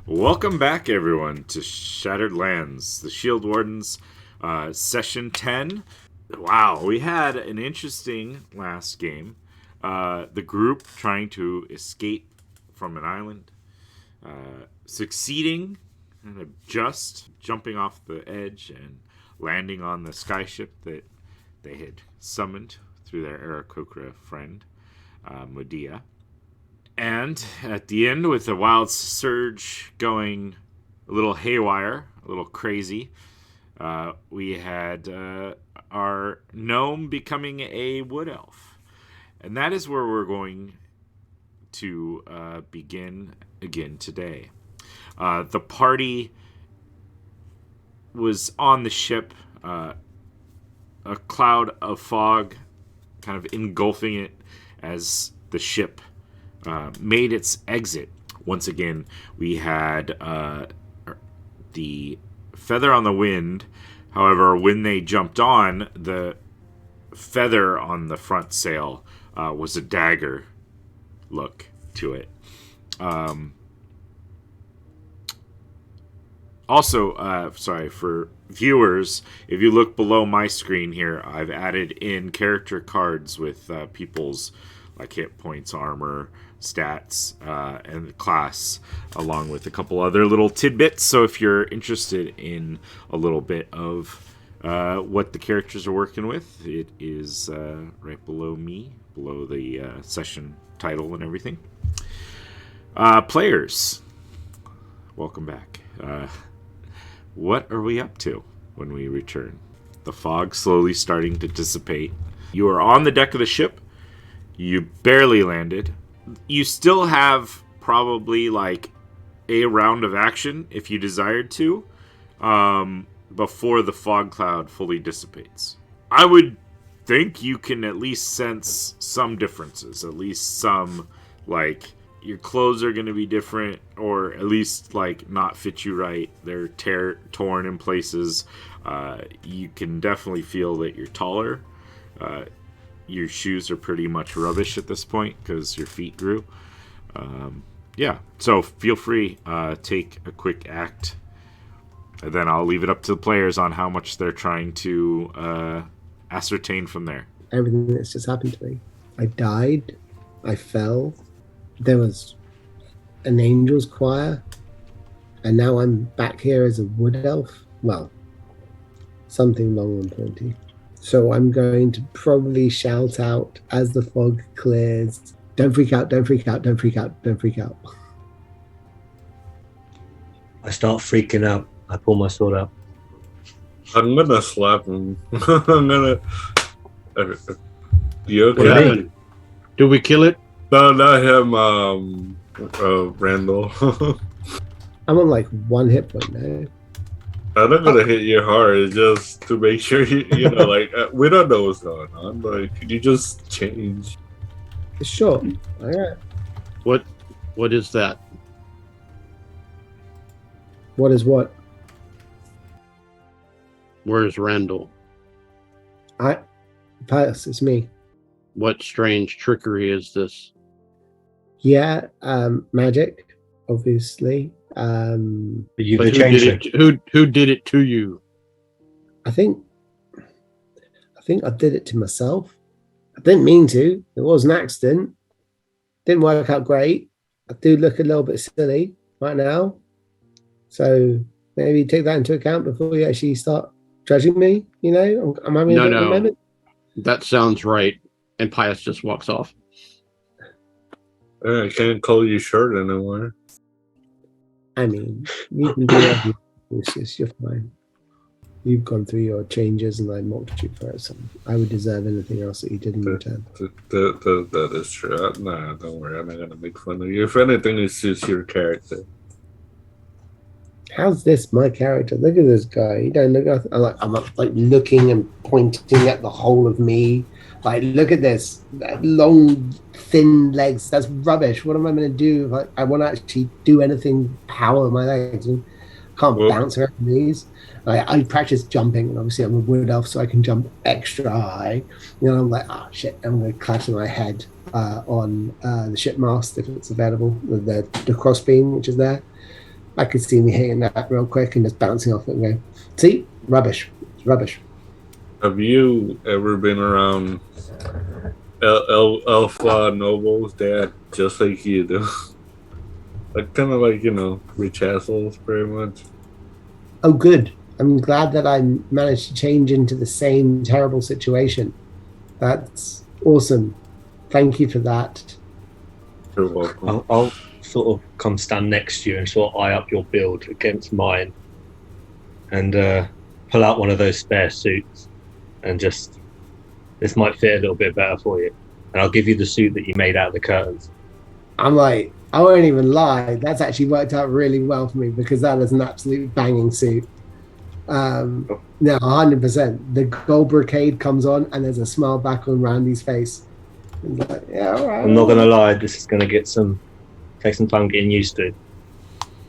Welcome back, everyone, to Shattered Lands, the Shield Wardens, Session 10. Wow, we had an interesting last game. The group trying to escape from an island, succeeding and just jumping off the edge and landing on the skyship that they had summoned through their Aarakocra friend, Medea. And at the end, with the wild surge going a little haywire, a little crazy, we had our gnome becoming a wood elf. And that is where we're going to begin again today. The party was on the ship, a cloud of fog kind of engulfing it as the ship made its exit. Once again, we had the feather on the wind. However, when they jumped on, the feather on the front sail was a dagger look to it. Also, sorry, for viewers, if you look below my screen here, I've added in character cards with people's like hit points, armor, stats, and class, along with a couple other little tidbits. So if you're interested in a little bit of what the characters are working with, it is right below me, below the session title and everything. Players, welcome back. What are we up to when we return? The fog slowly starting to dissipate. You are on the deck of the ship. You barely landed. You still have probably like a round of action if you desired to, before the fog cloud fully dissipates. I would think you can at least sense some differences, at least some, like, your clothes are going to be different, or at least like not fit you right. They're torn in places. You can definitely feel that you're taller. Your shoes are pretty much rubbish at this point because your feet grew. Yeah, so feel free, take a quick act, and then I'll leave it up to the players on how much they're trying to ascertain from there. Everything that's just happened to me. I died. I fell. There was an angel's choir, and now I'm back here as a wood elf. Well, something long and pointy. So I'm going to probably shout out as the fog clears, don't freak out, don't freak out, don't freak out, don't freak out. I start freaking out. I pull my sword out. I'm gonna slap him. I'm gonna... You okay? What happened? Did we kill it? No, not him, Randal. I'm on like one hit point now. I'm not gonna hit you hard, just to make sure you know, like, we don't know what's going on. Like, you just change. Sure. All right. What is that? What is what? Where's Randal? Pius, it's me. What strange trickery is this? Yeah, magic, obviously. You But changed who did it to you? I think I did it to myself. I didn't mean to. It was an accident. Didn't work out great. I do look a little bit silly right now. So maybe take that into account before you actually start judging me. You know, I'm having a bit of a moment. That sounds right. And Pius just walks off. I can't call you short anymore. I mean, you can do everything. You're fine. You've gone through your changes and I mocked you for it, so I would deserve anything else that you did in return. That is true. Nah, don't worry. I'm not going to make fun of you. If anything, it's just your character. How's this my character? Look at this guy. You don't look. I'm like looking and pointing at the whole of me. Like, look at this. Long, thin legs. That's rubbish. What am I going to do if I want to actually do anything, power my legs? I can't bounce around these. I practice jumping, and obviously I'm a wood elf, so I can jump extra high. You know, I'm like, oh shit, I'm going to clatter my head on the ship mast if it's available, with the crossbeam, which is there. I could see me hitting that real quick and just bouncing off it and go, see, rubbish. It's rubbish. Have you ever been around alpha nobles? They act just like you do. Like kind of like rich assholes, pretty much. Oh, good. I'm glad that I managed to change into the same terrible situation. That's awesome. Thank you for that. You're welcome. I'll sort of come stand next to you and sort of eye up your build against mine, and pull out one of those spare suits, and just this might fit a little bit better for you. And I'll give you the suit that you made out of the curtains. I'm like, I won't even lie. That's actually worked out really well for me because that is an absolute banging suit. No, 100%. The gold brocade comes on and there's a smile back on Randy's face. He's like, yeah, all right. I'm not gonna lie, this is gonna take some time getting used to.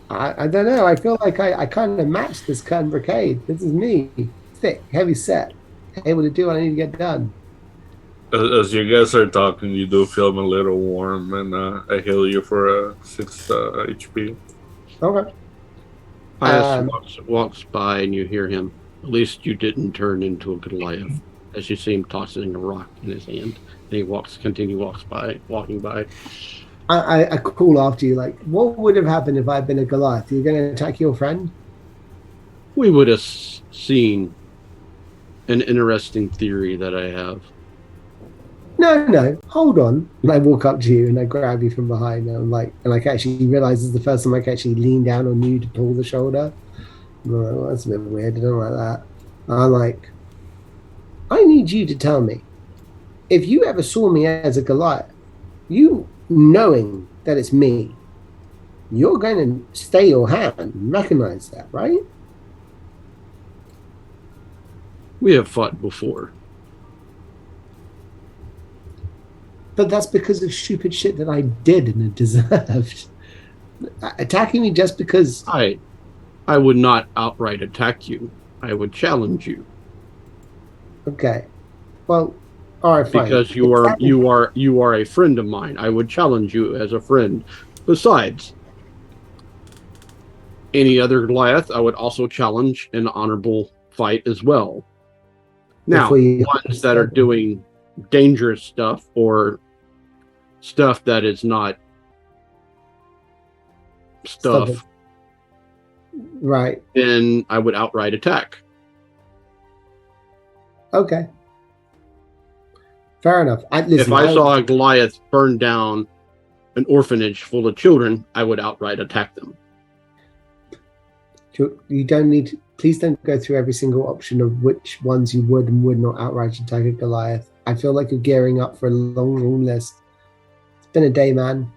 I don't know. I feel like I kind of matched this curtain brocade. This is me. Thick, heavy set, able to do what I need to get done. As you guys are talking, you do feel a little warm, and I heal you for 6 HP. Okay. Pius walks by and you hear him. At least you didn't turn into a Goliath, as you see him tossing a rock in his hand. And he walking by. I call after you, like, what would have happened if I'd been a Goliath? You're going to attack your friend? We would have seen an interesting theory that I have. No, hold on. And I walk up to you and I grab you from behind. And I'm like, and I actually realize this is the first time I can actually lean down on you to pull the shoulder. I'm like, well, that's a bit weird. I don't like that. I'm like, I need you to tell me, if you ever saw me as a Goliath, you knowing that it's me, you're going to stay your hand and recognize that, right? We have fought before. But that's because of stupid shit that I did and deserved. Attacking me just because I would not outright attack you. I would challenge you. Okay. Well, all right, fine. Because you are a friend of mine. I would challenge you as a friend. Besides, any other Goliath, I would also challenge an honorable fight as well. Now, ones that are doing dangerous stuff or stuff that is not stuff, right? Then I would outright attack. Okay. Fair enough. If I saw a Goliath burn down an orphanage full of children, I would outright attack them. You don't need to, please don't go through every single option of which ones you would and would not outright attack a Goliath. I feel like you're gearing up for a long list. It's been a day, man.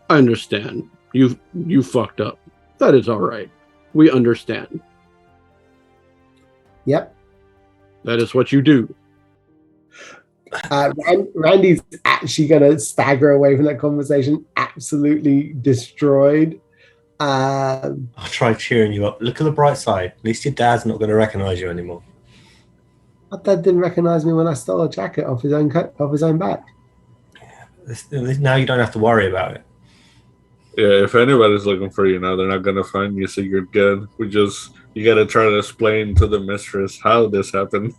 I understand. You fucked up. That is all right. We understand. Yep. That is what you do. Randy's actually going to stagger away from that conversation, absolutely destroyed. I'll try cheering you up. Look at the bright side. At least your dad's not going to recognize you anymore. My dad didn't recognize me when I stole a jacket off his own back. Now you don't have to worry about it. Yeah, if anybody's looking for you now, they're not gonna find you, so you're good. You gotta try to explain to the mistress how this happened.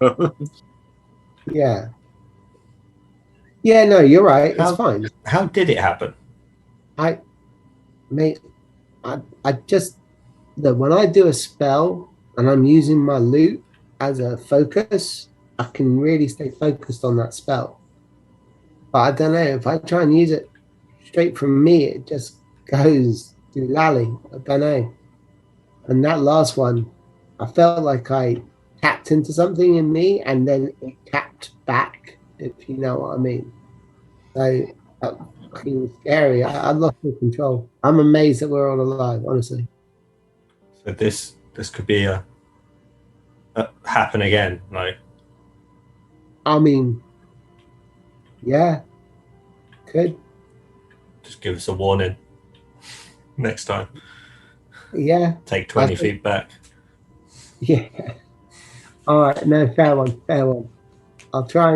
Yeah. Yeah, no, you're right. It's fine. How did it happen? I just, when I do a spell and I'm using my loot as a focus, I can really stay focused on that spell. But I don't know, if I try and use it straight from me, it just goes through lally. I don't know. And that last one, I felt like I tapped into something in me and then it tapped back, if you know what I mean. So that fucking scary. I lost all control. I'm amazed that we're all alive, honestly. So this could be a happen again, like. I mean, yeah, could. Just give us a warning next time. Yeah. Take 20 feet back. Yeah. All right. No, fair one. I'll try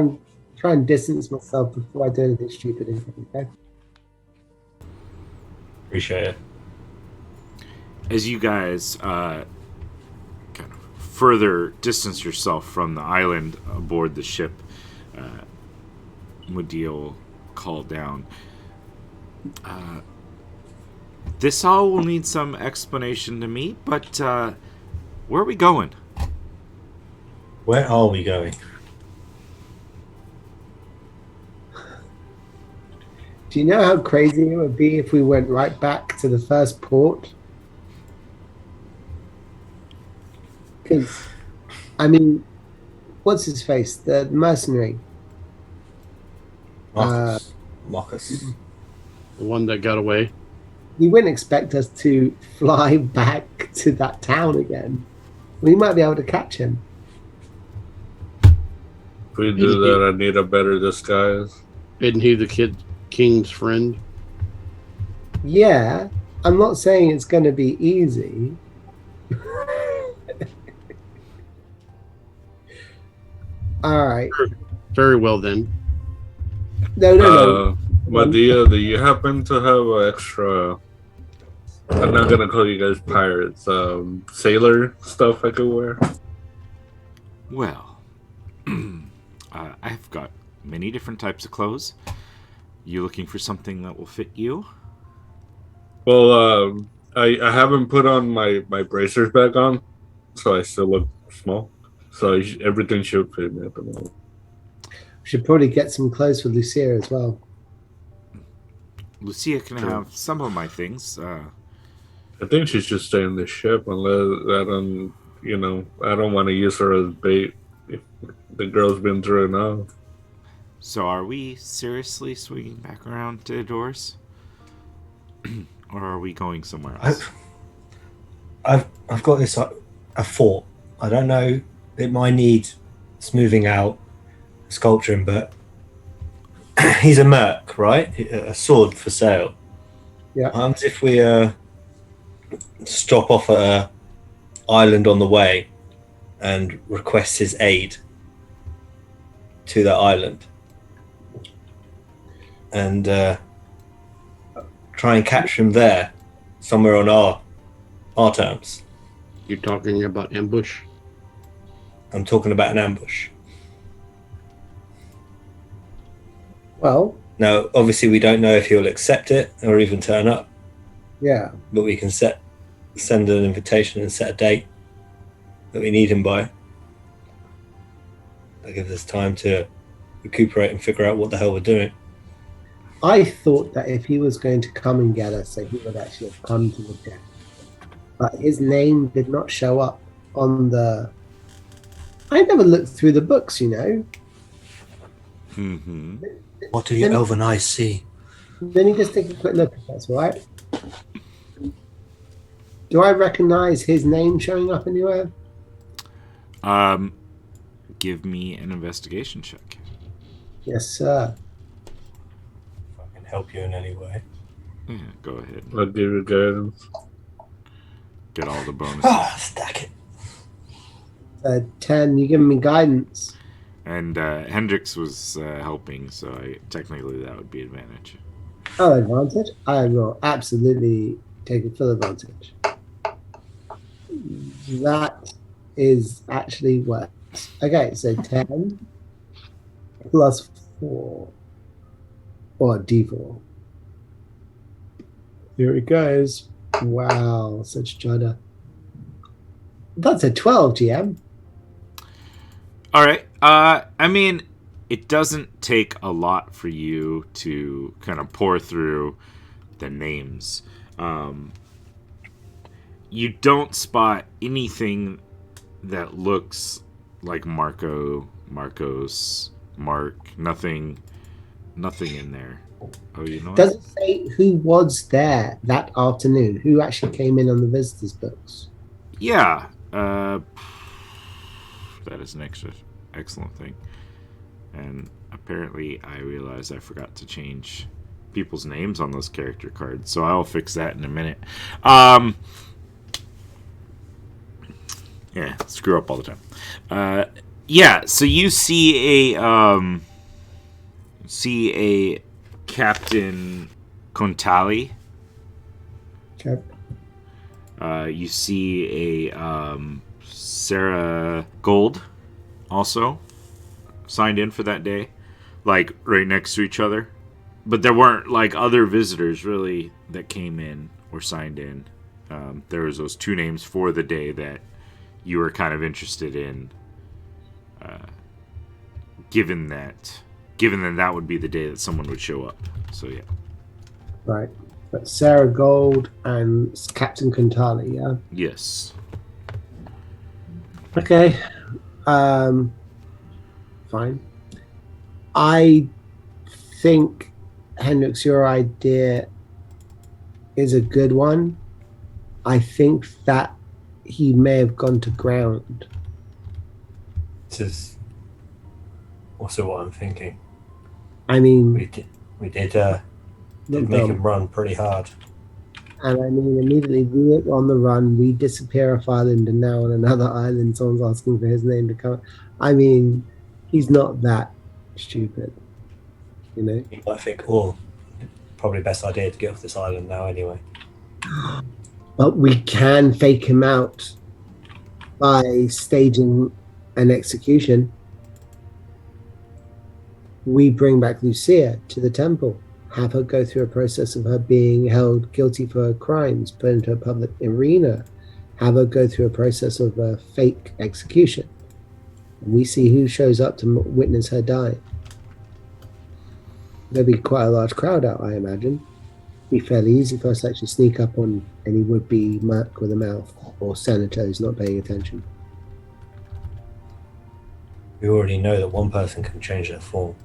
and distance myself before I do anything stupid. Okay. Appreciate it. as you guys kind of further distance yourself from the island aboard the ship, Mudiel called down. This all will need some explanation to me, but where are we going? Where are we going? Do you know how crazy it would be if we went right back to the first port? Because, I mean, what's his face? The mercenary. Marcus. The one that got away. You wouldn't expect us to fly back to that town again. We might be able to catch him. If we do that, I need a better disguise. Isn't he the king's friend? Yeah, I'm not saying it's going to be easy. All right. Very well then. No. Medea, do you happen to have extra? I'm not gonna call you guys pirates. Sailor stuff I could wear. Well, I've got many different types of clothes. You looking for something that will fit you? Well, I haven't put on my bracers back on, so I still look small. So everything should fit me at the moment. We should probably get some clothes for Lucia as well. Lucia can have some of my things. I think she should stay in the ship unless I don't want to use her as bait. If the girl's been through enough. So are we seriously swinging back around to Doors? Or are we going somewhere else? I've got this a fort. I don't know. It might need smoothing out, sculpturing, but he's a merc, right? A sword for sale. Yeah. What if we stop off at a island on the way and request his aid to that island and try and catch him there somewhere on our terms? You're talking about ambush? I'm talking about an ambush. Well, now obviously we don't know if he'll accept it or even turn up, yeah, but we can send an invitation and set a date that we need him by. That gives us time to recuperate and figure out what the hell we're doing. I thought that if he was going to come and get us, that he would actually have come to the deck. But his name did not show up on the... I never looked through the books, you know. Mm-hmm. What do your elven eyes see? Let me just take a quick look, if that's all right. Do I recognize his name showing up anywhere? Give me an investigation check. Yes, sir. If I can help you in any way. Yeah, go ahead. I'll give you guidance. Get all the bonuses. Stack it. 10, you're giving me guidance. And Hendrix was helping, so technically that would be advantage. Oh, advantage? I will absolutely take a full advantage. That is actually worse. Okay, so 10 plus 4. Or D4. Here it goes. Wow, such cheddar. That's a 12, GM. All right. I mean, it doesn't take a lot for you to kind of pour through the names. You don't spot anything that looks like Marco, Marcos, Mark. Nothing in there. Oh, you know what? Does it say who was there that afternoon? Who actually came in on the visitors' books? Yeah. That is an excellent thing. And apparently I realized I forgot to change people's names on those character cards, so I'll fix that in a minute. Yeah, screw up all the time. Yeah, so you see a Captain Contali. Okay. You see a Sarah Gold also signed in for that day, like right next to each other. But there weren't like other visitors really that came in or signed in. There was those 2 names for the day that you were kind of interested in, given that that would be the day that someone would show up. So yeah. Right. But Sarah Gold and Captain Kuntali, yeah? Yes. Okay. Fine. I think, Hendrix, your idea is a good one. I think that he may have gone to ground. This is also what I'm thinking. I mean, we did make him run pretty hard. And I mean, immediately we're on the run, we disappear off island, and now on another island, someone's asking for his name to come. I mean, he's not that stupid, you know? You might think, oh, probably best idea to get off this island now anyway. But we can fake him out by staging an execution. We bring back Lucia to the temple, have her go through a process of her being held guilty for her crimes, put into a public arena, have her go through a process of a fake execution. And we see who shows up to witness her die. There'll be quite a large crowd out, I imagine. Be fairly easy for us to actually sneak up on any would-be merc with a mouth or senator who's not paying attention. We already know that one person can change their form.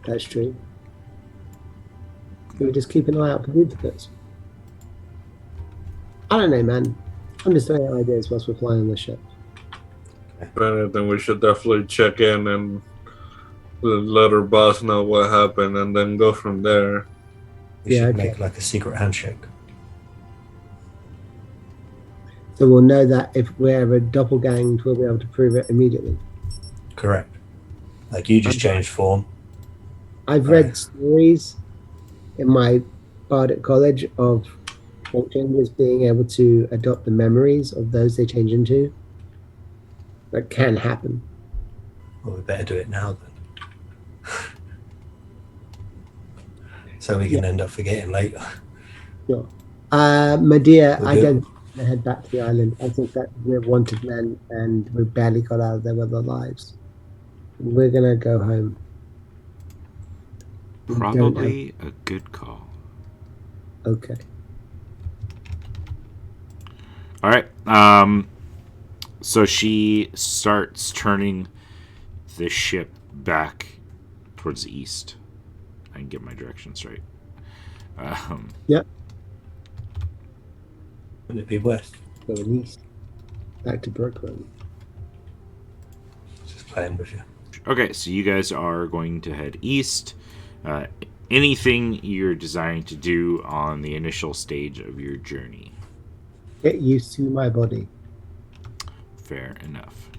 That's true. We just keep an eye out for duplicates. I don't know, man. I'm just throwing out ideas whilst we're flying on the ship. But then we should definitely check in and let our boss know what happened, and then go from there. We should make like a secret handshake. So we'll know that if we're ever doppelganged, we'll be able to prove it immediately. Correct. Like you just changed form. I've read stories in my bard at college of form changers being able to adopt the memories of those they change into. That can happen. Well, we better do it now then. So we can end up forgetting later. Sure. Medea, I don't want to head back to the island. I think that we're wanted men and we barely got out of there with our lives. We're going to go home. Probably a good call. Okay. All right. So she starts turning the ship back towards the east. I can get my directions right. Yep. Would it be west? Going east. Back to Brooklyn. Just playing with you. Okay, so you guys are going to head east. Anything you're desiring to do on the initial stage of your journey? Get used to my body. Fair enough.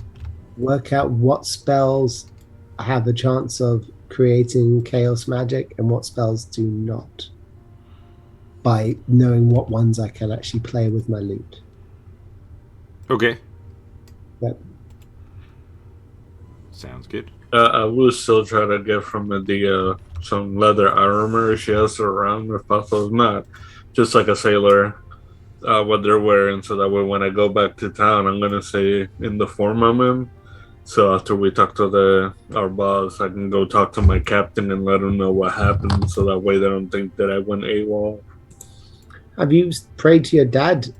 Work out what spells have a chance of creating chaos magic and what spells do not, by knowing what ones I can actually play with my loot. Okay. Yep. Sounds good. I will still try to get from Medea some leather armor she has around, if possible. Not just like a sailor, what they're wearing, so that way when I go back to town, I'm gonna say in the form I'm in. So after we talk to our boss, I can go talk to my captain and let him know what happened, so that way they don't think that I went AWOL. Have you prayed to your dad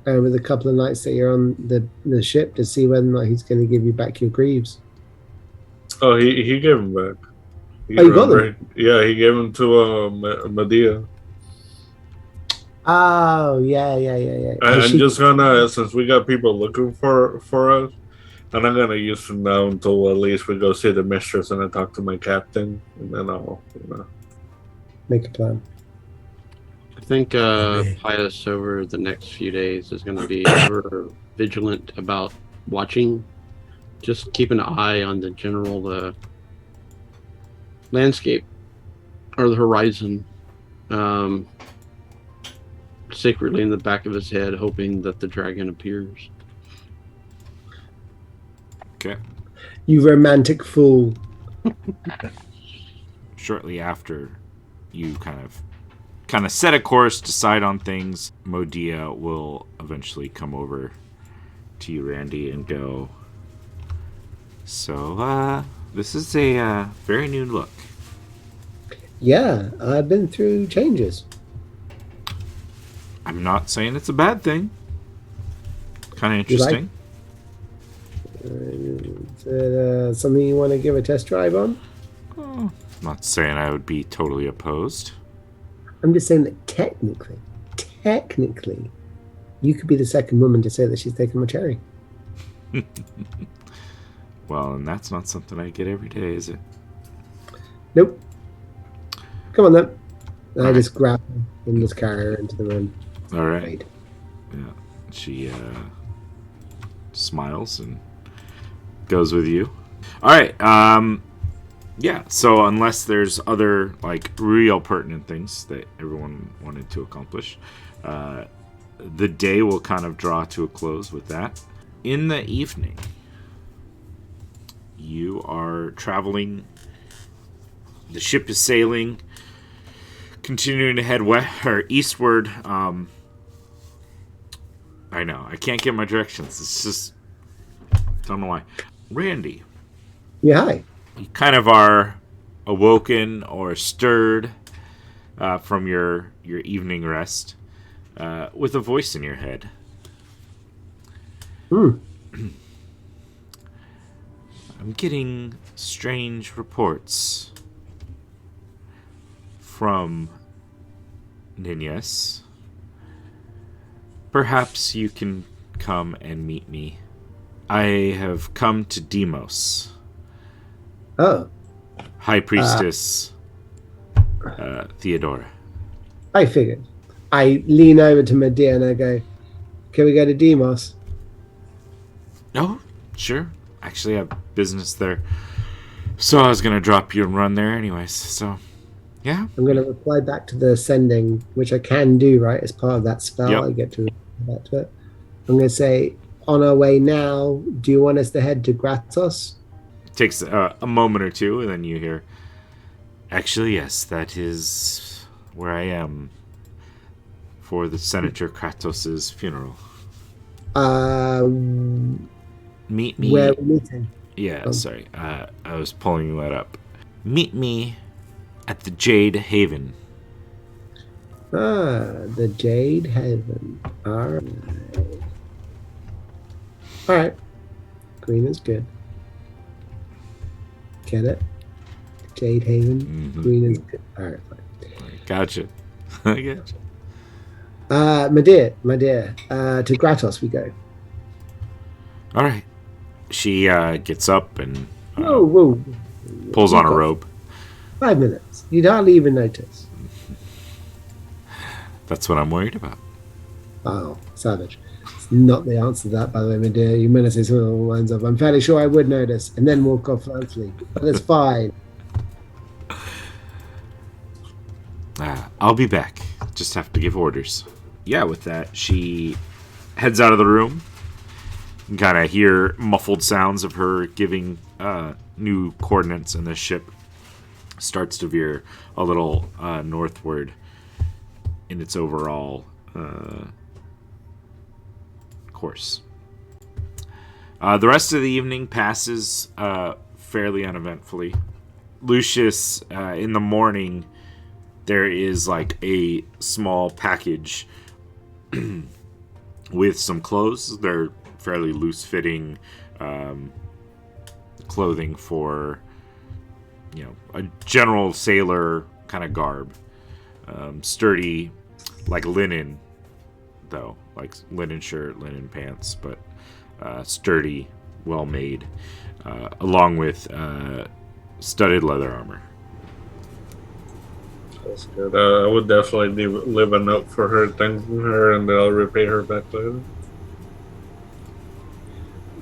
over the couple of nights that you're on the ship to see whether or not he's going to give you back your greaves? Oh, he gave him back. You got them? Yeah, he gave them to Medea. Oh, yeah. I'm just gonna, since we got people looking for us, and I'm gonna use them now until at least we go see the mistress and I talk to my captain, and then I'll, make a plan. I think Pius over the next few days is going to be ever vigilant about watching. Just keep an eye on the general landscape or the horizon. secretly in the back of his head, hoping that the dragon appears. Okay. You romantic fool. Shortly after you kind of set a course, decide on things, Modia will eventually come over to you, Randy, and go, so, this is a very new look. Yeah, I've been through changes. I'm not saying it's a bad thing. Kind of interesting. Is it something you want to give a test drive on? Oh, I'm not saying I would be totally opposed. I'm just saying that technically, you could be the second woman to say that she's taken my cherry. Well, and that's not something I get every day, is it? Nope. Come on then. I All just grab her and just carry her into the room. All right. Wait. Yeah. She smiles and goes with you. All right. Yeah. So unless there's other like real pertinent things that everyone wanted to accomplish, the day will kind of draw to a close with that. In the evening, you are traveling. The ship is sailing, continuing to head west or eastward. I know I can't get my directions. It's just don't know why. Randy, Yeah, hi. you kind of are awoken or stirred from your evening rest with a voice in your head. I'm getting strange reports from Ninjas. Perhaps you can come and meet me. I have come to Demos. Oh, High Priestess Theodora. I figured. I lean over to Medea and I go, can we go to Demos? Oh, sure. Actually, I have business there. So I was going to drop you and run there anyways. So, yeah. I'm going to reply back to the sending, which I can do, right? As part of that spell, Yep. I get to reply back to it. I'm going to say, on our way now, do you want us to head to Gratos? It takes a moment or two, and then you hear, actually, yes, that is where I am for the Senator Kratos' funeral. Meet me. Where are we meeting? Yeah, sorry. I was pulling that up. Meet me at the Jade Haven. The Jade Haven. All right. Green is good. Get it? Jade Haven. Mhm. Green is good. All right, fine. Gotcha. I gotcha. Medea, to Gratos we go. All right. She gets up and Whoa. pulls on a robe. 5 minutes. You'd hardly even notice. That's what I'm worried about. Oh, savage. It's not the answer to that, by the way, Medea. You meant to say something along the lines of, I'm fairly sure I would notice, and then walk off lightly. But it's fine. I'll be back. Just have to give orders. Yeah, with that, she heads out of the room. You can kind of hear muffled sounds of her giving new coordinates, and the ship starts to veer a little northward in its overall course. The rest of the evening passes fairly uneventfully. Lucius, in the morning, there is like a small package with some clothes. They're fairly loose-fitting clothing for, a general sailor kind of garb. Sturdy, like linen, though, like linen shirt, linen pants, but sturdy, well-made, along with studded leather armor. That's good. I would definitely leave a note for her, thanking her, and I'll repay her back later.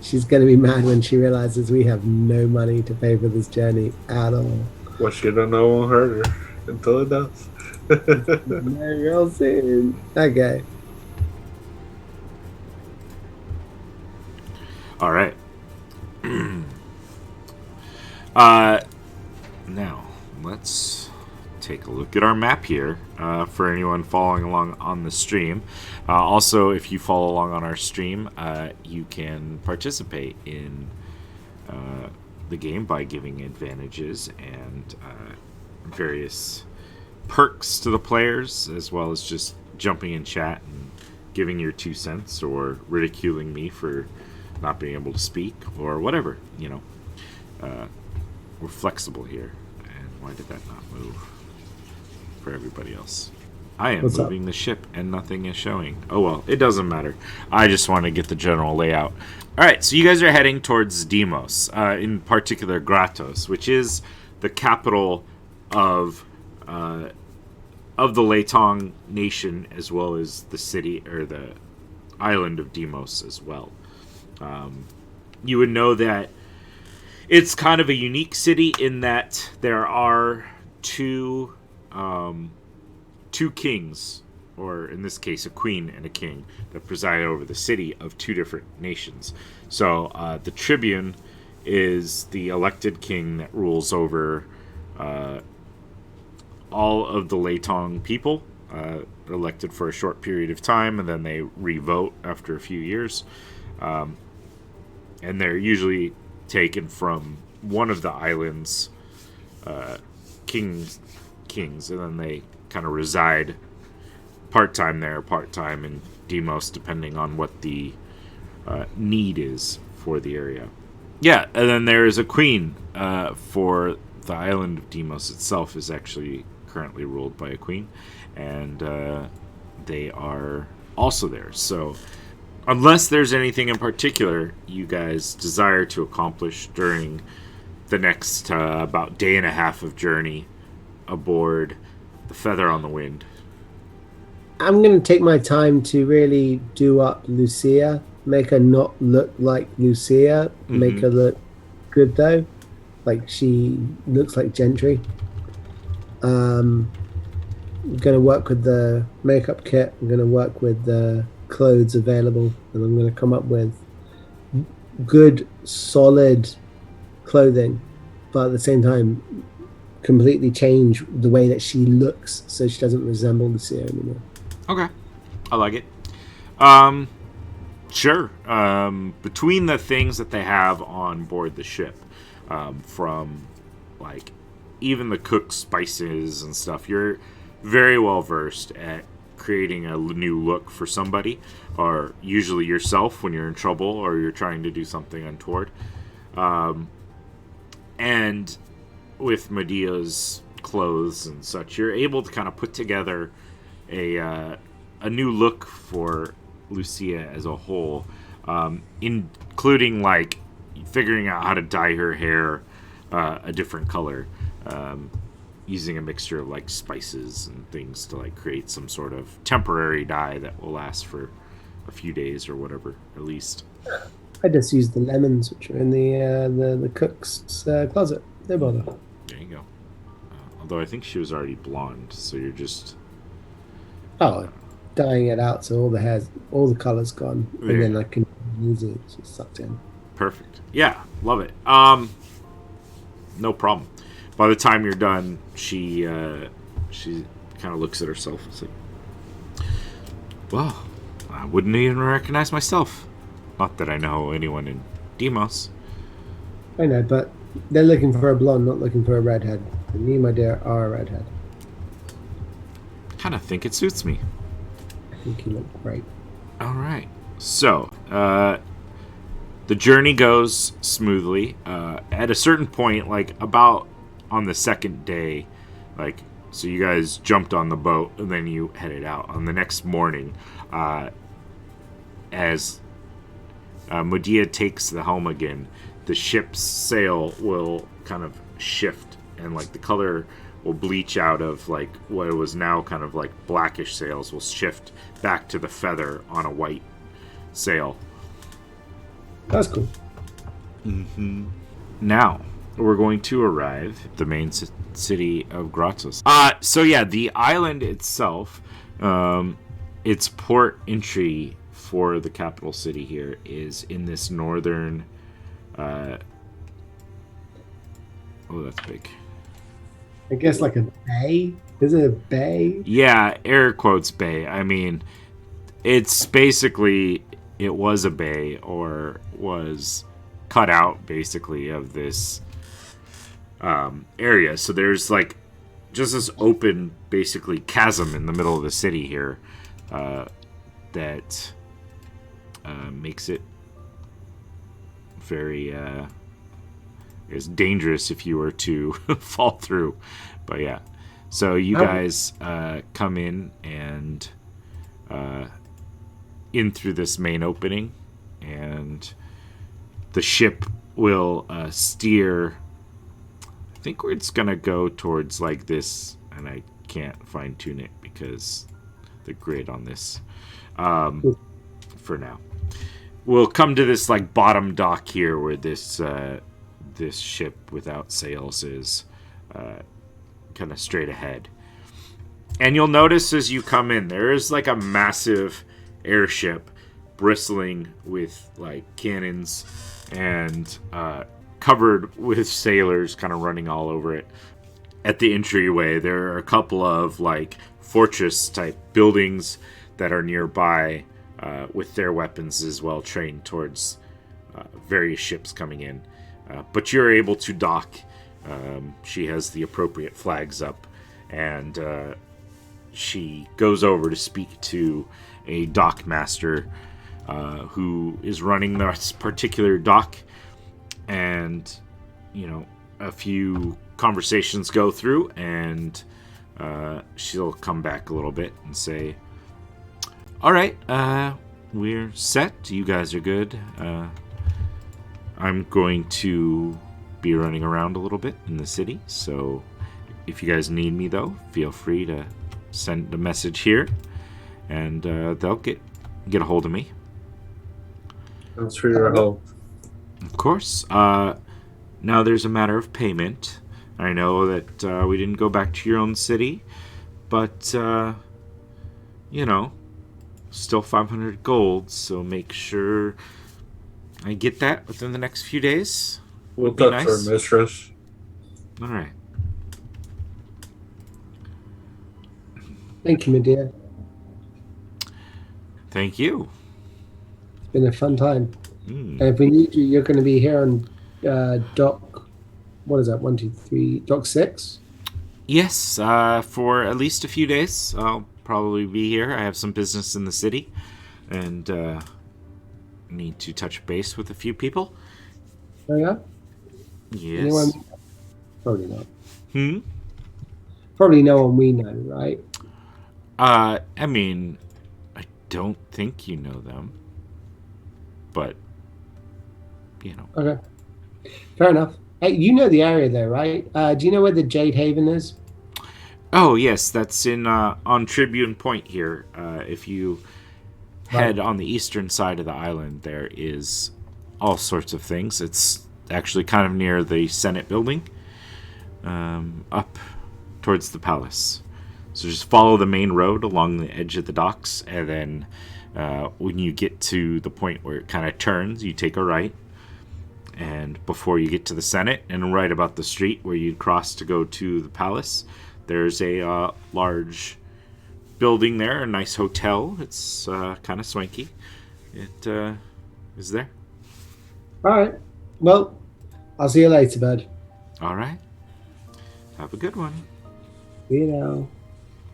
She's going to be mad when she realizes we have no money to pay for this journey at all. What she don't know won't hurt her until it does. Real soon. Okay. All right. Now let's take a look at our map here for anyone following along on the stream. Also, if you follow along on our stream, you can participate in the game by giving advantages and various perks to the players, as well as just jumping in chat and giving your 2 cents or ridiculing me for not being able to speak or whatever. We're flexible here. And why did that not move for everybody else? I am moving the ship and nothing is showing. Oh well, it doesn't matter. I just want to get the general layout. Alright, so you guys are heading towards Deimos, in particular Gratos, which is the capital of the Laytong nation, as well as the city, or the island of Deimos as well. You would know that it's kind of a unique city in that there are two kings, or in this case a queen and a king, that preside over the city of 2 different nations. So the tribune is the elected king that rules over all of the Laytong people, elected for a short period of time, and then they re-vote after a few years. And they're usually taken from one of the island's kings, and then they kind of reside part-time there, part-time in Deimos, depending on what the need is for the area. Yeah, and then there is a queen for the island of Deimos itself is actually currently ruled by a queen, and they are also there. So unless there's anything in particular you guys desire to accomplish during the next about day and a half of journey aboard the Feather on the Wind. I'm going to take my time to really do up Lucia, make her not look like Lucia, make her look good though, like she looks like Gentry. I'm going to work with the makeup kit, I'm going to work with the clothes available, and I'm going to come up with good, solid clothing, but at the same time completely change the way that she looks so she doesn't resemble Lucia anymore. Okay, I like it. Sure. Between the things that they have on board the ship, from like even the cooked spices and stuff, you're very well versed at creating a new look for somebody, or usually yourself when you're in trouble or you're trying to do something untoward. And with Medea's clothes and such, you're able to kind of put together a new look for Lucia as a whole, including like figuring out how to dye her hair a different color, using a mixture of like spices and things to like create some sort of temporary dye that will last for a few days or whatever, at least. I just used the lemons which are in the cook's closet. No bother. There you go. Although I think she was already blonde, so you're just dyeing it out so all the color's gone, and then I can use it. It's just sucked in. Perfect. Yeah, love it. No problem. By the time you're done, she kind of looks at herself and says, "Well, I wouldn't even recognize myself. Not that I know anyone in Deimos." I know, but they're looking for a blonde, not looking for a redhead. And you, my dear, are a redhead. Kind of think it suits me. I think you look great. All right. So, the journey goes smoothly. At a certain point, like about on the second day, like, so you guys jumped on the boat and then you headed out. On the next morning, as Medea takes the helm again, the ship's sail will kind of shift, and like the color will bleach out of like what was now kind of like blackish sails will shift back to the feather on a white sail. That's cool. Now, we're going to arrive at the main city of Gratos. So yeah, the island itself, its port entry for the capital city here is in this northern. Oh, that's big. I guess like a bay. Is it a bay? Yeah, air quotes bay. I mean, it's basically it was a bay or was cut out basically of this area. So there's like just this open basically chasm in the middle of the city here that makes it very it's dangerous if you were to fall through. But yeah, so you guys come in and in through this main opening, and the ship will steer. I think it's gonna go towards like this, and I can't fine tune it because the grid on this for now. We'll come to this like bottom dock here where this this ship without sails is kind of straight ahead. And you'll notice as you come in, there is like a massive airship bristling with like cannons and covered with sailors kind of running all over it. At the entryway, there are a couple of like fortress type buildings that are nearby with their weapons as well trained towards various ships coming in. But you're able to dock. She has the appropriate flags up, and she goes over to speak to a dock master who is running this particular dock. And, you know, a few conversations go through, and she'll come back a little bit and say, all right, we're set. You guys are good. I'm going to be running around a little bit in the city, so if you guys need me, though, feel free to send a message here, and they'll get a hold of me. Thanks for your help. Of course. Now there's a matter of payment. I know that we didn't go back to your own city, but, you know, still 500 gold, so make sure I get that within the next few days. We'll Would be touch nice. our mistress. All right. Thank you, my dear. Thank you. It's been a fun time. And if we need you, you're going to be here on dock. What is that? 1, 2, 3. Dock 6. Yes, for at least a few days. I'll probably be here. I have some business in the city, and need to touch base with a few people. Oh yeah. Yes. Anyone? Probably not. Hmm. Probably no one we know, right? I mean, I don't think you know them, but you know. Okay. Fair enough. Hey, you know the area there, right? Do you know where the Jade Haven is? Oh yes, that's in on Tribune Point here. If you head on the eastern side of the island, there is all sorts of things. It's actually kind of near the Senate building, up towards the palace. So just follow the main road along the edge of the docks, and then when you get to the point where it kind of turns, you take a right. And before you get to the Senate, and right about the street where you'd cross to go to the palace, there's a large building there, a nice hotel. It's kind of swanky. It is there. All right. Well, I'll see you later, bud. All right. Have a good one. You know,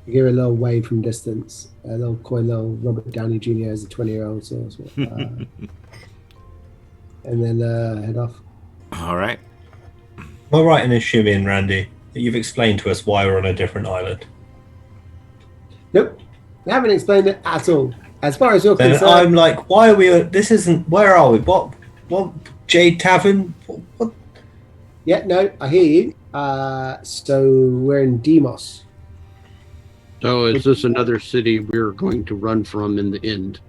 I give her a little wave from distance. A little coy little Robert Downey Jr. as a 20-year-old. So, and then head off. All right. Am I right in assuming, Randy, that you've explained to us why we're on a different island? Nope. I haven't explained it at all. As far as you're Then concerned. I'm like, why are we? This isn't. Where are we? What? Jade Tavern? What? Yeah, no, I hear you. So we're in Demos. So is this another city we're going to run from in the end?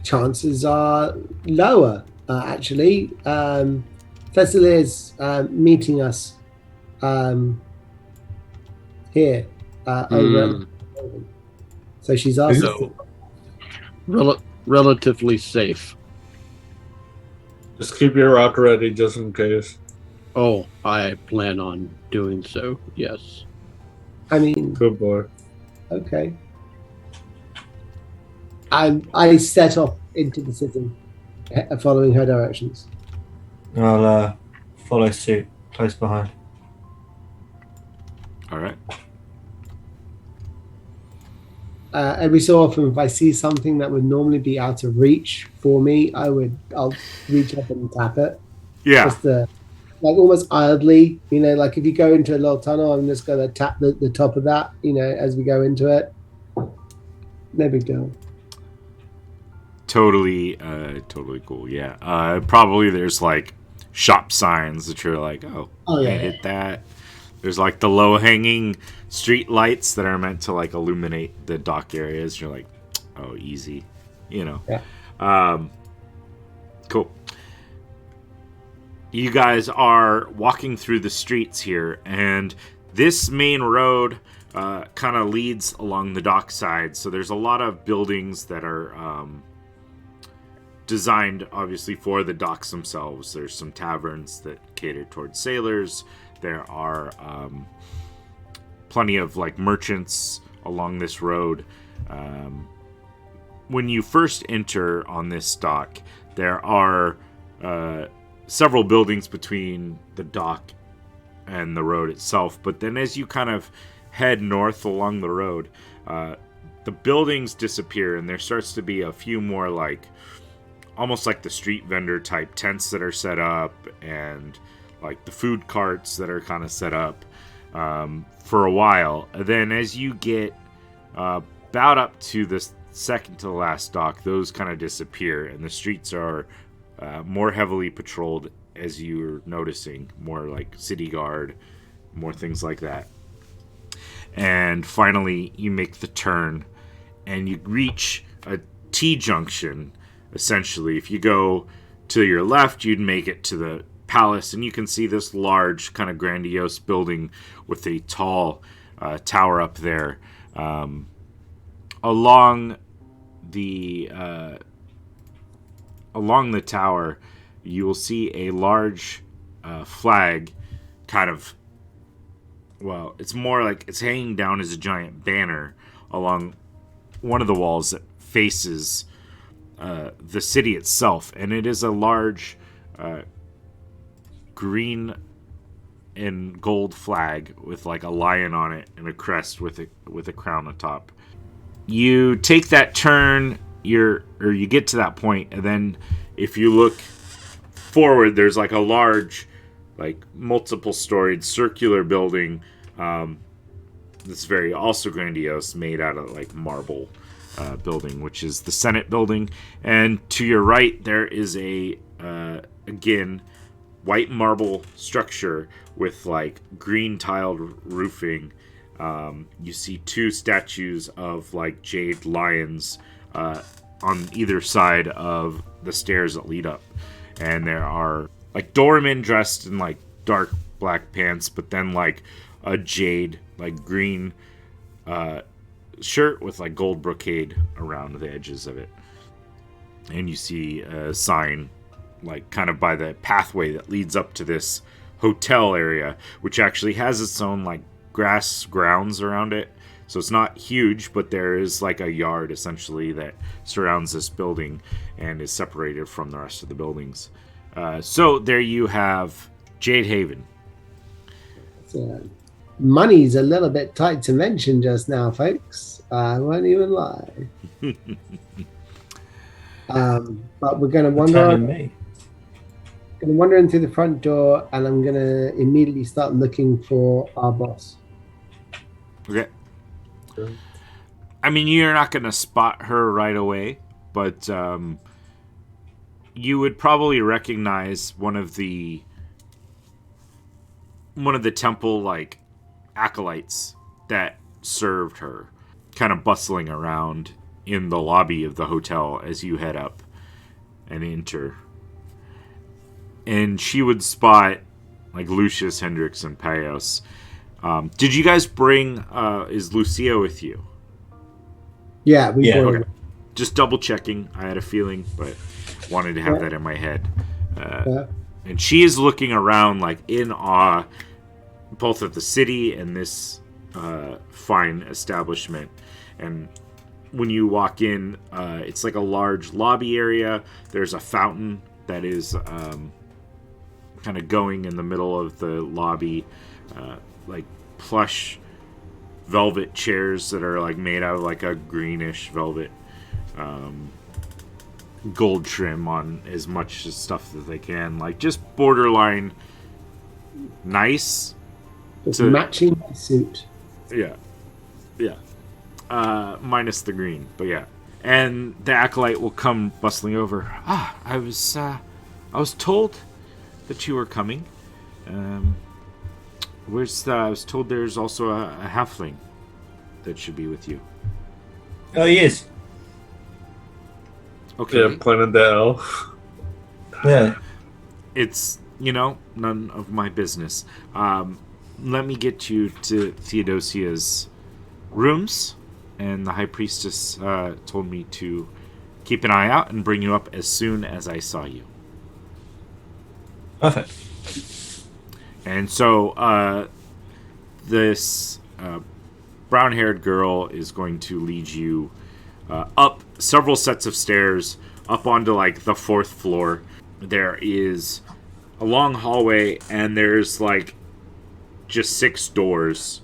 Chances are lower. actually. Thessaly is meeting us here over at the building. So she's asked us to... relatively safe. Just keep your rock ready just in case. Oh, I plan on doing so, yes. I mean... Good boy. Okay. I set off into the city, following her directions. I'll follow suit close behind. All right. Every so often, if I see something that would normally be out of reach for me, I'll reach up and tap it. Yeah. Just like almost idly, like if you go into a little tunnel, I'm just gonna tap the top of that, as we go into it. No big deal. Totally cool. Yeah. Probably there's like shop signs that you're like, oh yeah, I hit that. There's like the low hanging street lights that are meant to like illuminate the dock areas. You're like, oh, easy, Yeah. Cool. You guys are walking through the streets here, and this main road kind of leads along the dock side. So there's a lot of buildings that are designed obviously for the docks themselves. There's some taverns that cater towards sailors. There are plenty of like merchants along this road. When you first enter on this dock, there are several buildings between the dock and the road itself. But then as you kind of head north along the road, the buildings disappear, and there starts to be a few more like almost like the street vendor type tents that are set up, and like the food carts that are kind of set up for a while. And then as you get about up to the second to the last dock, those kind of disappear, and the streets are more heavily patrolled, as you're noticing. More like city guard, more things like that. And finally, you make the turn, and you reach a T-junction, essentially. If you go to your left, you'd make it to the palace, and you can see this large, kind of grandiose building with a tall tower up there. Along the tower, you will see a large flag, kind of, well, it's more like it's hanging down as a giant banner along one of the walls that faces the city itself, and it is a large green and gold flag with like a lion on it and a crest with a crown atop. You take that turn, you get to that point, and then if you look forward, there's like a large, like multiple storied circular building that's very also grandiose, made out of like marble building, which is the Senate building. And to your right, there is a again white marble structure with like green tiled roofing. You see two statues of like jade lions on either side of the stairs that lead up, and there are like doormen dressed in like dark black pants, but then like a jade like green shirt with like gold brocade around the edges of it. And you see a sign like kind of by the pathway that leads up to this hotel area, which actually has its own like grass grounds around it. So it's not huge, but there is like a yard essentially that surrounds this building and is separated from the rest of the buildings. So there you have Jade Haven. Money's a little bit tight to mention just now, folks. I won't even lie. But we're going to wander in through the front door, and I'm going to immediately start looking for our boss. Okay. I mean, you're not going to spot her right away, but you would probably recognize one of the temple like acolytes that served her, kind of bustling around in the lobby of the hotel as you head up and enter. and she would spot like Lucius, Hendrix, and Paios. Did you guys bring? Is Lucia with you? Yeah, we brought okay. Just double checking. I had a feeling, but wanted to have that in my head. And she is looking around like in awe, both of the city and this fine establishment. And when you walk in, it's like a large lobby area. There's a fountain that is kind of going in the middle of the lobby, like plush velvet chairs that are like made out of like a greenish velvet, gold trim on as much stuff that they can, like just borderline nice. It's matching my suit. Yeah. Minus the green, but yeah. And the acolyte will come bustling over. I was told that you were coming. I was told there's also a halfling that should be with you. Oh, he is. Okay. Yeah, pointed the elf. Yeah. It's, none of my business. Let me get you to Theodosia's rooms, and the High Priestess told me to keep an eye out and bring you up as soon as I saw you. Perfect. And so this brown-haired girl is going to lead you up several sets of stairs, up onto like the 4th floor. There is a long hallway, and there's like just 6 doors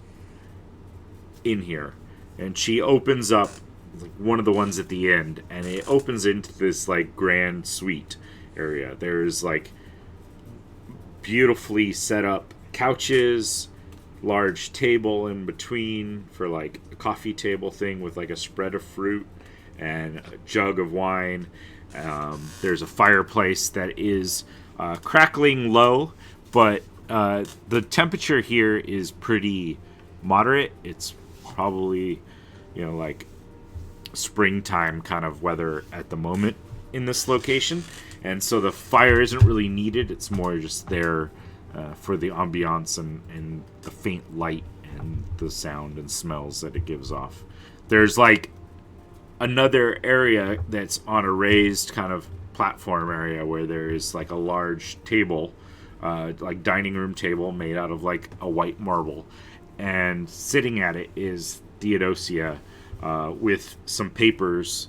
in here. And she opens up like one of the ones at the end, and it opens into this like grand suite area. There's like beautifully set up couches, large table in between for like a coffee table thing with like a spread of fruit and a jug of wine. There's a fireplace that is crackling low, but the temperature here is pretty moderate. It's probably, like springtime kind of weather at the moment in this location. And so the fire isn't really needed. It's more just there for the ambiance and the faint light and the sound and smells that it gives off. There's like another area that's on a raised kind of platform area where there is like a large table, like dining room table made out of like a white marble. And sitting at it is Theodosia with some papers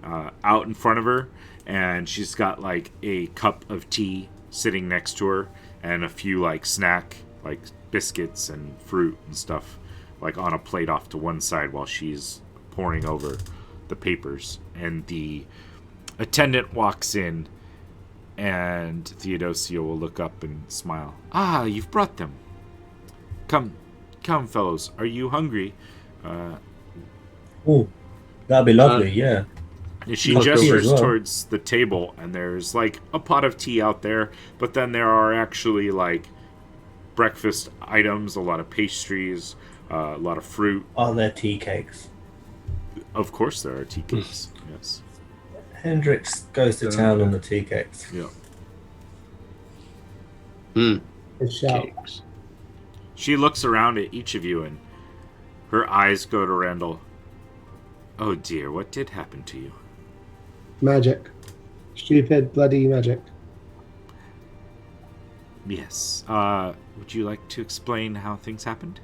out in front of her. And she's got like a cup of tea sitting next to her and a few like snack, like biscuits and fruit and stuff, like on a plate off to one side while she's poring over the papers. And the attendant walks in, and Theodosia will look up and smile. You've brought them. Come, fellows. Are you hungry? Oh, that'd be lovely, yeah. She gestures towards the table, and there's like a pot of tea out there, but then there are actually like breakfast items, a lot of pastries, a lot of fruit. Are there tea cakes? Of course there are tea cakes, yes. Hendrix goes to town on the tea cakes. Yeah. Good shout. Cakes. She looks around at each of you, and her eyes go to Randal. Oh dear, what did happen to you? Magic. Stupid, bloody magic. Yes. Would you like to explain how things happened?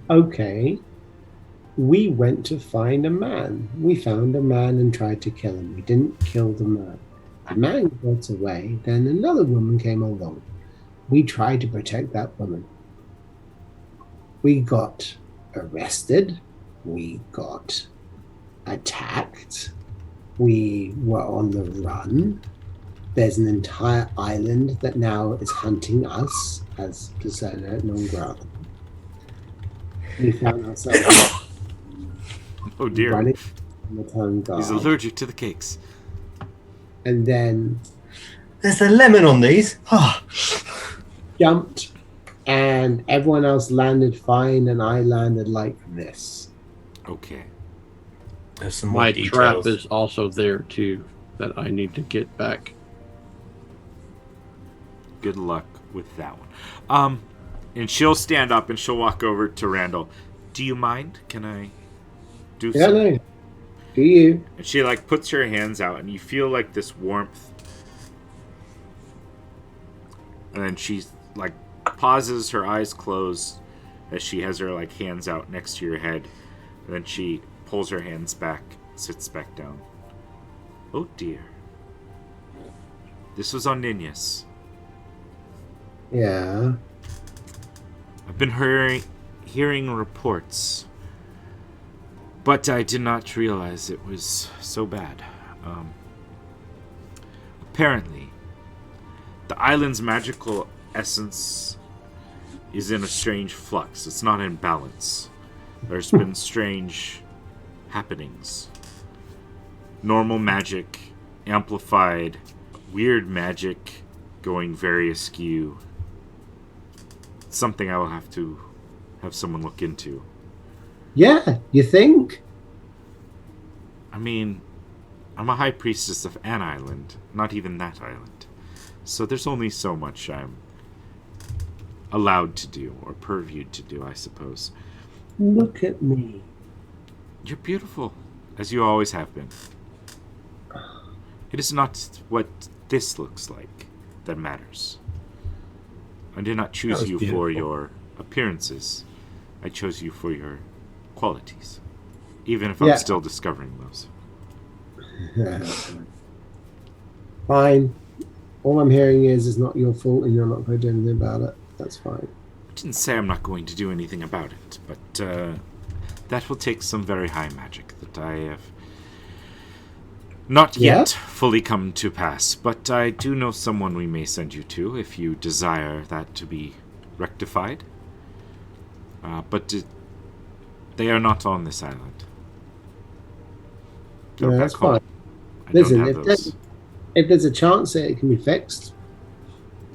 Okay. We went to find a man. We found a man and tried to kill him. We didn't kill the man. The man got away. Then another woman came along. We tried to protect that woman. We got arrested. We got attacked. We were on the run. There's an entire island that now is hunting us as persona non grata. We found ourselves Oh dear. running from the town guard. He's allergic to the cakes. And then There's a lemon on these. jumped, and everyone else landed fine, and I landed like this. Okay. There's some more My details. trap is also there too. that I need to get back. Good luck with that one. And she'll stand up and she'll walk over to Randal. Do you mind? Can I do something? No. Do you? And she like puts her hands out and you feel like this warmth. And then she like pauses, her eyes close as she has her like hands out next to your head. And then she pulls her hands back, sits back down. Oh dear. This was on Ninya's. Yeah. I've been hearing reports, but I did not realize it was so bad. Apparently, the island's magical essence is in a strange flux. It's not in balance. There's been strange happenings. Normal magic, amplified, weird magic going very askew. Something I will have to have someone look into. Yeah, you think? I mean, I'm a high priestess of an island, not even that island. So there's only so much I'm allowed to do, or purviewed to do, I suppose. Look at me. You're beautiful, as you always have been. It is not what this looks like that matters. I did not choose you for your appearances. I chose you for your qualities. Even if I'm still discovering those. Fine. All I'm hearing is it's not your fault and you're not going to do anything about it. That's fine. I didn't say I'm not going to do anything about it, but that will take some very high magic that I have not yet fully come to pass. But I do know someone we may send you to if you desire that to be rectified. But they are not on this island. No, that's fine. Listen, if there's a chance that it can be fixed,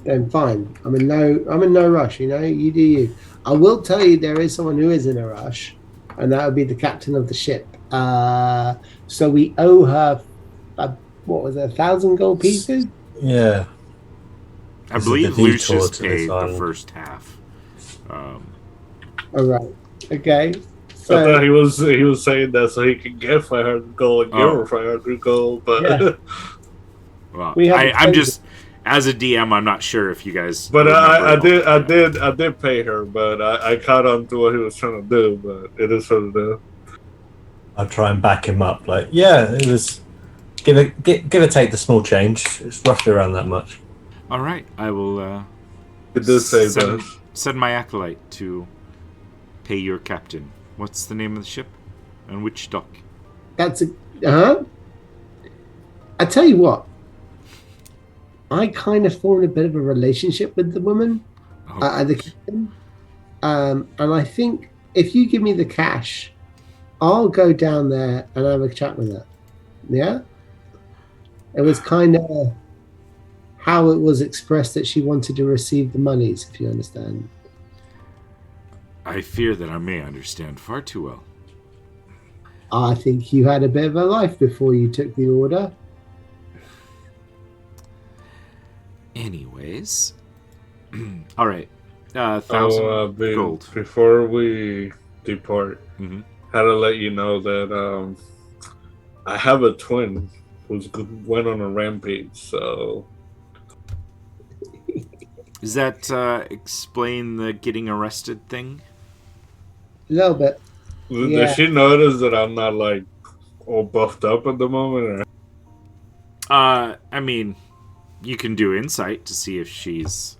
then fine. I'm in no rush. You know, you do you. I will tell you there is someone who is in a rush, and that would be the captain of the ship. So we owe her, what was it, 1,000 gold pieces? Yeah. I believe Lucius paid the first half. All right. Okay. So, I thought he was saying that so he could get 500 gold and give her 500 gold, but yeah. Well, I'm just as a DM, I'm not sure if you guys. But I did pay her, but I caught on to what he was trying to do. But it is what it is. I'll try and back him up. Like, yeah, it was give or take the small change. It's roughly around that much. All right, I will. It does save us. Send my acolyte to pay your captain. What's the name of the ship? And which dock? That's I tell you what. I kind of formed a bit of a relationship with the woman, the captain. And I think if you give me the cash, I'll go down there and have a chat with her. Yeah? It was kind of how it was expressed that she wanted to receive the monies, if you understand. I fear that I may understand far too well. I think you had a bit of a life before you took the order. Anyways. All right. 1,000 gold. Before we depart, mm-hmm. Had to let you know that I have a twin who went on a rampage, so... Does that explain the getting arrested thing? A little bit. Does she notice that I'm not, like, all buffed up at the moment? Or? I mean, you can do insight to see if she's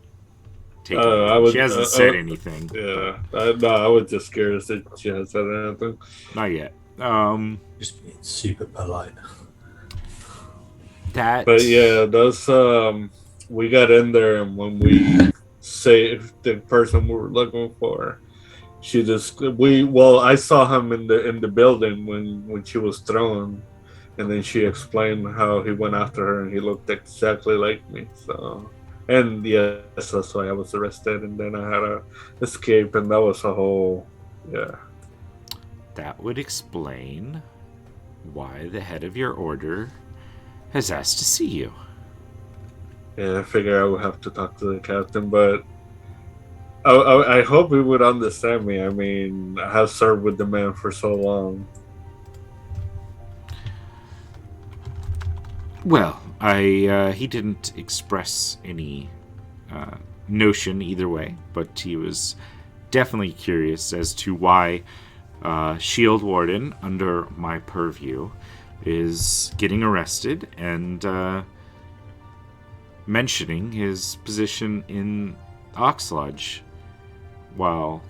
taken she hasn't said anything. Yeah. I was just curious that she hasn't said anything. Not yet. Just being super polite. But yeah, that's... we got in there, and when we saved the person we were looking for, she just I saw him in the building when she was thrown, and then she explained how he went after her, and he looked exactly like me. So, and yes, that's why I was arrested, and then I had to escape, and that was a whole That would explain why the head of your order has asked to see you. Yeah, I figure I would have to talk to the captain, but I hope he would understand me. I mean, I have served with the man for so long. Well, he didn't express any notion either way, but he was definitely curious as to why Shield Warden, under my purview, is getting arrested and mentioning his position in Ox Lodge while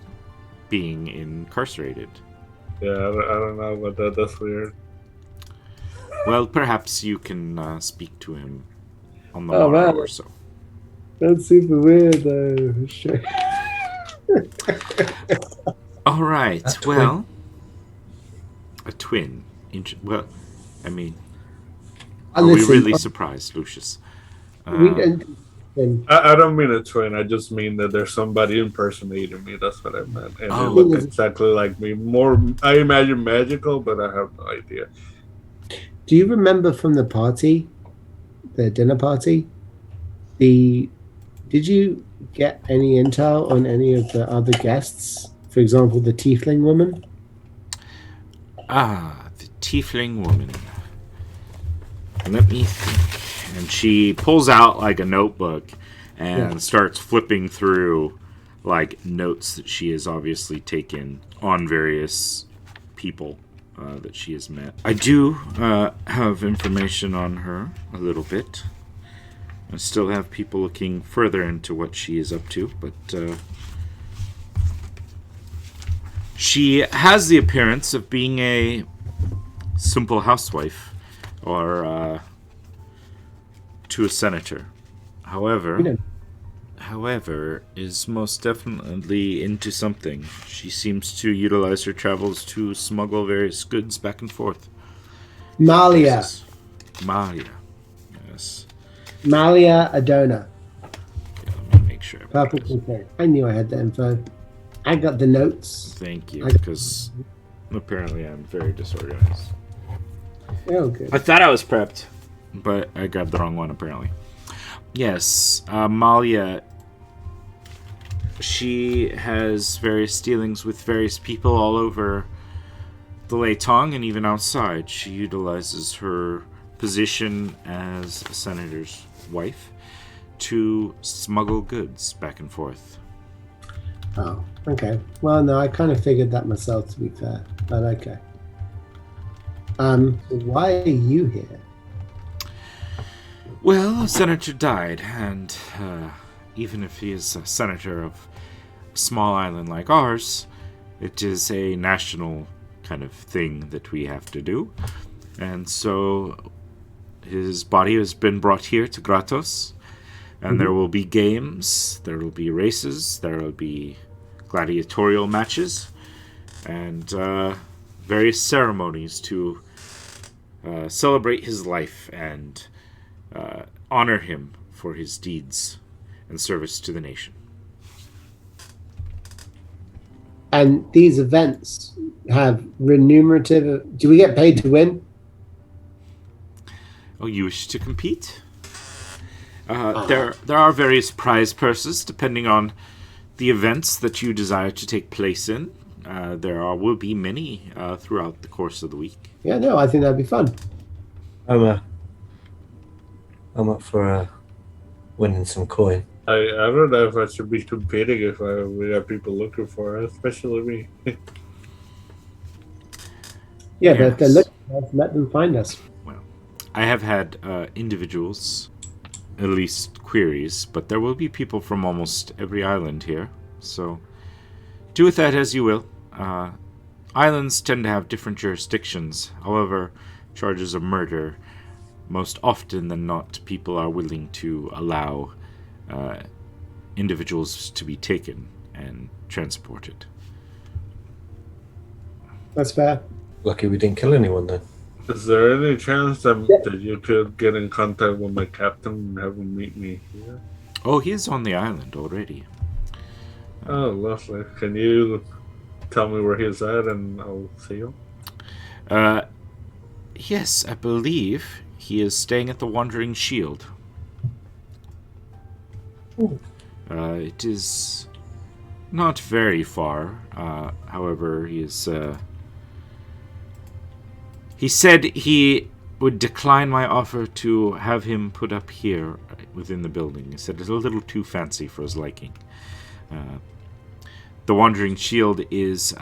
being incarcerated. Yeah, I don't know about that. That's weird. Well, perhaps you can speak to him on the morrow or so. That's super weird, though. All right. Well, a twin. Well, I mean, are we really surprised, Lucius? We don't. I don't mean a twin. I just mean that there's somebody impersonating me. That's what I meant. And they look exactly like me. More, I imagine magical, but I have no idea. Do you remember from the party, the dinner party, did you get any intel on any of the other guests? For example, the tiefling woman? Ah, the tiefling woman. Let me think. And she pulls out like a notebook and starts flipping through like notes that she has obviously taken on various people that she has met. I do have information on her a little bit. I still have people looking further into what she is up to, but she has the appearance of being a simple housewife or to a senator. However, is most definitely into something. She seems to utilize her travels to smuggle various goods back and forth. Malia. Yes. Malia Adona. Yeah, let me make sure. I knew I had the info. I got the notes. Thank you, because apparently I'm very disorganized. Oh, good. I thought I was prepped, but I grabbed the wrong one, apparently. Yes, Malia, she has various dealings with various people all over the Leitong and even outside. She utilizes her position as a senator's wife to smuggle goods back and forth. Oh, okay. Well, no, I kind of figured that myself, to be fair, but okay. Why are you here? Well, a senator died, and even if he is a senator of a small island like ours, it is a national kind of thing that we have to do. And so his body has been brought here to Gratos, and there will be games, there will be races, there will be gladiatorial matches, and various ceremonies to celebrate his life and honor him for his deeds and service to the nation. And these events have remunerative. Do we get paid to win? Oh, you wish to compete? There are various prize purses depending on the events that you desire to take place in. Will be many throughout the course of the week. Yeah, no, I think that'd be fun. I'm up for winning some coin. I don't know if I should be competing if we have people looking for it, especially me. Yeah, but if they're looking for us, let them find us. Well, I have had individuals, at least queries, but there will be people from almost every island here, so do with that as you will. Islands tend to have different jurisdictions. However, charges of murder, most often than not, people are willing to allow individuals to be taken and transported. That's fair. Lucky we didn't kill anyone then. Is there any chance that you could get in contact with my captain and have him meet me here? Oh, he is on the island already. Oh, lovely. Can you tell me where he's at and I'll see him? Yes, I believe he is staying at the Wandering Shield. It is not very far. However, he said he would decline my offer to have him put up here within the building. He said it's a little too fancy for his liking. The Wandering Shield is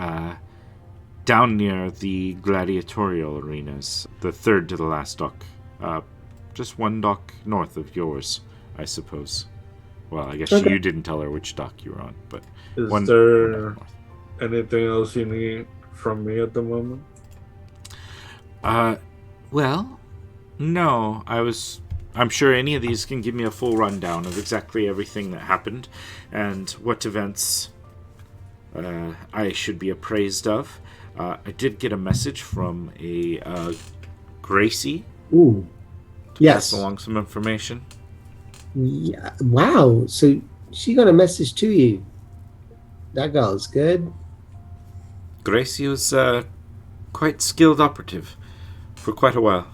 down near the gladiatorial arenas, the third to the last dock. Just one dock north of yours, I suppose. Well, I guess you didn't tell her which dock you were on, but is there anything else you need from me at the moment? Well, no. I'm sure any of these can give me a full rundown of exactly everything that happened and what events I should be appraised of. I did get a message from a Gracie. Ooh. Yes. Pass along some information. Yeah. Wow. So she got a message to you. That girl's good. Gracie was quite skilled operative for quite a while.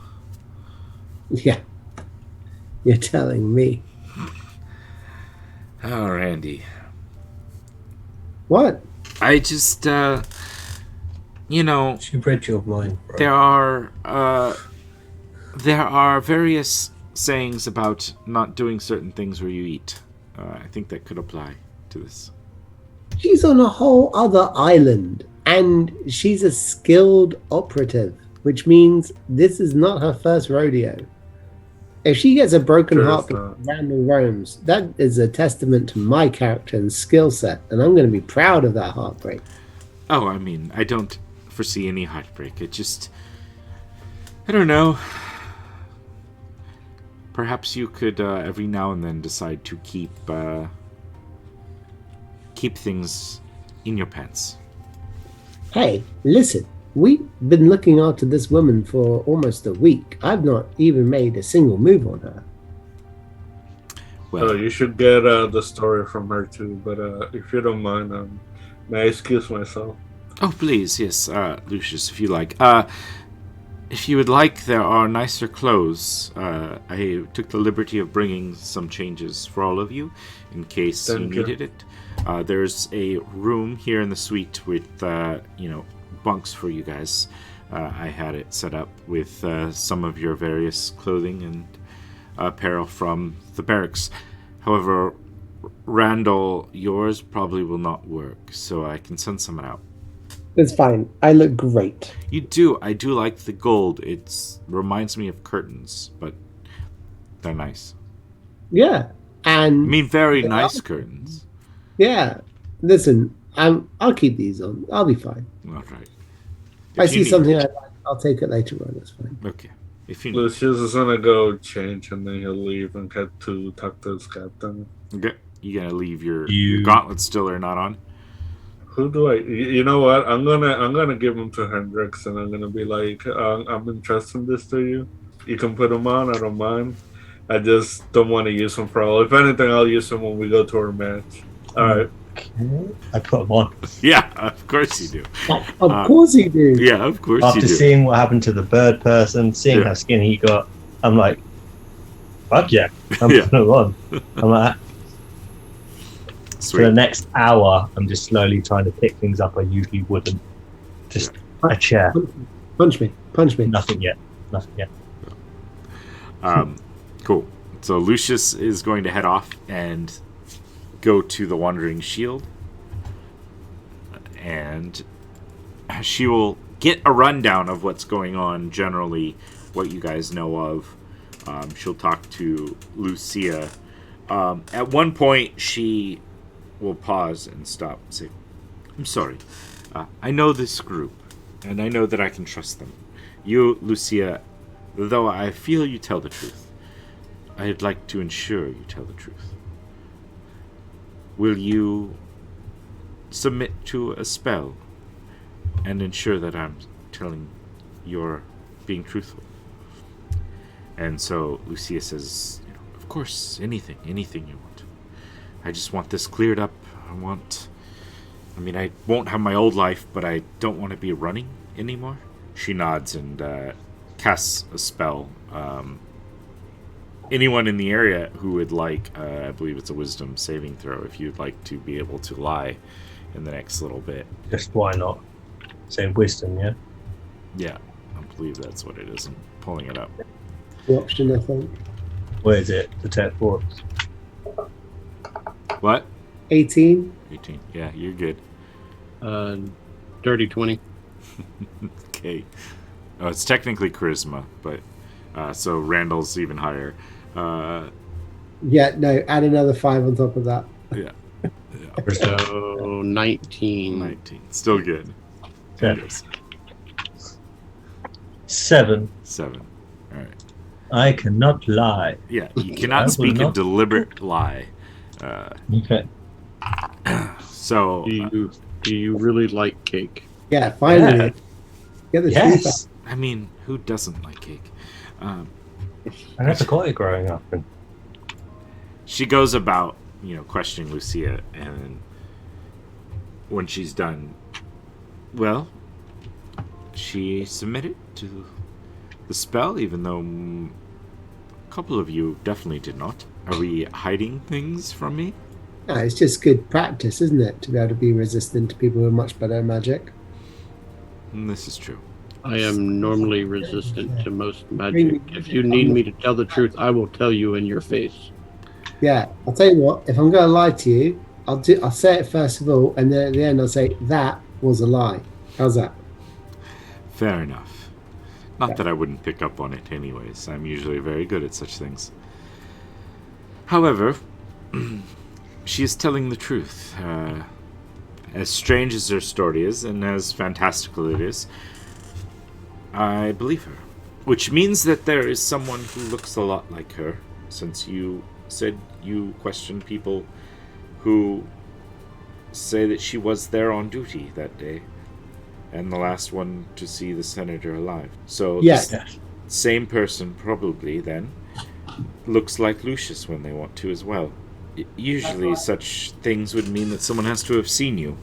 Yeah. You're telling me. Oh, Randy. What? I just, She read your mind, bro. There are various sayings about not doing certain things where you eat. I think that could apply to this. She's on a whole other island, and she's a skilled operative, which means this is not her first rodeo. If she gets a broken heart because Randal roams, that is a testament to my character and skill set, and I'm going to be proud of that heartbreak. Oh, I mean, I don't foresee any heartbreak. It just... I don't know. Perhaps you could every now and then decide to keep things in your pants. Hey, listen, we've been looking after this woman for almost a week. I've not even made a single move on her. Well, you should get the story from her too, but if you don't mind, may I excuse myself? Oh, please, yes, Lucius, if you like. If you would like, there are nicer clothes. I took the liberty of bringing some changes for all of you, in case you needed it. There's a room here in the suite with, bunks for you guys. I had it set up with some of your various clothing and apparel from the barracks. However, Randal, yours probably will not work, so I can send someone out. It's fine. I look great. You do. I do like the gold. It reminds me of curtains, but they're nice. Yeah, and I mean, very nice curtains. Yeah. Listen, I'll keep these on. I'll be fine. All right. If I see something I like, I'll take it later on. That's fine. Okay. If you Lucius is gonna go change and then he'll leave and get to talk to his captain. Okay. You gonna leave your gauntlets still are not on? Who do I? You know what? I'm gonna give them to Hendrix, and I'm gonna be like, I'm entrusting this to you. You can put them on. I don't mind. I just don't want to use them for all. If anything, I'll use them when we go to our match. All right. Okay. I put them on. Yeah, of course you do. Of course you do. Yeah, of course After you do. seeing what happened to the bird person, seeing how skinny he got, I'm like, fuck yeah. I'm putting them on. I'm like, Sweet. for the next hour, I'm just slowly trying to pick things up I usually wouldn't. Just a chair. Punch me. Nothing yet. Cool. So Lucius is going to head off and go to the Wandering Shield, and she will get a rundown of what's going on generally, what you guys know of. She'll talk to Lucia. At one point, she will pause and stop and say, I'm sorry. I know this group, and I know that I can trust them. You, Lucia, though I feel you tell the truth, I'd like to ensure you tell the truth. Will you submit to a spell and ensure that I'm you're being truthful? And so Lucia says, of course, anything you want. I just want this cleared up. I won't have my old life, but I don't want to be running anymore. She nods and casts a spell. Anyone in the area who would like, I believe it's a wisdom saving throw, if you'd like to be able to lie in the next little bit. Just why not? Say wisdom, yeah? Yeah, I believe that's what it is. I'm pulling it up. The option, I think. Where is it? Detect force. What? 18. 18. Yeah, you're good. Dirty 20. Okay. Oh, it's technically charisma, but so Randall's even higher. Yeah, no, add another 5 on top of that. Yeah. So 19. 19. Still good. Yeah. Anders. 7. 7. All right. I cannot lie. Yeah, you I cannot will speak a not. deliberate lie. Okay. So, Do you really like cake? Yeah, finally. Get the truth out. Yes. I mean, who doesn't like cake? I never got it growing up. And She goes about, questioning Lucia, and when she's done, well, she submitted to the spell, even though a couple of you definitely did not. Are we hiding things from me? No, it's just good practice, isn't it? To be able to be resistant to people who are much better at magic. This is true. I am normally resistant to most magic. If you need me to tell the truth, I will tell you in your face. Yeah, I'll tell you what. If I'm going to lie to you, I'll say it first of all, and then at the end I'll say that was a lie. How's that? Fair enough. Not that I wouldn't pick up on it anyways. I'm usually very good at such things. However, she is telling the truth. As strange as her story is, and as fantastical it is, I believe her. Which means that there is someone who looks a lot like her, since you said you questioned people who say that she was there on duty that day, and the last one to see the senator alive. So Yes. the same person probably then looks like Lucius when they want to as well. Usually such things would mean that someone has to have seen you.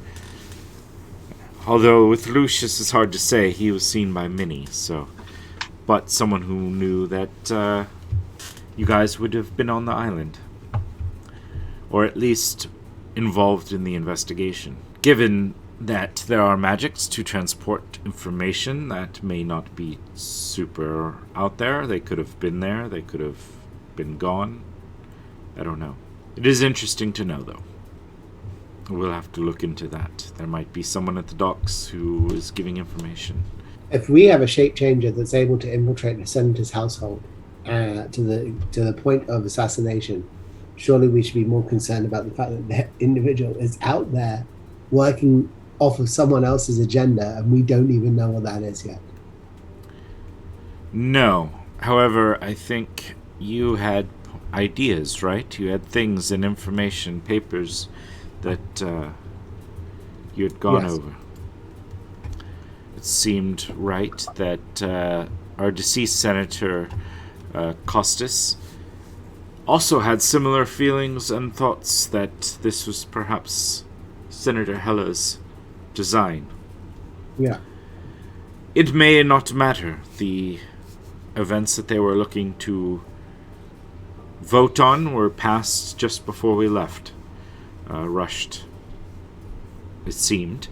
Although with Lucius it's hard to say, he was seen by many, so... But someone who knew that you guys would have been on the island. Or at least involved in the investigation. Given that there are magics to transport information that may not be super out there, they could have been there, they could have been gone. I don't know. It is interesting to know, though. We'll have to look into that. There might be someone at the docks who is giving information. If we have a shape changer that's able to infiltrate the senator's household to the point of assassination, surely we should be more concerned about the fact that the individual is out there working off of someone else's agenda, and we don't even know what that is yet. No. However, I think you had ideas, right? You had things and information, papers that you had gone Yes. over. It seemed right that our deceased Senator Costas also had similar feelings and thoughts that this was perhaps Senator Hella's design. Yeah. It may not matter. The events that they were looking to vote on were passed just before we left. Rushed, it seemed,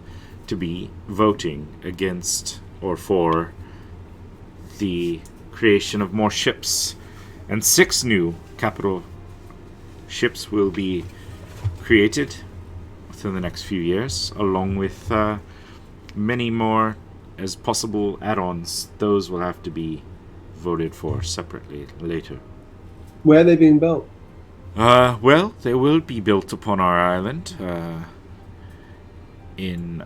to be voting against or for the creation of more ships. And 6 new capital ships will be created within the next few years, along with many more as possible add-ons. Those will have to be voted for separately later. Where are they being built? Well, they will be built upon our island. In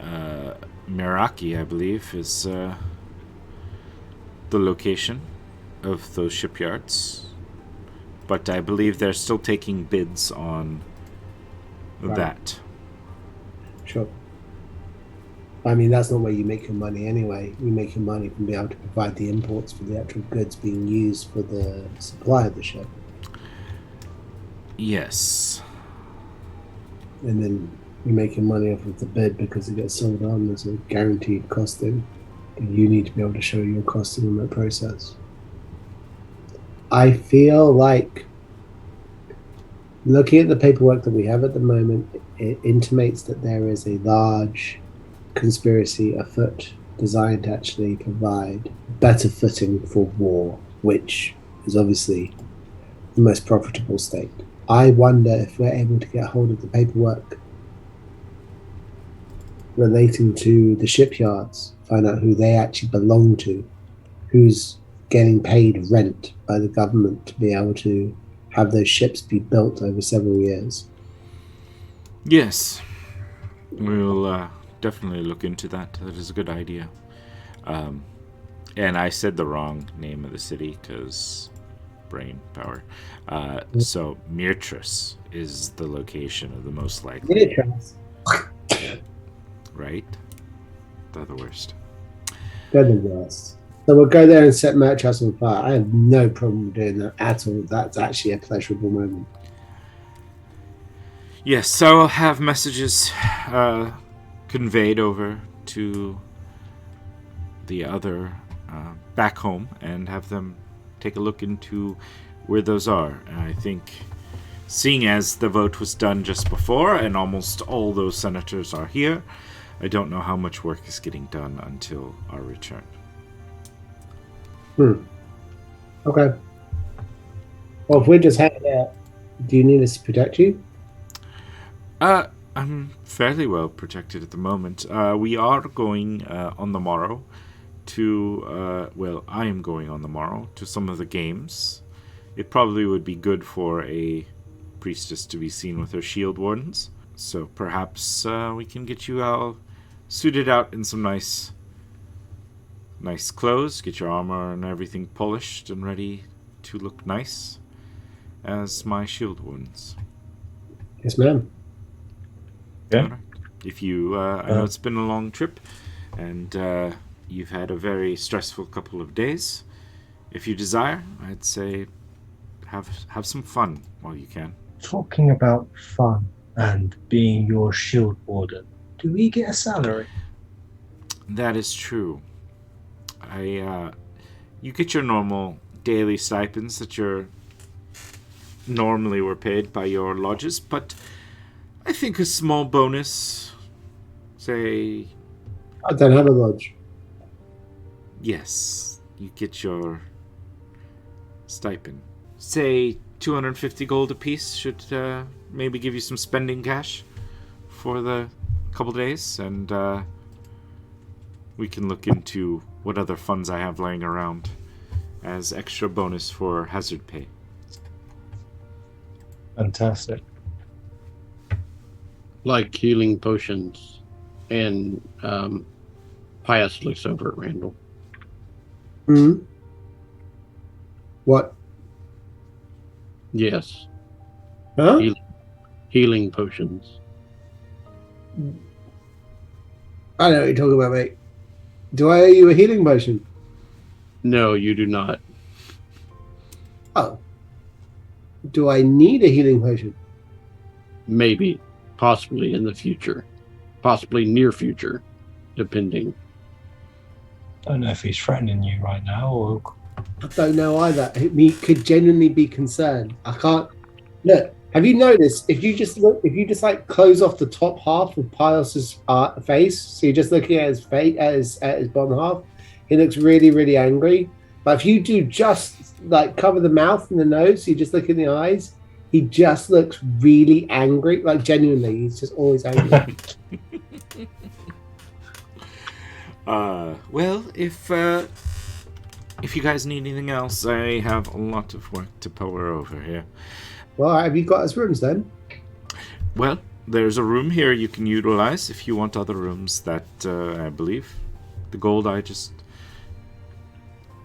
Meraki, I believe, is the location of those shipyards. But I believe they're still taking bids on that. Sure. I mean, that's not where you make your money anyway. You make your money from being able to provide the imports for the actual goods being used for the supply of the ship. Yes. And then you make your money off of the bid because it gets sold on as a guaranteed costing. You need to be able to show your costing remote process. I feel like looking at the paperwork that we have at the moment, it intimates that there is a large conspiracy afoot designed to actually provide better footing for war, which is obviously the most profitable state. I wonder if we're able to get hold of the paperwork relating to the shipyards, find out who they actually belong to, who's getting paid rent by the government to be able to have those ships be built over several years. Yes, we'll definitely look into that. That is a good idea. And I said the wrong name of the city because brain power. So Mirtris is the location of the most likely. Mirtris. Right? They're the worst. They're the worst. So we'll go there and set Mirtris on fire. I have no problem doing that at all. That's actually a pleasurable moment. Yes, so I'll have messages conveyed over to the other back home and have them take a look into where those are. And I think, seeing as the vote was done just before and almost all those senators are here, I don't know how much work is getting done until our return. Okay. Well, if we're just hanging out, do you need us to protect you? I'm fairly well protected at the moment. We are going on the morrow to, I am going on the morrow to some of the games. It probably would be good for a priestess to be seen with her shield wardens. So perhaps we can get you all suited out in some nice clothes, get your armor and everything polished and ready to look nice as my shield wardens. Yes, ma'am. Yeah. Right. If you, I know it's been a long trip, and you've had a very stressful couple of days. If you desire, I'd say have some fun while you can. Talking about fun and being your shield warden, do we get a salary? That is true. You get your normal daily stipends that you're normally were paid by your lodges, but I think a small bonus, say... I don't have a lodge. Yes, you get your stipend. Say 250 gold apiece should maybe give you some spending cash for the couple days, and we can look into what other funds I have laying around as extra bonus for hazard pay. Fantastic. Like healing potions, and Pius looks over at Randal. What? Yes. Huh? Healing potions. I know what you're talking about, mate. Do I owe you a healing potion? No, you do not. Oh. Do I need a healing potion? Maybe. Possibly in the future. Possibly near future. Depending. I don't know if he's threatening you right now or... I don't know either. He could genuinely be concerned. I can't... Look, have you noticed, if you just like close off the top half of Pios's face, so you're just looking at his face, at his bottom half, he looks really, really angry. But if you do just like cover the mouth and the nose, so you just look in the eyes, he just looks really angry. Like genuinely, he's just always angry. Well, if you guys need anything else, I have a lot of work to power over here. Well, have you got us rooms then? Well, there's a room here you can utilize if you want other rooms that I believe the gold I just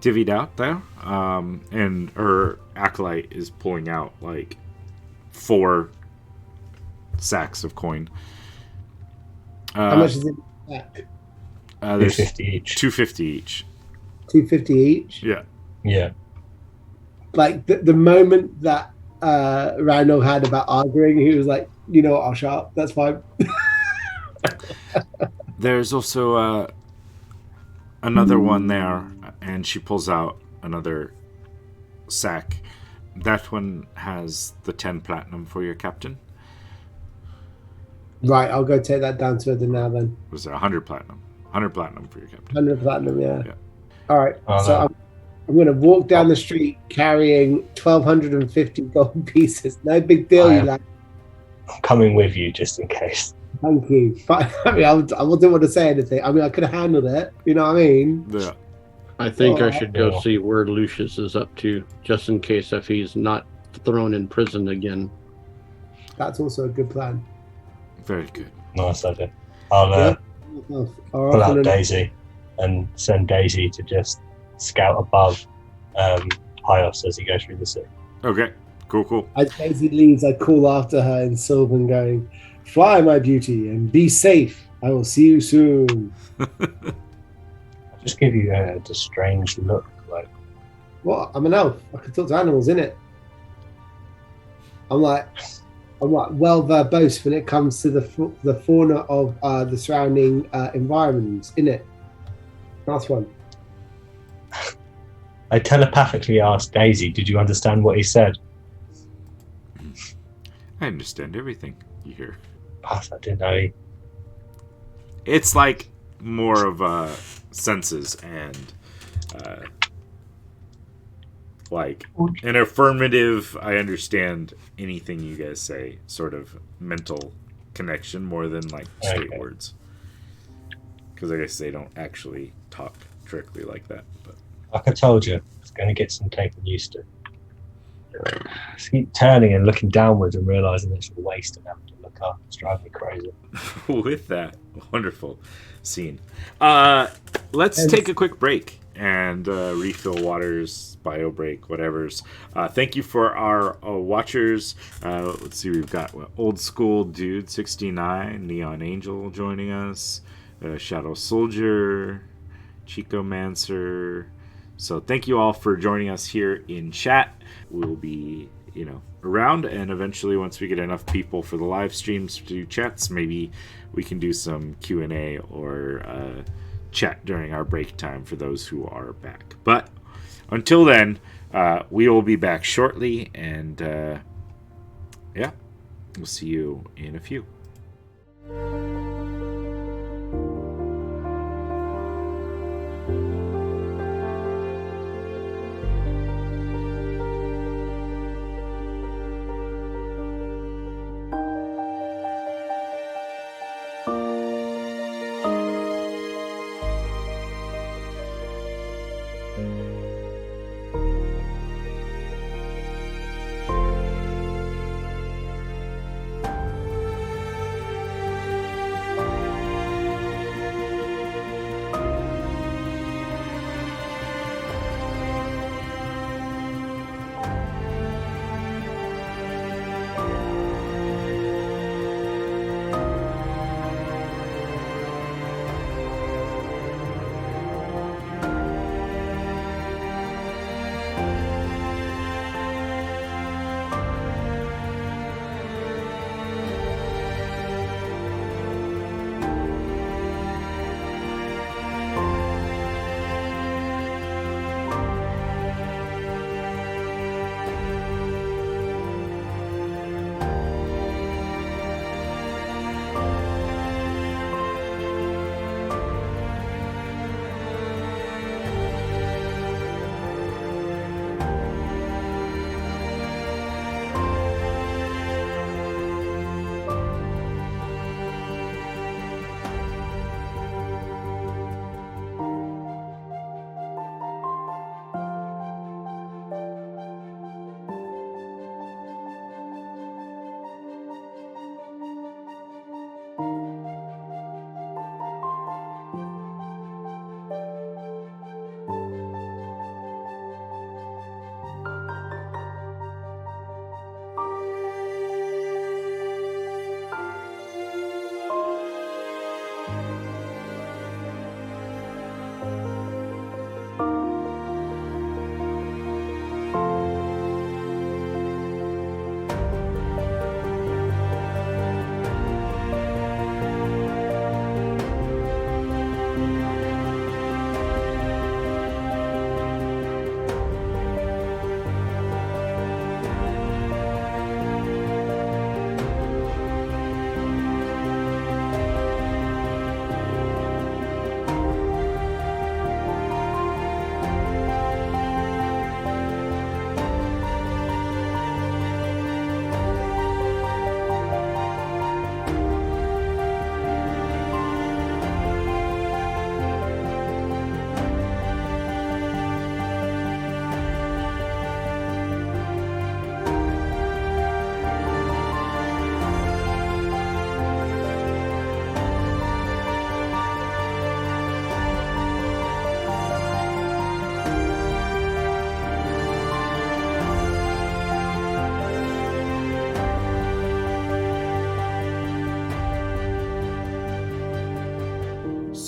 divvied out there. And her acolyte is pulling out like 4 sacks of coin. How much is it back? There's 250 each. 250 each. 250 each? Yeah. Yeah. Like the moment that Randal had about arguing, he was like, you know what, I'll shut up. That's fine. There's also another one there, and she pulls out another sack. That one has the 10 platinum for your captain. Right, I'll go take that down to her now then. Was there 100 platinum? 100 platinum for your captain. 100 platinum, yeah. Yeah. All right, Oh, so no. I'm going to walk down the street carrying 1,250 gold pieces. No big deal, you lad. I'm coming with you just in case. Thank you. But, I mean, I didn't want to say anything. I mean, I could have handled it. You know what I mean? Yeah. I think I should go Yeah. see where Lucius is up to, just in case if he's not thrown in prison again. That's also a good plan. Very good. Nice idea. I'll pull out Daisy and send Daisy to just scout above Hyos as he goes through the city. Okay. Cool. As Daisy leaves, I call after her in Sylvan, going, "Fly, my beauty, and be safe. I will see you soon." I'll just give you a strange look, like, What? I'm an elf. I can talk to animals, innit? I'm like well verbose when it comes to the fauna of the surrounding environments, innit? Last one. I telepathically asked Daisy, did you understand what he said? I understand everything you hear. I didn't know he... It's like more of senses and like an affirmative, I understand anything you guys say, sort of mental connection more than like straight words. Because I guess they don't actually talk directly like that. But Like I told you, it's going to get some taking used to. Just keep turning and looking downwards and realising it's a waste of having to look up. It's driving me crazy. with that wonderful scene, let's take a quick break and refill waters, bio break, whatever's. Thank you for our watchers. Let's see, we've got Old School Dude 69, Neon Angel joining us, Shadow Soldier, Chico Mancer. So thank you all for joining us here in chat. We'll be, around, and eventually once we get enough people for the live streams to do chats, maybe we can do some Q&A or chat during our break time for those who are back. But until then, we will be back shortly, and we'll see you in a few.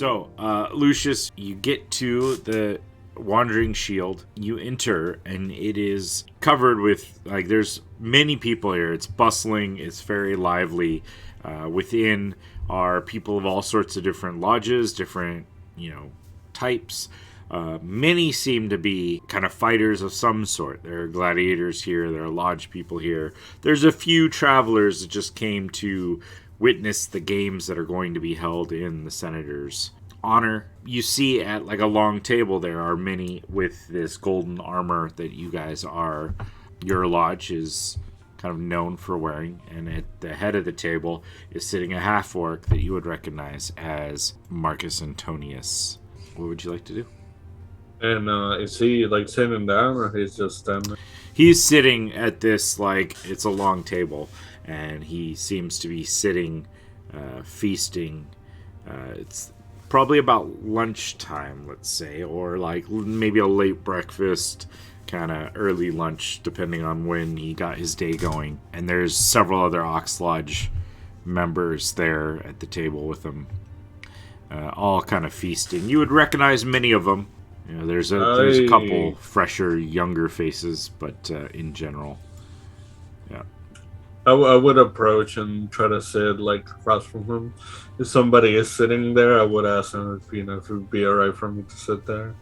So, Lucius, you get to the Wandering Shield. You enter, and it is covered with, like, there's many people here. It's bustling. It's very lively. Within are people of all sorts of different lodges, different, types. Many seem to be kind of fighters of some sort. There are gladiators here. There are lodge people here. There's a few travelers that just came to witness the games that are going to be held in the Senator's honor. You see at like a long table there are many with this golden armor that you guys are, your lodge is kind of known for wearing, and at the head of the table is sitting a half-orc that you would recognize as Marcus Antonius. What would you like to do? And is he like sitting down, or he's just standing? He's sitting at this, like, it's a long table, and he seems to be sitting, feasting. It's probably about lunchtime, let's say, or like maybe a late breakfast, kind of early lunch, depending on when he got his day going. And there's several other Ox Lodge members there at the table with him, all kind of feasting. You would recognize many of them. There's a couple fresher, younger faces, but in general, yeah. I would approach and try to sit like across from him. If somebody is sitting there, I would ask him if it would be alright for me to sit there.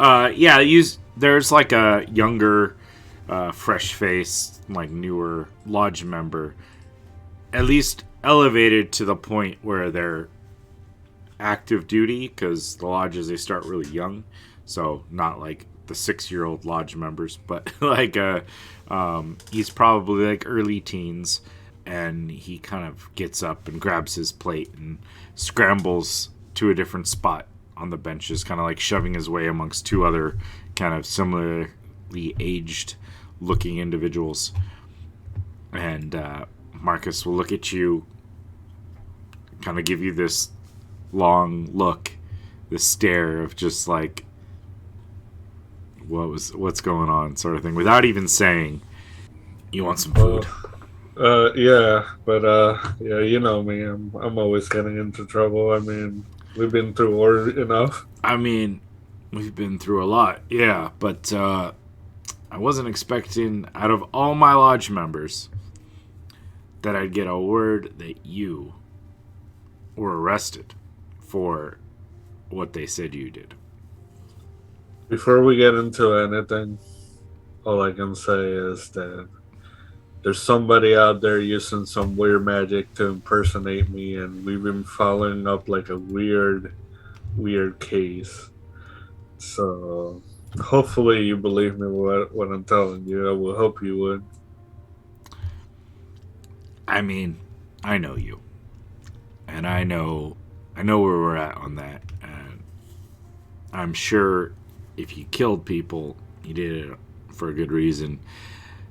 Yeah. There's like a younger, fresh face, like newer lodge member, at least elevated to the point where they're active duty, because the lodges, they start really young, so not like the 6-year-old lodge members, but like he's probably like early teens, and he kind of gets up and grabs his plate and scrambles to a different spot on the benches, kind of like shoving his way amongst two other kind of similarly aged looking individuals. And Marcus will look at you, kind of give you this long look, this stare of just like, what's going on, sort of thing, without even saying, you want some food? Yeah, but yeah, you know me, I'm always getting into trouble. I mean, we've been through war enough. I mean, we've been through a lot, yeah, but I wasn't expecting, out of all my lodge members, that I'd get a word that you were arrested for what they said you did. Before we get into anything, all I can say is that there's somebody out there using some weird magic to impersonate me, and we've been following up like a weird case. So hopefully you believe me what I'm telling you. I will hope you would. I mean, I know you, and I know where we're at on that, and I'm sure if you killed people, you did it for a good reason.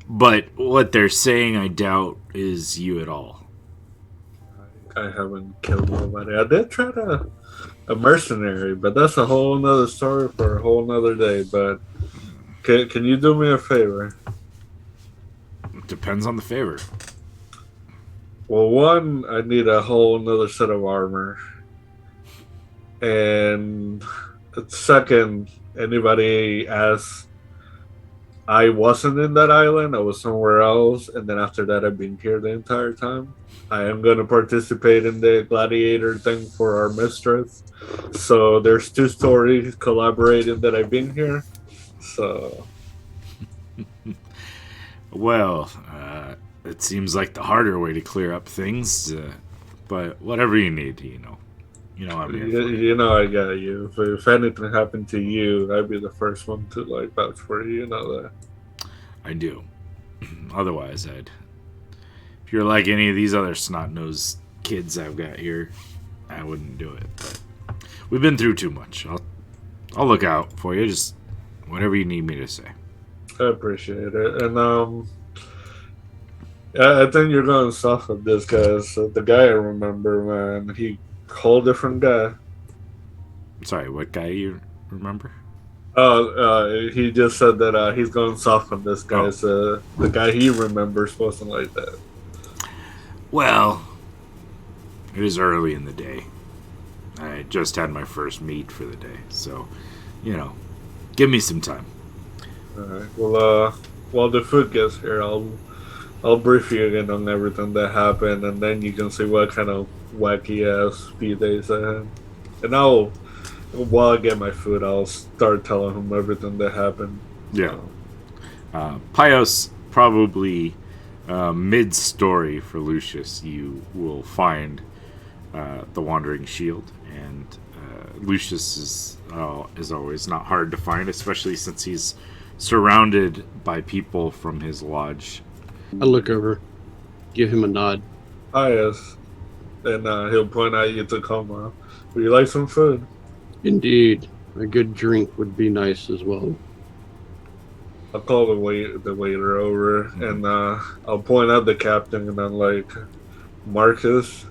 But what they're saying, I doubt, is you at all. I haven't killed nobody. I did try a mercenary, but that's a whole nother story for a whole nother day. But can you do me a favor? It depends on the favor. Well, one, I need a whole nother set of armor. And second, anybody asks, I wasn't in that island, I was somewhere else, and then after that I've been here the entire time. I am going to participate in the gladiator thing for our mistress. So there's two stories collaborating that I've been here. So... Well, it seems like the harder way to clear up things, but whatever you need, I'm here for you. You know I got you. If anything happened to you, I'd be the first one to like vouch for you. You know that. I do. Otherwise, if you're like any of these other snot-nosed kids I've got here, I wouldn't do it. But we've been through too much. I'll look out for you. Just whatever you need me to say. I appreciate it, and I think you're going soft with this, because the guy I remember, man, he whole different guy. Sorry, what guy you remember? He just said that he's going soft on this guy. So the guy he remembers wasn't like that. Well, it is early in the day. just had my first meat for the day. So, give me some time. All right. Well, while the food gets here, I'll brief you again on everything that happened, and then you can see what kind of wacky ass few days I had. And while I get my food, I'll start telling him everything that happened. Yeah. Pios, probably mid-story for Lucius, you will find the Wandering Shield, and Lucius is always not hard to find, especially since he's surrounded by people from his lodge. I look over, give him a nod. Ah, yes. And he'll point out you to Coma. Would you like some food? Indeed. A good drink would be nice as well. I'll call the waiter over, and I'll point out the captain, and I'm like, Marcus,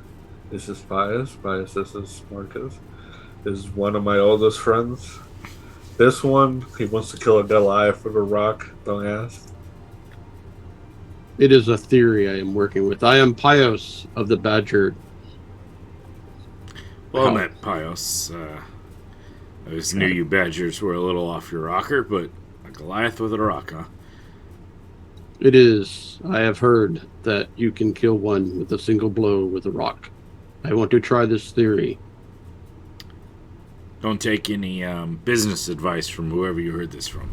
this is Pius. Pius, this is Marcus. This is one of my oldest friends. This one, he wants to kill a Goliath with a rock. Don't ask. It is a theory I am working with. I am Pios of the Badger. Well met, Pios. I just knew you Badgers were a little off your rocker, but a Goliath with a rock, huh? It is. I have heard that you can kill one with a single blow with a rock. I want to try this theory. Don't take any business advice from whoever you heard this from.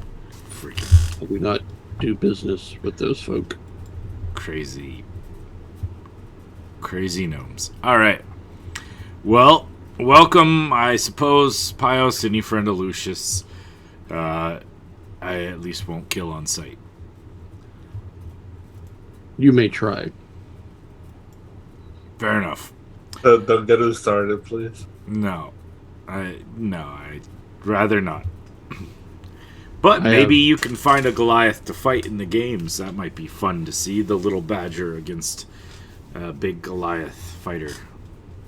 Freaking I do not do business with those folk. crazy gnomes. All right. Well, welcome, I suppose, Pios, any friend of Lucius. I at least won't kill on sight. You may try. Fair enough. Don't get us started, please. No, I'd rather not. But maybe you can find a Goliath to fight in the games. That might be fun to see, the little badger against a big Goliath fighter.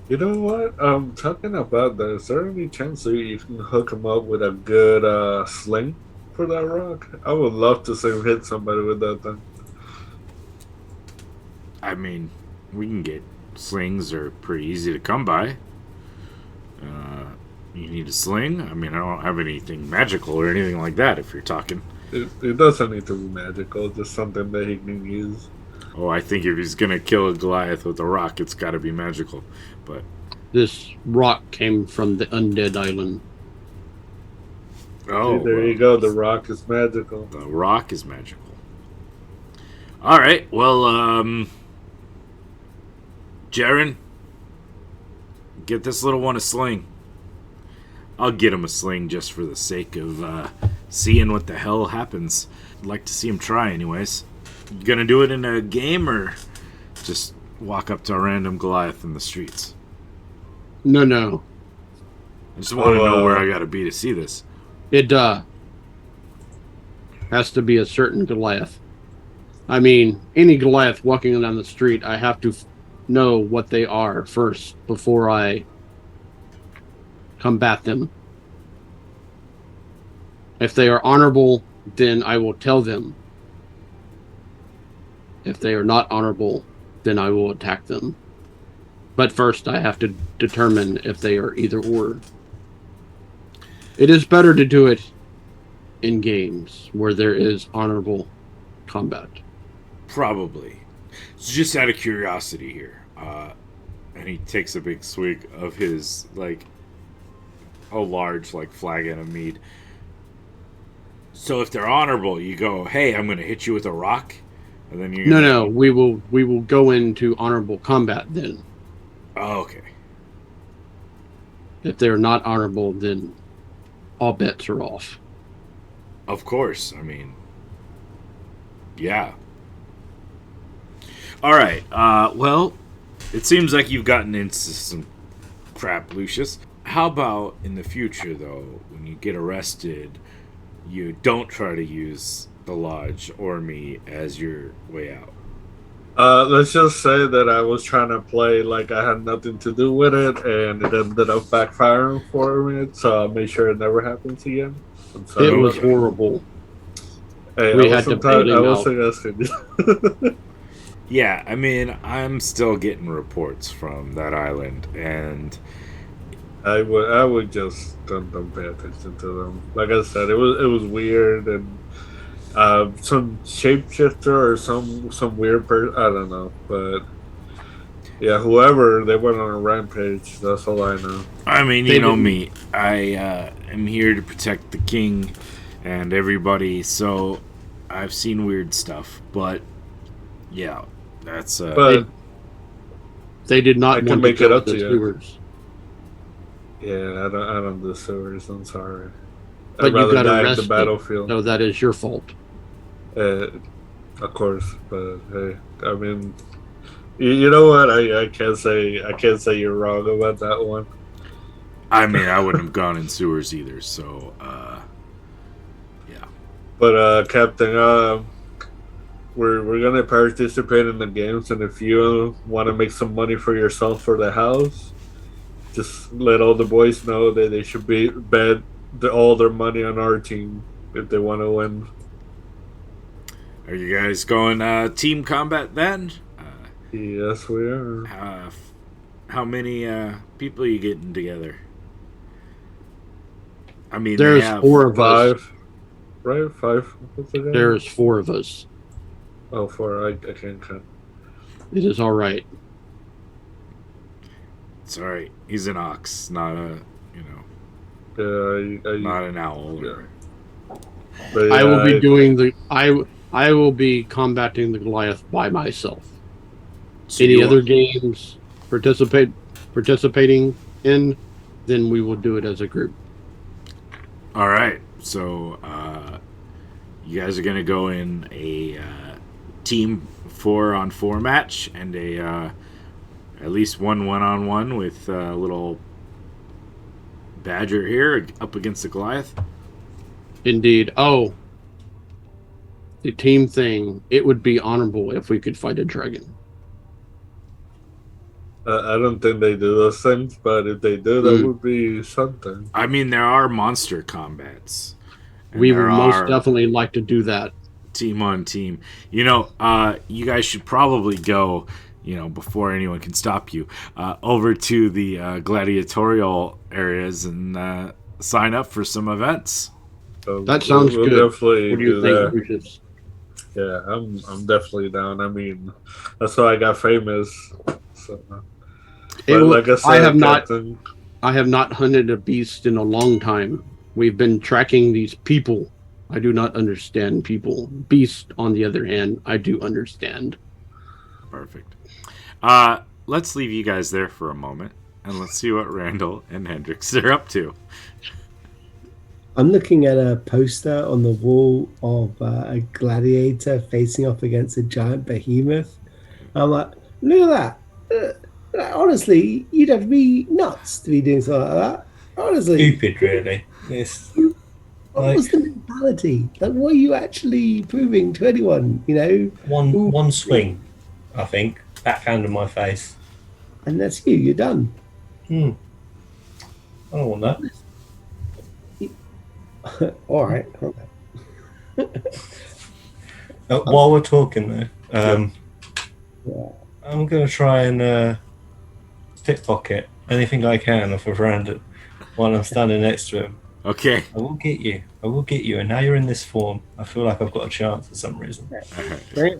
You know what? Talking about that, is there any chance that you can hook him up with a good sling for that rock? I would love to see him hit somebody with that thing. I mean, we can get slings, are pretty easy to come by. You need a sling? I mean, I don't have anything magical or anything like that, if you're talking. It doesn't need to be magical, just something that he can use. Oh, I think if he's gonna kill a Goliath with a rock, it's gotta be magical. But This rock came from the undead island. oh, See, there you go. The rock is magical. The rock is magical. All right. Well, Jaren, get this little one a sling. I'll get him a sling just for the sake of seeing what the hell happens. I'd like to see him try, anyways. You gonna do it in a game or just walk up to a random Goliath in the streets? No. I just want to know where I gotta be to see this. It has to be a certain Goliath. I mean, any Goliath walking down the street, I have to know what they are first before I combat them. If they are honorable, then I will tell them. If they are not honorable, then I will attack them. But first, I have to determine if they are either or. It is better to do it in games where there is honorable combat. Probably. So just out of curiosity here, and he takes a big swig of his, a large, flagon of mead. So if they're honorable, you go, hey, I'm going to hit you with a rock? And then you No, we will go into honorable combat then. Oh, okay. If they're not honorable, then all bets are off. Of course. I mean, yeah. All right. Well, it seems like you've gotten into some crap, Lucius. How about in the future, though, when you get arrested, you don't try to use the lodge or me as your way out? Let's just say that I was trying to play like I had nothing to do with it, and it ended up backfiring for me, so I'll make sure it never happens again. It was horrible. Hey, We had to bail him out. asking. Yeah, I mean, I'm still getting reports from that island, and I would just don't pay attention to them. Like I said, it was weird and some shapeshifter or some weird person. I don't know, but yeah, whoever they went on a rampage. That's all I know. I mean, you know me. I am here to protect the king and everybody. So I've seen weird stuff, but yeah, that's. But they did not I can want make to it go up to to the you. sewers. Yeah, I don't do sewers. I'm sorry. But I'd you rather got die in the arrested, battlefield. so that is your fault. Of course, but hey, I mean, you know what? I can't say you're wrong about that one. I mean, I wouldn't have gone in sewers either. So, yeah. But Captain, we're gonna participate in the games, and if you want to make some money for yourself for the house, just let all the boys know that they should bet all their money on our team if they want to win. Are you guys going team combat then? Yes, we are. How many people are you getting together? I mean, There's they have 4 of us. 5, right? 5. What's the name? There's 4 of us. Oh, 4. I can't count. It is all right. It's all right. He's an ox, not a Yeah, not an owl. Yeah. Or, But I will be doing the I will be combating the Goliath by myself. so Any you other want- games participating in, then we will do it as a group. All right. So you guys are gonna go in a team 4-on-4 match and a at least one-on-one with a little Badger here up against the Goliath. Indeed. Oh, the team thing. It would be honorable if we could fight a dragon. I don't think they do those things, but if they do, that would be something. I mean, there are monster combats. and We there would most are definitely like to do that. team on team. You know, you guys should probably go, before anyone can stop you, over to the gladiatorial areas and sign up for some events. So That sounds we'll good. Definitely What do you do think, that. Lucius? Yeah, I'm definitely down. I mean, that's how I got famous. So, but like I said, I have not hunted a beast in a long time. We've been tracking these people. I do not understand people. Beast, on the other hand, I do understand. Perfect. Let's leave you guys there for a moment, and let's see what Randal and Hendrix are up to. I'm looking at a poster on the wall of a gladiator facing off against a giant behemoth. I'm like, look at that. Honestly, you'd have to be nuts to be doing something like that. Honestly. Stupid, really. Yes. What was the mentality? Like, what are you actually proving to anyone? One swing, I think. Backhand in my face. And that's you. You're done. I don't want that. All right. While we're talking, though, Yeah. I'm going to try and pickpocket anything I can off of Randal while I'm standing next to him. Okay. I will get you. And now you're in this form, I feel like I've got a chance for some reason. Great.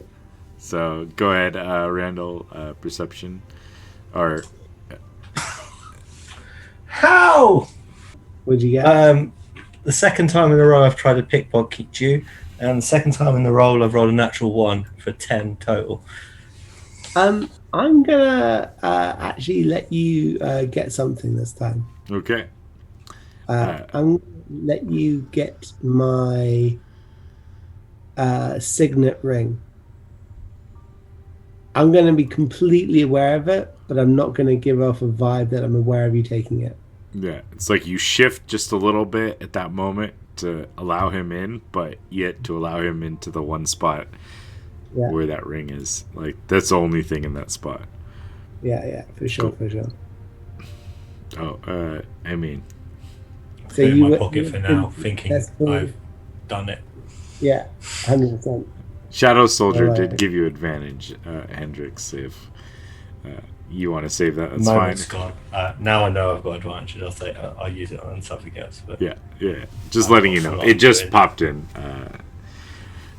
So go ahead, Randal. Perception, or How? What'd you get? The second time in a row I've tried to pickpocket you, and the second time in the roll I've rolled a natural 1 for 10 total. I'm gonna actually let you get something this time. okay. I'm gonna let you get my signet ring. I'm going to be completely aware of it, but I'm not going to give off a vibe that I'm aware of you taking it. Yeah, it's like you shift just a little bit at that moment to allow him in, but yet to allow him into the one spot where that ring is. Like, that's the only thing in that spot. Yeah, for sure, Cool. for sure. Oh, I mean, So Put it in you my pocket for now, thinking I've done it. Yeah, 100%. Shadow Soldier Alright. did give you advantage, Hendrix, if You want to save that? That's Moment's fine. gone. Now I know I've got advantage. I'll say I'll use it on something else. But Yeah. Just letting you know. It just popped in.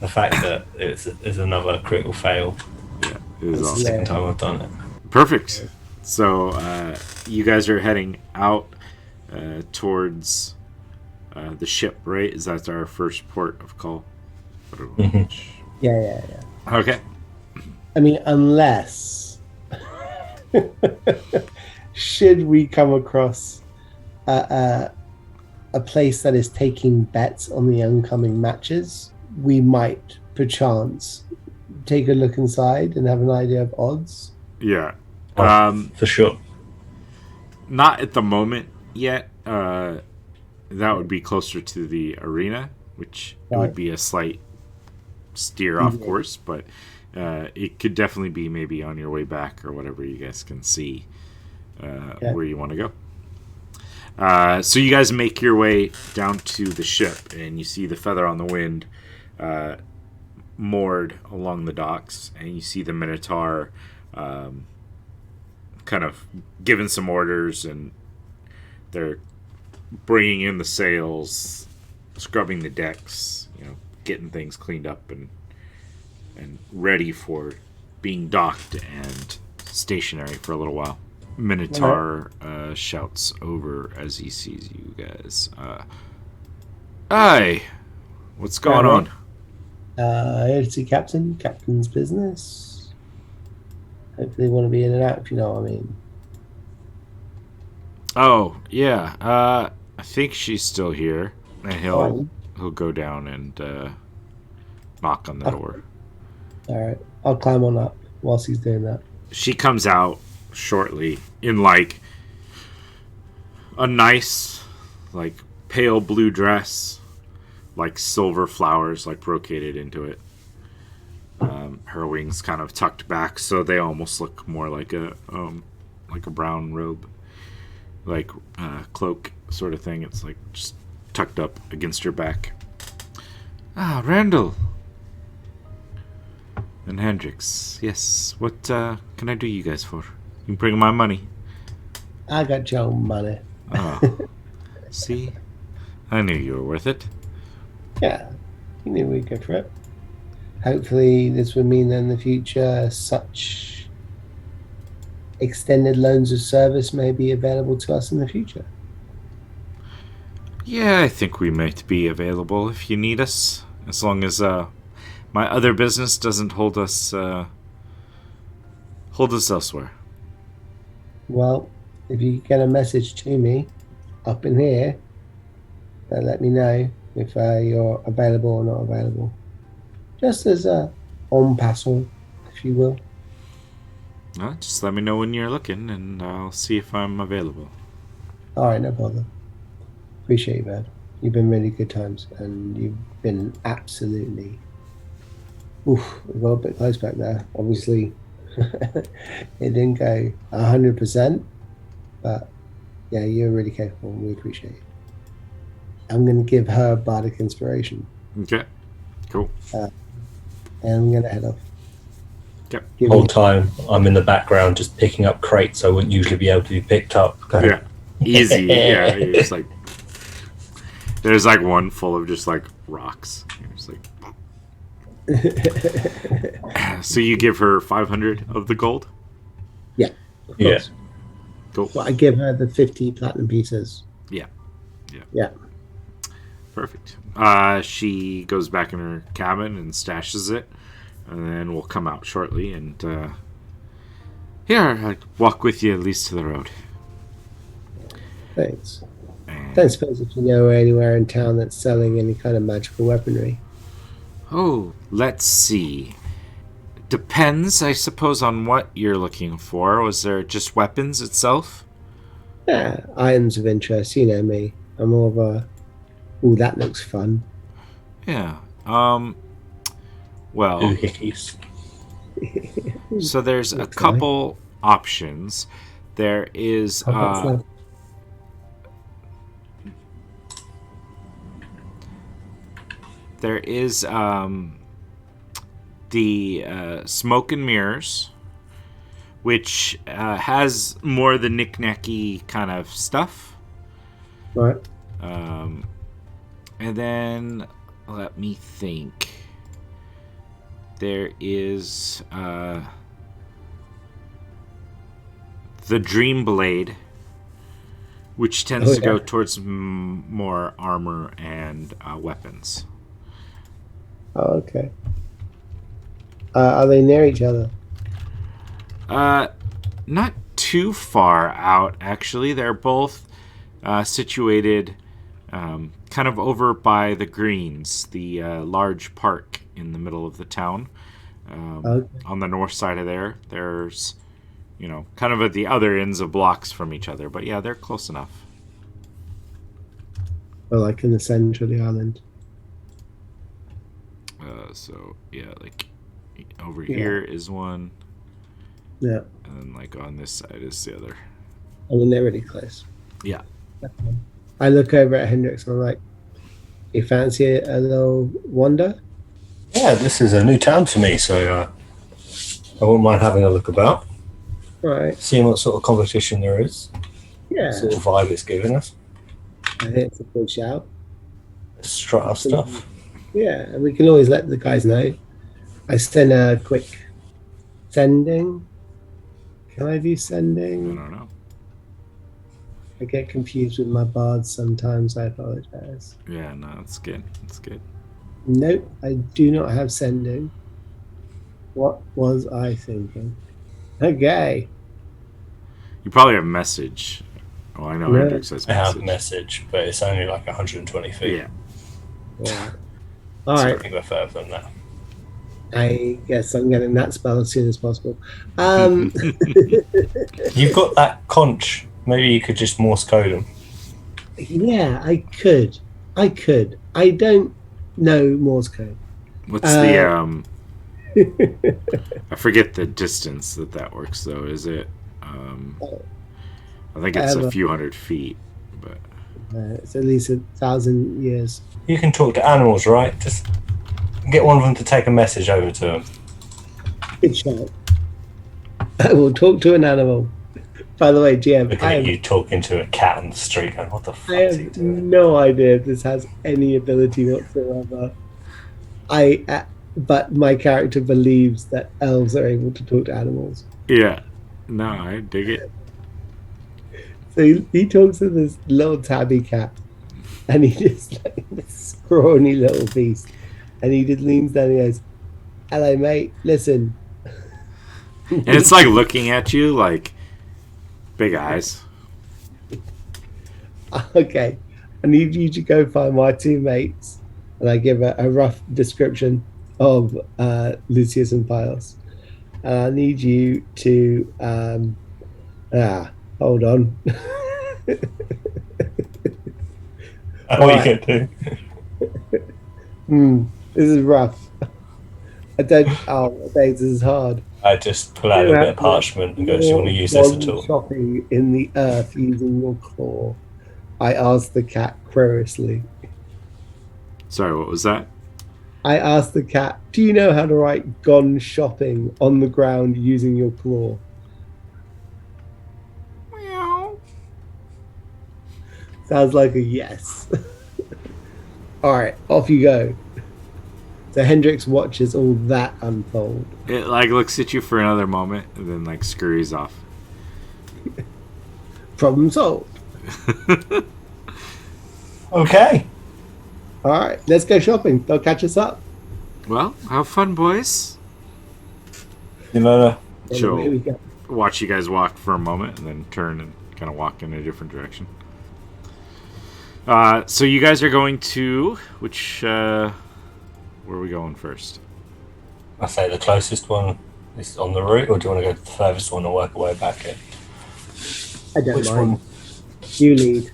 The fact that it's another critical fail. Yeah, it is It's the awesome. second time I've done it. Perfect. So you guys are heading out towards the ship, right? Is that our first port of call? Yeah. Okay. I mean, unless should we come across a place that is taking bets on the oncoming matches, we might perchance take a look inside and have an idea of odds. Yeah. For sure. Not at the moment yet. That would be closer to the arena, which it would be a slight steer off course, but it could definitely be maybe on your way back or whatever you guys can see where you want to go. So you guys make your way down to the ship, and you see the Feather on the Wind moored along the docks, and you see the Minotaur kind of giving some orders, and they're bringing in the sails, scrubbing the decks, getting things cleaned up and ready for being docked and stationary for a little while. Minotaur shouts over as he sees you guys. Hi, what's going on? Here to see Captain's business. Hopefully want to be in and out, if you know what I mean. Oh, yeah. I think she's still here. And he'll go down and knock on the door. Alright. I'll climb on up whilst he's doing that. She comes out shortly in like a nice pale blue dress, like silver flowers brocaded into it. Her wings kind of tucked back, so they almost look more like a brown robe, cloak sort of thing. It's just tucked up against her back. Ah, Randal and Hendrix. Yes. What can I do you guys for? You bring my money. I got your money. Oh, see, I knew you were worth it. Yeah, you knew we'd go for it. Hopefully this would mean that in the future such extended loans of service may be available to us in the future. Yeah, I think we might be available if you need us, as long as my other business doesn't hold us elsewhere. Well, if you get a message to me up in here, let me know if you're available or not available. Just as a en passant, if you will. Just let me know when you're looking, and I'll see if I'm available. All right, no bother. Appreciate you, man. You've been really good times, and you've been absolutely... Oof, we got a bit close back there. Obviously, it didn't go 100%, but yeah, you're really capable, and we appreciate it. I'm going to give her bardic inspiration. Okay, cool. And I'm going to head off. Okay. The whole time I'm in the background just picking up crates I wouldn't usually be able to be picked up. Yeah, easy. Yeah, you're just there's one full of just rocks. You're just so you give her 500 of the gold? Yeah. Yeah. Cool. Well, I give her the 50 platinum pieces. Yeah. Perfect. She goes back in her cabin and stashes it, and then we'll come out shortly and I'll walk with you at least to the road. Thanks. Don't suppose if you know anywhere in town that's selling any kind of magical weaponry. Oh, let's see. Depends, I suppose, on what you're looking for. Was there just weapons itself? Yeah, items of interest. You know me. I'm more of a... Ooh, that looks fun. Yeah. Well... Doohickeys. So there's a couple options. There is... There is the smoke and mirrors, which has more of the knick-knacky kind of stuff. Right. And then, let me think. There is the Dream Blade, which tends to go towards more armor and weapons. Oh, okay. Are they near each other? Not too far out, actually. They're both situated kind of over by the Greens, the large park in the middle of the town. On the north side of there, there's, kind of at the other ends of blocks from each other. But yeah, they're close enough. Or like in the center of the island? So, yeah, like over here is one. Yeah. And then like on this side is the other. I mean, they're really close. Yeah. I look over at Hendrix and I'm like, you fancy a little wander? Yeah, this is a new town for me, so I wouldn't mind having a look about. Right. Seeing what sort of competition there is. Yeah. What sort of vibe it's giving us. I think it's a good shout. Let's try our stuff. Yeah, and we can always let the guys know. I send a quick sending. Can I do sending? I don't know. I get confused with my bards sometimes. I apologize. Yeah, no, it's good. It's good. Nope, I do not have sending. What was I thinking? Okay. You probably have message. Oh, I know Hendrix has I message. have message, but it's only like 120 feet. Yeah. All So right. I can go further than that. I guess I'm getting that spell as soon as possible. You've got that conch. Maybe you could just Morse code them. Yeah, I could. I don't know Morse code. What's the I forget the distance that works though. Is it I think it's a few hundred feet, but it's at least 1,000 years. You can talk to animals, right? Just get one of them to take a message over to them. Good shot. I will talk to an animal. By the way, GM, Looking at you talking to a cat on the street going, what the fuck I is he have doing? no idea if this has any ability whatsoever. But my character believes that elves are able to talk to animals. yeah. No, I dig it. So he talks to this little tabby cat, and he just like this scrawny little beast, and he just leans down and goes, "Hello, mate. Listen." And it's like looking at you like big eyes. Okay, I need you to go find my two mates, and I give a rough description of Lucius and Pios. And I need you to hold on. What are you going to do? This is rough. I don't. Oh, this is hard. I just pull out a bit of parchment and go, do you want to use this at all? Chopping in the earth using your claw. I asked the cat querulously. Sorry, what was that? I asked the cat, do you know how to write "gone shopping" on the ground using your claw? Meow. Sounds like a yes. All right, off you go. So Hendrix watches all that unfold. It like looks at you for another moment and then like scurries off. Problem solved. Okay. All right, let's go shopping. They'll catch us up. Well, have fun, boys. You know, Sure. Here we go. Watch you guys walk for a moment and then turn and kind of walk in a different direction. So you guys are going to which? Where are we going first? I say the closest one is on the route, or do you want to go to the furthest one and work our way back in? I don't Which mind. one? You lead.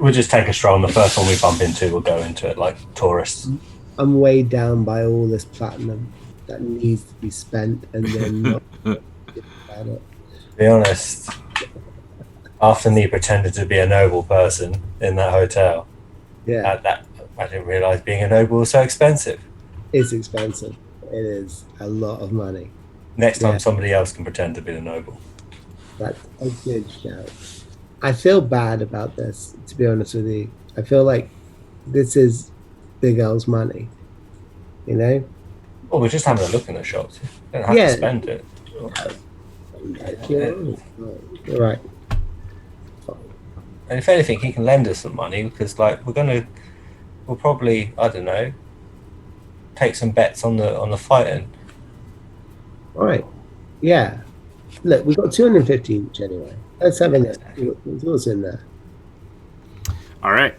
We'll just take a stroll, and the first one we bump into, we'll go into it like tourists. I'm weighed down by all this platinum that needs to be spent and then not about it. To be honest, after me pretended to be a noble person in that hotel, Yeah, I didn't realise being a noble was so expensive. it's expensive. It is a lot of money. Next time Yeah. somebody else can pretend to be the noble. That's a good shout. I feel bad about this, to be honest with you. I feel like this is Big L's money, you know? Well, we're just having a look in the shops. You don't have to Yeah. spend it. You're right. And if anything, he can lend us some money because, like, we'll probably, I don't know, take some bets on the fighting. All right. Yeah. Look, we've got 250 each anyway. Let's have a look. What's in there? All right.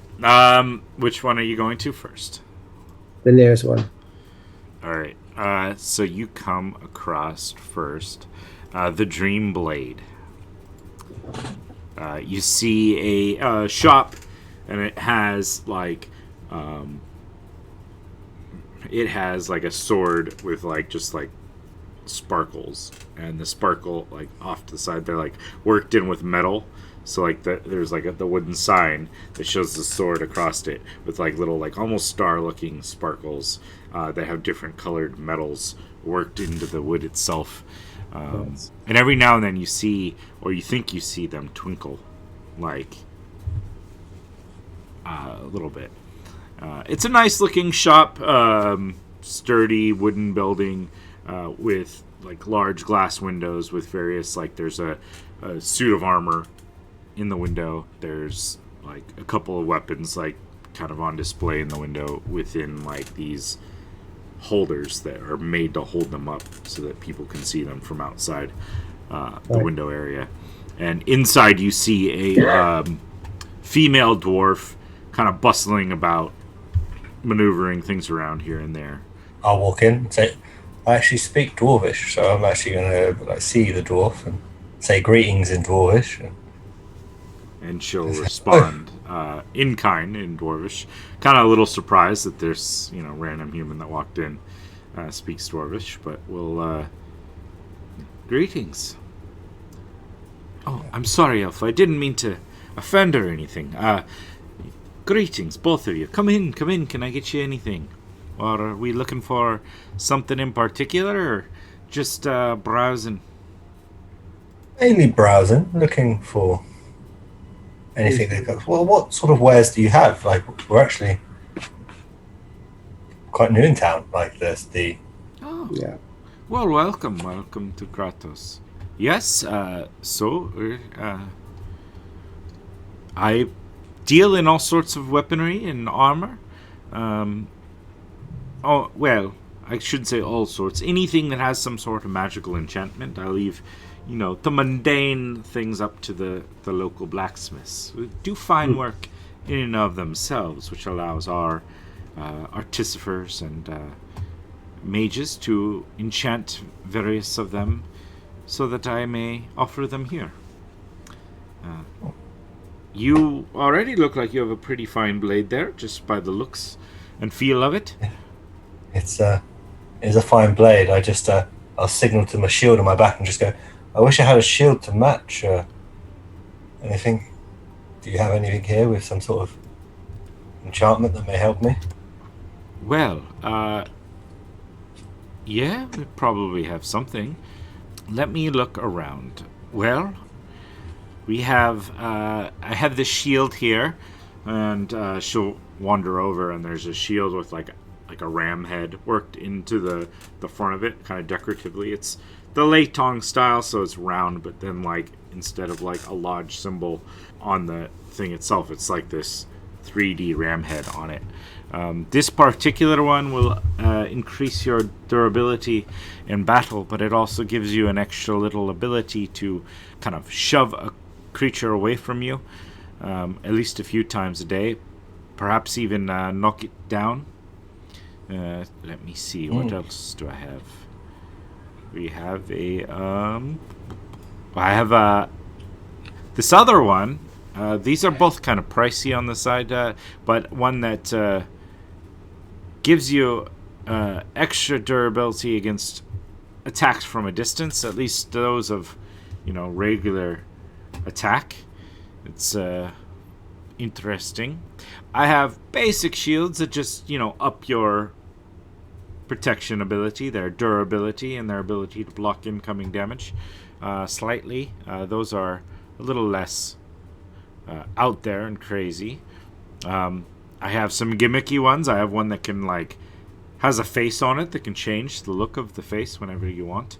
Which one are you going to first? The nearest one. All right. So you come across first the Dream Blade. You see a shop, and it has like a sword with like just like sparkles, and the sparkle like off to the side they're like worked in with metal. So like there's like the wooden sign that shows the sword across it with like little like almost star looking sparkles. They have different colored metals worked into the wood itself. And every now and then you see, or you think you see them twinkle, like a little bit. It's a nice looking shop, sturdy wooden building with like large glass windows with various, like there's a suit of armor in the window. There's like a couple of weapons like kind of on display in the window within like these holders that are made to hold them up so that people can see them from outside the window area. And inside you see a female dwarf kind of bustling about, maneuvering things around here and there. I'll walk in and say, I actually speak Dwarvish, so I'm actually going to like see the dwarf and say greetings in Dwarvish. And she'll respond in kind in Dwarvish. Kind of a little surprised that there's random human that walked in speaks Dwarvish, but we'll greetings. Oh, I'm sorry, Elf. I didn't mean to offend or anything. Greetings, both of you. Come in. Can I get you anything? Or are we looking for something in particular, or just browsing? Mainly browsing, looking for anything that goes. Well, what sort of wares do you have? Like, we're actually quite new in town. Like, there's the... Oh, Yeah. well, welcome to Gratos. Yes, I deal in all sorts of weaponry and armor. Oh, well, I shouldn't say all sorts. Anything that has some sort of magical enchantment, I leave, the mundane things up to the local blacksmiths, who do fine work in and of themselves, which allows our artificers and mages to enchant various of them so that I may offer them here. You already look like you have a pretty fine blade there, just by the looks and feel of it. It's a fine blade. I'll signal to my shield on my back and just go, I wish I had a shield to match. Anything? Do you have anything here with some sort of enchantment that may help me? Well, yeah, we probably have something. Let me look around. Well, we have, I have this shield here, and she'll wander over, and there's a shield with like a ram head worked into the front of it, kind of decoratively. It's the Leitong style, so it's round, but then like instead of like a lodge symbol on the thing itself, it's like this 3D ram head on it. This particular one will increase your durability in battle, but it also gives you an extra little ability to kind of shove a creature away from you at least a few times a day, perhaps even knock it down. Let me see, what else do I have? We have I have this other one. These are both kind of pricey on the side, but one that gives you extra durability against attacks from a distance, at least those of regular attack. It's interesting. I have basic shields that just up your protection ability, their durability, and their ability to block incoming damage slightly. Those are a little less out there and crazy. I have some gimmicky ones. I have one that can has a face on it that can change the look of the face whenever you want.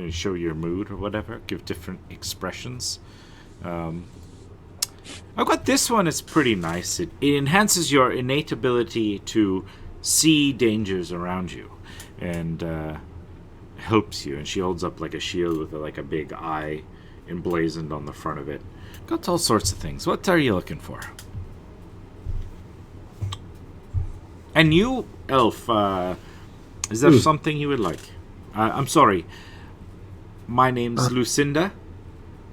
Show your mood or whatever, give different expressions. I've got this one. It's pretty nice. It enhances your innate ability to see dangers around you, and helps you. And she holds up a shield with a big eye emblazoned on the front of it. Got all sorts of things. What are you looking for? And you, elf, is there something you would like? I'm sorry. My name's Lucinda.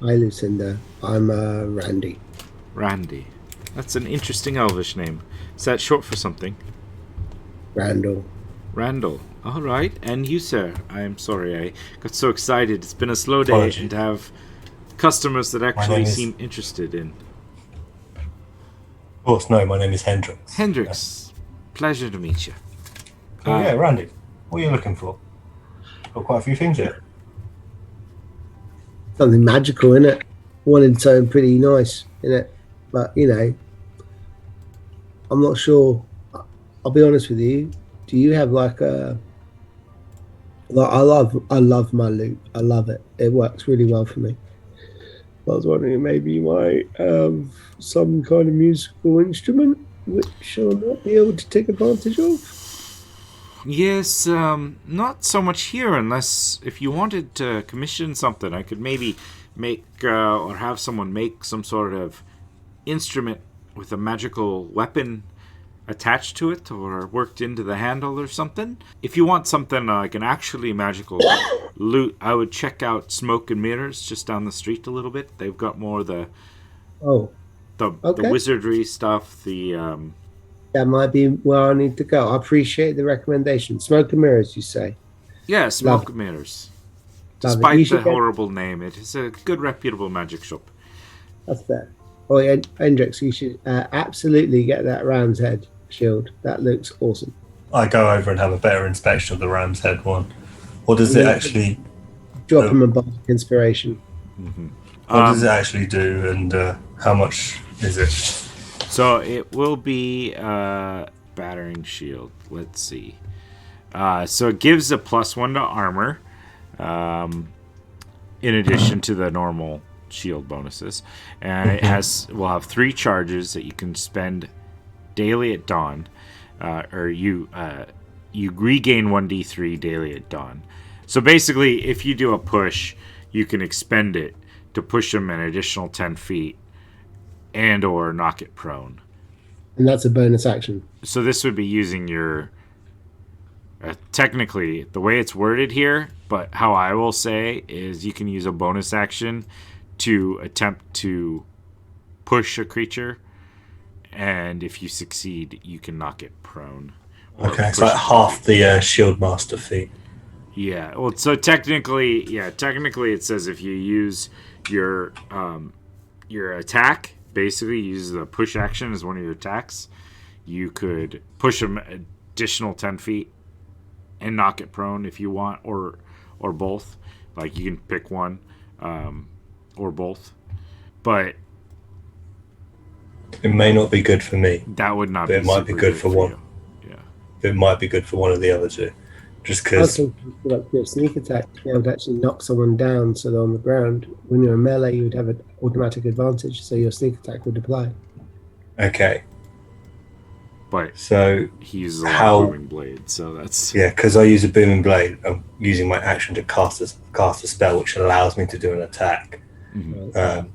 Hi, Lucinda. I'm Randy. Randy. That's an interesting elvish name. Is that short for something? Randal. Randal. All right. And you, sir? I'm sorry. I got so excited. It's been a slow day, and to have customers that actually seem interested in. Of course, no. My name is Hendrix. Hendrix. Pleasure to meet you. Oh, yeah, Randy. What are you looking for? Got quite a few things here. Something magical in it. Wanted something pretty nice in it, but I'm not sure. I'll be honest with you. Do you have I love my loop. I love it. It works really well for me. I was wondering maybe you might have some kind of musical instrument which I might be able to take advantage of. Yes, not so much here, unless if you wanted to commission something, I could maybe make or have someone make some sort of instrument with a magical weapon attached to it or worked into the handle or something. If you want something like an actually magical loot, I would check out Smoke and Mirrors just down the street a little bit. They've got more the wizardry stuff, that might be where I need to go. I appreciate the recommendation. Smoke and Mirrors, you say? Yeah, Smoke and Mirrors. Despite the horrible name, it is a good, reputable magic shop. That's fair. Oh, yeah, Hendrix, you should absolutely get that ram's head shield. That looks awesome. I go over and have a better inspection of the ram's head one. What does it actually... Drop him a bar of inspiration. Mm-hmm. What does it actually do, and how much is it? So it will be battering shield. Let's see. So it gives a +1 to armor, in addition to the normal shield bonuses, and it will have 3 charges that you can spend daily at dawn, or you regain 1d3 daily at dawn. So basically, if you do a push, you can expend it to push them an additional 10 feet. And or knock it prone. And that's a bonus action. So this would be using your... technically, the way it's worded here, but how I will say is you can use a bonus action to attempt to push a creature. And if you succeed, you can knock it prone. Okay, it's like half the Shield Master feat. Yeah, well, so technically it says if you use your attack... Basically, use the push action as one of your attacks. You could push them additional 10 feet and knock it prone if you want, or both. You can pick one, or both. But it may not be good for me. That would not. But it might be good for one. Yeah. It might be good for one of the other two. Just because. Your sneak attack to be able to actually knock someone down so they're on the ground. When you're a melee, you would have an automatic advantage, so your sneak attack would apply. Okay. But so he uses a lot of booming blade, so that's because I use a booming blade. I'm using my action to cast a spell, which allows me to do an attack. Mm-hmm.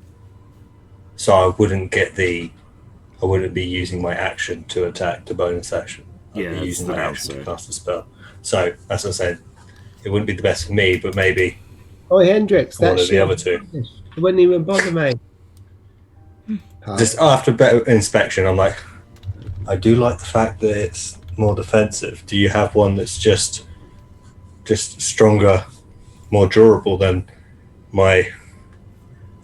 So I wouldn't be using my action to attack the bonus action. I'd be using my action to cast a spell. So, as I said, it wouldn't be the best for me, but maybe. Oh, Hendrix, one of the other two. It wouldn't even bother me. Just after better inspection, I'm like, I do like the fact that it's more defensive. Do you have one that's just stronger, more durable than my?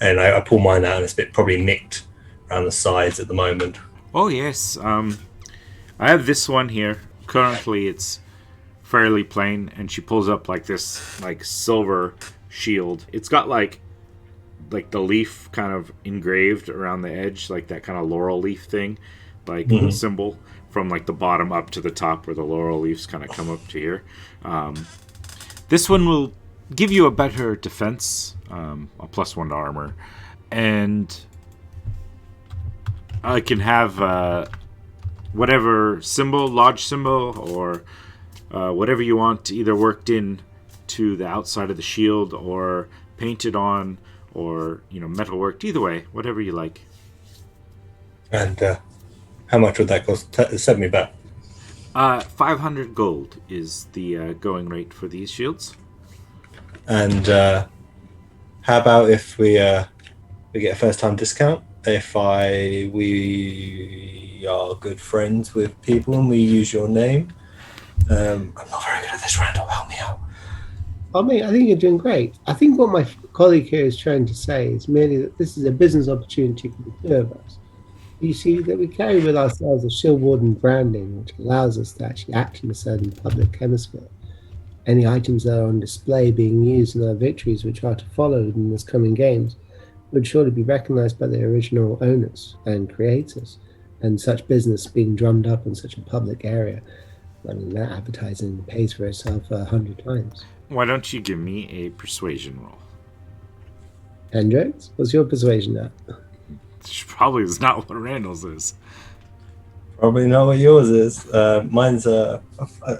And I pull mine out, and it's probably nicked around the sides at the moment. Oh yes, I have this one here. Currently, it's fairly plain, and she pulls up like this like silver shield. It's got like the leaf kind of engraved around the edge, like that kind of laurel leaf thing, like symbol from like the bottom up to the top where the laurel leaves kind of come up to here. This one will give you a better defense, a +1 to armor, and I can have whatever symbol, lodge symbol, or whatever you want, either worked in to the outside of the shield or painted on, or metal worked. Either way, whatever you like. And how much would that cost? Send me back. 500 gold is the going rate for these shields. And how about if we get a first-time discount if we are good friends with people and we use your name? I'm not very good at this, Randal. Help me out. I mean, I think you're doing great. I think what my colleague here is trying to say is merely that this is a business opportunity for the two of us. You see that we carry with ourselves a shield warden branding, which allows us to actually act in a certain public hemisphere. Any items that are on display being used in our victories, which are to follow in this coming games, would surely be recognized by the original owners and creators. And such business being drummed up in such a public area, I mean, that advertising pays for itself 100 times. Why don't you give me a persuasion roll? Hendrix, what's your persuasion at? Probably is not what Randall's is. Probably not what yours is. Mine's a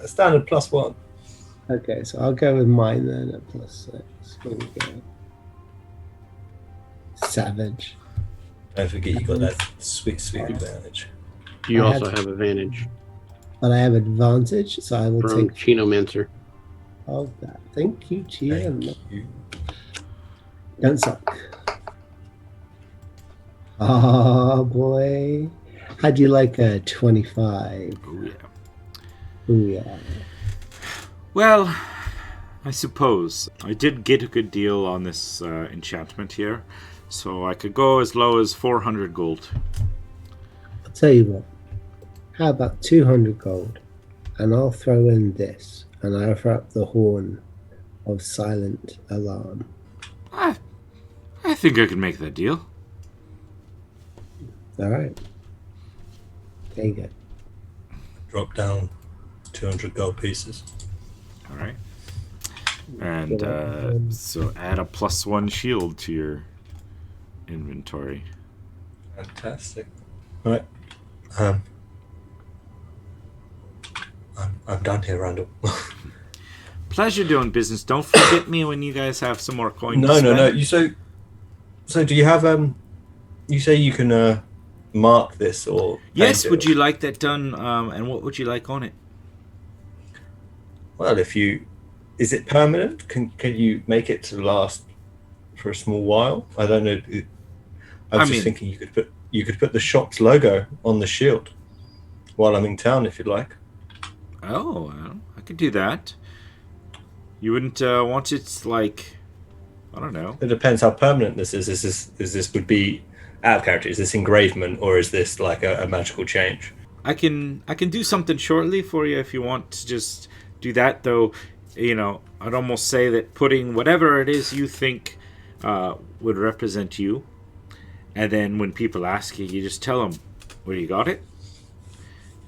standard +1. Okay, so I'll go with mine then at +6. Here we go. Savage. Don't forget you got that sweet advantage. You also have advantage But I have advantage, so I will from take Chinomancer. all of that. Thank you, Chia. Thank you. Don't suck. Oh boy. How'd you like a 25? Oh yeah. Ooh, yeah. Well, I suppose I did get a good deal on this enchantment here, so I could go as low as 400 gold. I'll tell you what. How about 200 gold? And I'll throw in this, and I offer up the horn of silent alarm. I think I can make that deal. All right. There you go. Drop down 200 gold pieces. All right. And so add a +1 shield to your inventory. Fantastic. All right. I'm done here, Randal. Pleasure doing business. Don't forget me when you guys have some more coins. No. So do you have you say you can mark this or yes? paint it? Would you like that done? And what would you like on it? Well, is it permanent? Can you make it to last for a small while? I don't know. I was just thinking you could put the shop's logo on the shield while I'm in town if you'd like. Oh, well, I could do that. You wouldn't want it like, I don't know. It depends how permanent this is. Is this would be out of character? Is this engravement or is this like a magical change? I can do something shortly for you if you want to just do that. Though, I'd almost say that putting whatever it is you think would represent you, and then when people ask you, you just tell them where you got it.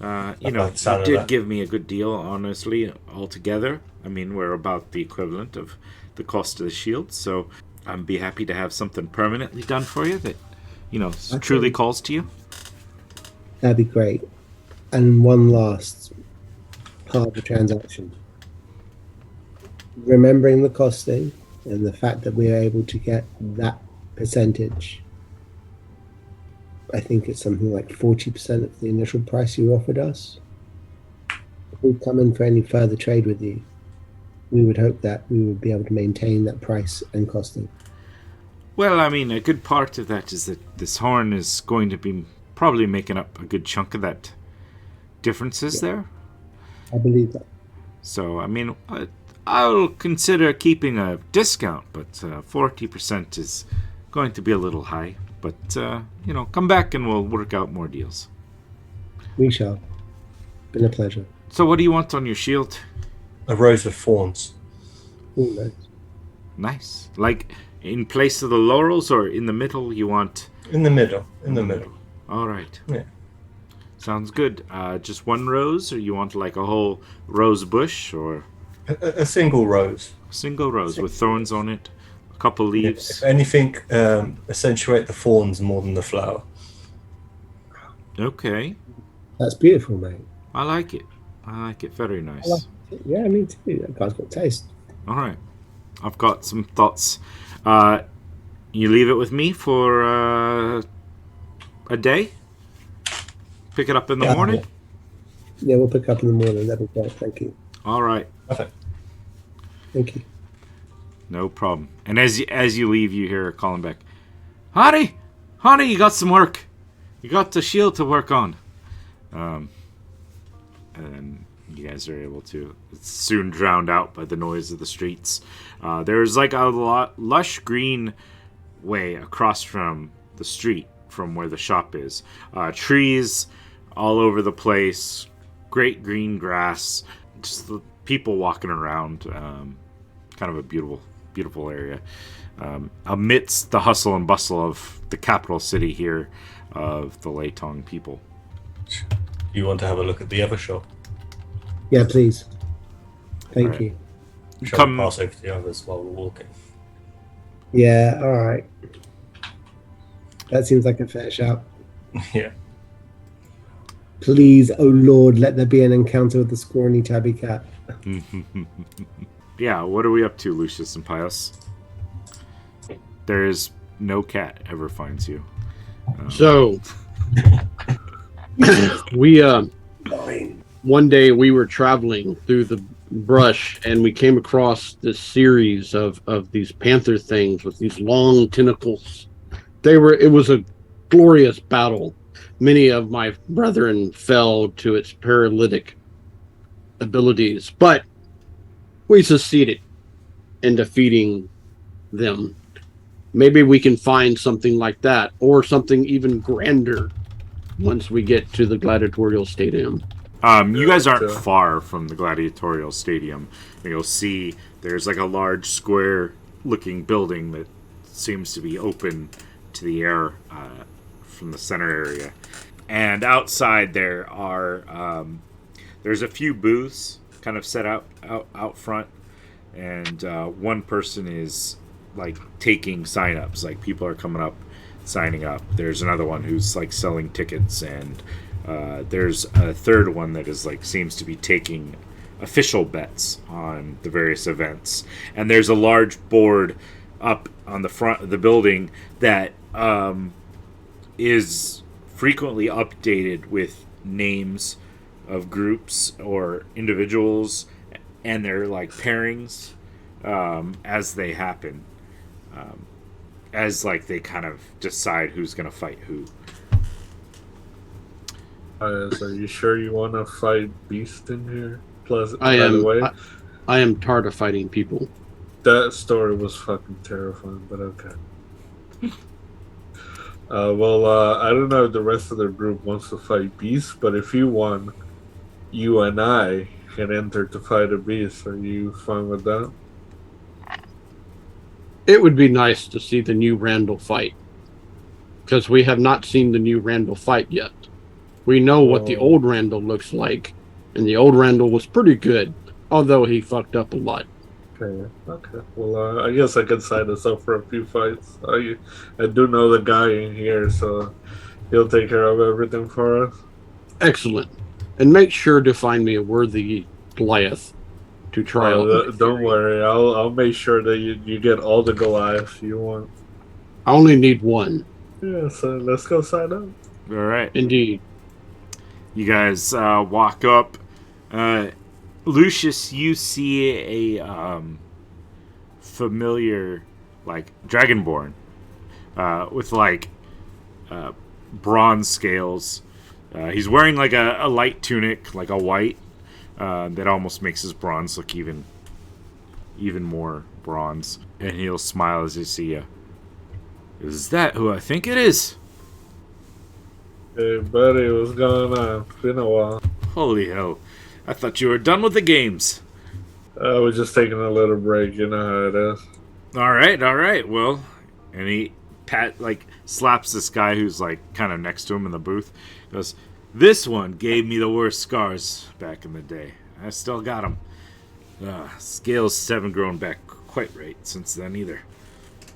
You did give me a good deal, honestly, altogether. I mean, we're about the equivalent of the cost of the shield, so I'd be happy to have something permanently done for you that, truly calls to you. That'd be great. And one last part of the transaction. Remembering the costing and the fact that we are able to get that percentage, I think it's something like 40% of the initial price you offered us. If we come in for any further trade with you, we would hope that we would be able to maintain that price and costing. Well, I mean, a good part of that is that this horn is going to be probably making up a good chunk of that differences there. I believe that. So, I mean, I'll consider keeping a discount, but 40% is going to be a little high. But, come back and we'll work out more deals. We shall. Been a pleasure. So what do you want on your shield? a rose of thorns. Ooh, nice. Nice. Like in place of the laurels, or in the middle? You want In the middle. In the middle. All right. Yeah. Sounds good. Just one rose, or you want like a whole rose bush, or A single rose. a single rose with thorns on it, a couple leaves? If anything, accentuate the thorns more than the flower. Okay. That's beautiful, mate. I like it. I like it. Very nice. I like it. Yeah, me too. That guy's got taste. All right. I've got some thoughts. You leave it with me for a day? Pick it up in the morning? Yeah, we'll pick up in the morning. That'll be great. Thank you. All right. Perfect. Thank you. No problem. And as you leave, you hear her calling back, Honey, you got some work. You got the shield to work on. And then you guys are able to. It's soon drowned out by the noise of the streets. There's like a lush green way across from the street from where the shop is. Trees all over the place. Great green grass. Just the people walking around. Kind of a beautiful area. Amidst the hustle and bustle of the capital city here of the Leitong people. You want to have a look at the other shop? Yeah, please. Thank Right. you. Shall we pass over to the others while we're walking? Yeah, all right. That seems like a fair shout. Yeah. Please, oh Lord, let there be an encounter with the scrawny tabby cat. Yeah, what are we up to, Lucius and Pius? There is no cat ever finds you. So we one day we were traveling through the brush and we came across this series of these panther things with these long tentacles. It was a glorious battle. Many of my brethren fell to its paralytic abilities, but we succeeded in defeating them. Maybe we can find something like that, or something even grander once we get to the gladiatorial stadium. You guys aren't far from the gladiatorial stadium. You'll see there's like a large square-looking building that seems to be open to the air from the center area. And outside there are there's a few booths kind of set out front, and one person is like taking sign-ups. Like people are coming up, signing up. There's another one who's like selling tickets, and there's a third one that is like seems to be taking official bets on the various events. And there's a large board up on the front of the building that is frequently updated with names of groups or individuals and their like pairings as they happen, as like they kind of decide who's gonna fight who. So are you sure you want to fight Beast in here? Plus, I by the way, am tired of fighting people. that story was fucking terrifying, but okay. I don't know if the rest of the group wants to fight Beast, but if you want, you and I can enter to fight a Beast. Are you fine with that? It would be nice to see the new Randal fight, because we have not seen the new Randal fight yet. We know what the old Randal looks like, and the old Randal was pretty good, although he fucked up a lot. Okay. Well, I guess I can sign us up for a few fights. I do know the guy in here, so he'll take care of everything for us. Excellent. And make sure to find me a worthy Goliath to try out. Don't worry, I'll make sure that you get all the Goliaths you want. I only need one. Yeah, so let's go sign up. All right. Indeed. You guys walk up. Lucius, you see a familiar, like, dragonborn with, like, bronze scales. He's wearing, like, a light tunic, like a white, that almost makes his bronze look even more bronze. And he'll smile as he see you. Is that who I think it is? Hey, buddy, what's going on? It's been a while. Holy hell. I thought you were done with the games. I was just taking a little break. You know how it is. All right. Well, and he slaps this guy who's like kind of next to him in the booth. Goes, "This one gave me the worst scars back in the day. I still got them. Scales haven't grown back quite right since then either."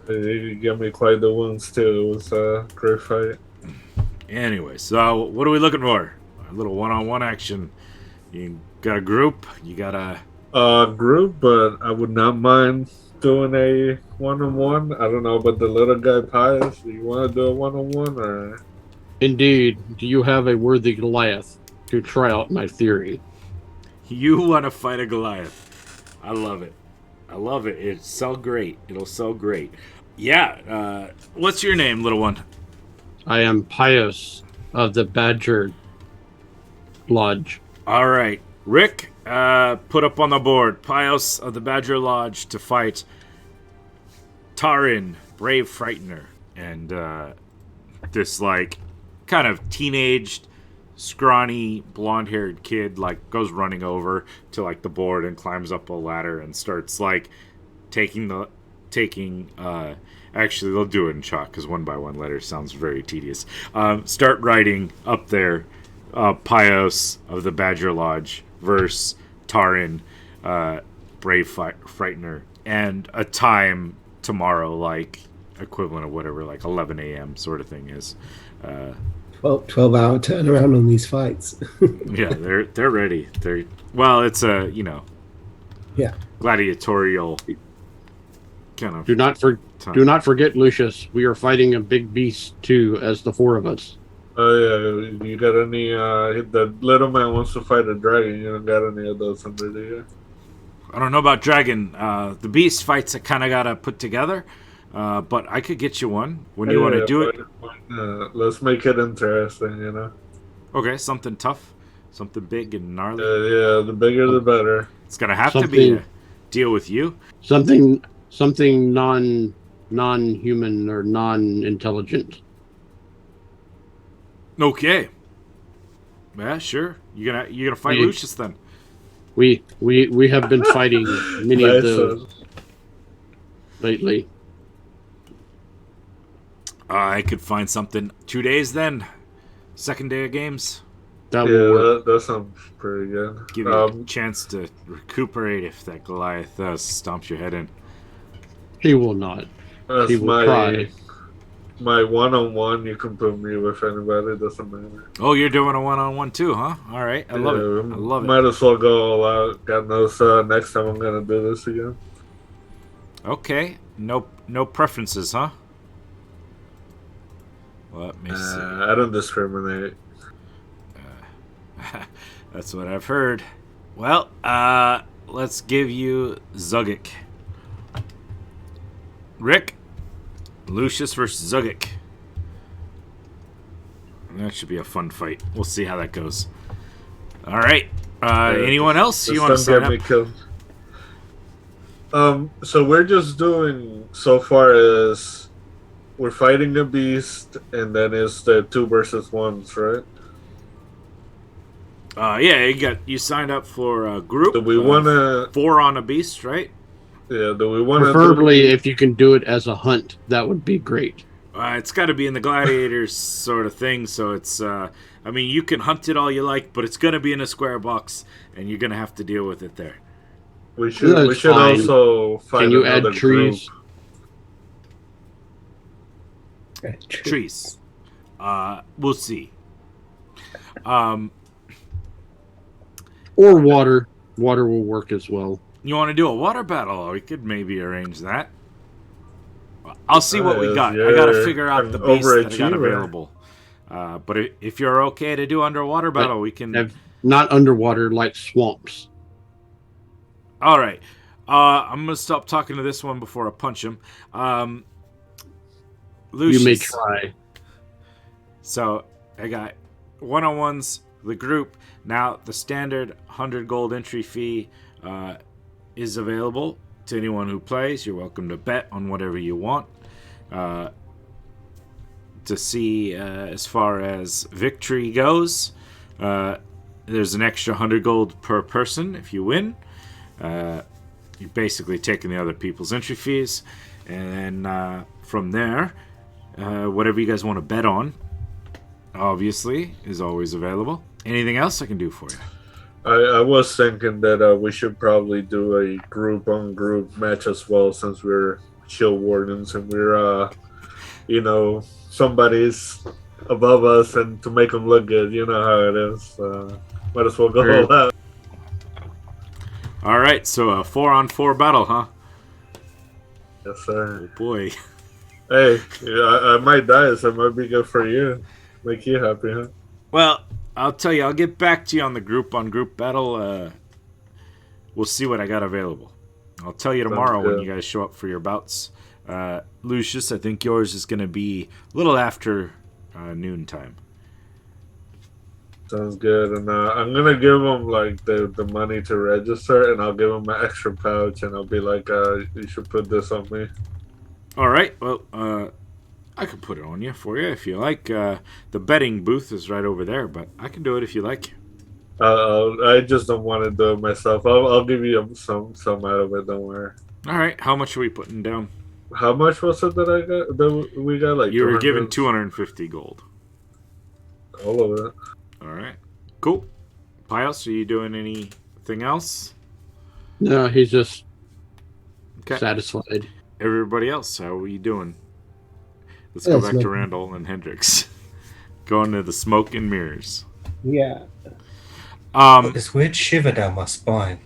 You gave me quite the wounds too. It was a great fight. Anyway, so what are we looking for? A little one-on-one action. You got a group? You got a group, but I would not mind doing a one-on-one. I don't know about the little guy Pius. Do you want to do a one-on-one or? Indeed. Do you have a worthy Goliath to try out my theory? You want to fight a Goliath? I love it. It'll sell great. Yeah. What's your name, little one? I am Pius of the Badger Lodge. All right. Rick, put up on the board. Pius of the Badger Lodge to fight Tarin, Brave Frightener. And this, like, kind of teenaged, scrawny, blonde-haired kid, like, goes running over to, like, the board and climbs up a ladder and starts, like, actually, they'll do it in chalk, because one-by-one letter sounds very tedious. Start writing up there, Pios of the Badger Lodge versus Tarin, Brave Frightener, and a time tomorrow, like, equivalent of whatever, like 11 a.m. sort of thing is. 12-hour turnaround on these fights. Yeah, they're ready. It's a, yeah, gladiatorial kind of. Do not forget, Lucius. We are fighting a big beast too, as the four of us. Oh yeah, you got any? The little man wants to fight a dragon. You don't got any of those under there? I don't know about dragon. The beast fights I kind of gotta put together, but I could get you one when you want to do it. Let's make it interesting, Okay, something tough, something big and gnarly. Yeah, the bigger the better. It's gonna have to be a deal with you. Something non-human or non-intelligent. Okay. Yeah, sure. You're gonna fight Lucius then. We have been fighting many of those lately. I could find something 2 days then. Second day of games. That will work. That sounds pretty good. Give you a chance to recuperate if that Goliath stomps your head in. He will not. He will try. My one-on-one, you can put me with anybody, doesn't matter. Oh, you're doing a one-on-one too, huh? All right, I love it. Might as well go all out. God knows next time I'm gonna do this again. Okay, no preferences, huh? Let me see. I don't discriminate. That's what I've heard. Well, let's give you Zugik. Rick, Lucius versus Zugik. That should be a fun fight. We'll see how that goes. All right. Anyone else you want to sign up? So we're just doing so far as we're fighting a beast, and then it's the 2 versus 1s, right? Yeah, you signed up for a group. Do we want to 4 on a beast, right? Yeah. Do we want to? Preferably, if you can do it as a hunt, that would be great. It's got to be in the gladiators sort of thing. So it's, you can hunt it all you like, but it's going to be in a square box, and you're going to have to deal with it there. We should also find Can you another add trees? Group. Trees. We'll see. Or water. Water will work as well. You want to do a water battle? We could maybe arrange that. I'll see what we got. I got to figure out the beast that I got available. But if you're okay to do underwater battle, we can. Not underwater, like swamps. All right. I'm going to stop talking to this one before I punch him. Lucius. You may try. So I got one-on-ones, the group. Now the standard 100 gold entry fee is available to anyone who plays. You're welcome to bet on whatever you want. To see as far as victory goes, there's an extra 100 gold per person if you win. You've basically taken the other people's entry fees, and then from there, whatever you guys want to bet on, obviously, is always available. Anything else I can do for you? I was thinking that we should probably do a group-on-group match as well, since we're shield wardens and we're, somebody's above us, and to make them look good, you know how it is. Might as well go all out. All right, so a 4-on-4 battle, huh? Yes, sir. Oh boy. Hey, I might die, so it might be good for you. Make you happy, huh? Well, I'll tell you, I'll get back to you on the group-on-group battle. We'll see what I got available. I'll tell you tomorrow when you guys show up for your bouts. Lucius, I think yours is going to be a little after noontime. Sounds good. And I'm going to give them, like, the money to register, and I'll give them an extra pouch, and I'll be like, you should put this on me. All right. Well, I can put it on you for you if you like. The betting booth is right over there, but I can do it if you like. I just don't want to do it myself. I'll give you some out of it. Don't worry. All right. How much are we putting down? How much was it that I got? That we got like you were given 250 gold. All of it. All right. Cool. Pios, are you doing anything else? No, he's just satisfied. Everybody else, how are you doing? Let's go back to Randal and Hendrix. Going to the smoke and mirrors. Yeah. This weird shiver down my spine.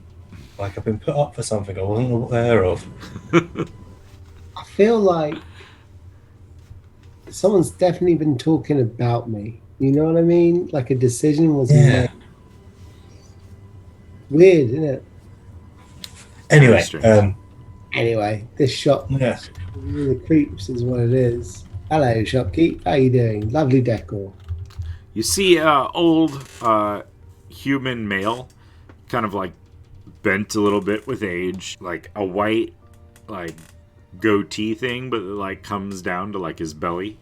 Like I've been put up for something I wasn't aware of. I feel like someone's definitely been talking about me. You know what I mean? Like a decision was made. Weird, isn't it? Anyway, this shop really creeps is what it is. Hello, shopkeep. How you doing? Lovely decor. You see old human male, kind of like bent a little bit with age, like a white like goatee thing, but it like comes down to like his belly,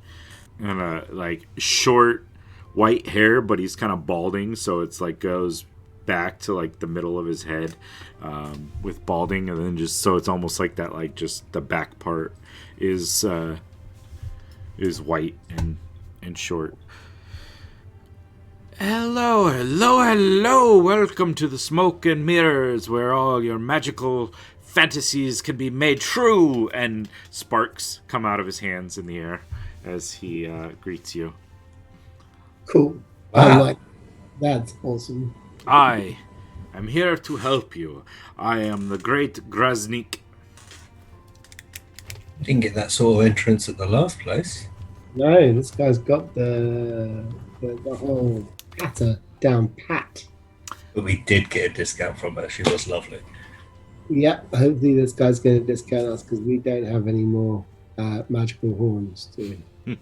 and a like short white hair, but he's kind of balding, so it's like goes back to like the middle of his head with balding, and then just so it's almost like that, like just the back part is white and short. Hello. Welcome to the Smoke and Mirrors, where all your magical fantasies can be made true. And sparks come out of his hands in the air as he greets you. Cool. I'm like, that's awesome. I am here to help you. I am the great Grasnik. Didn't get that sort of entrance at the last place. No, this guy's got the whole patter down pat. But we did get a discount from her. She was lovely. Yep, hopefully this guy's going to discount us because we don't have any more magical horns, do we?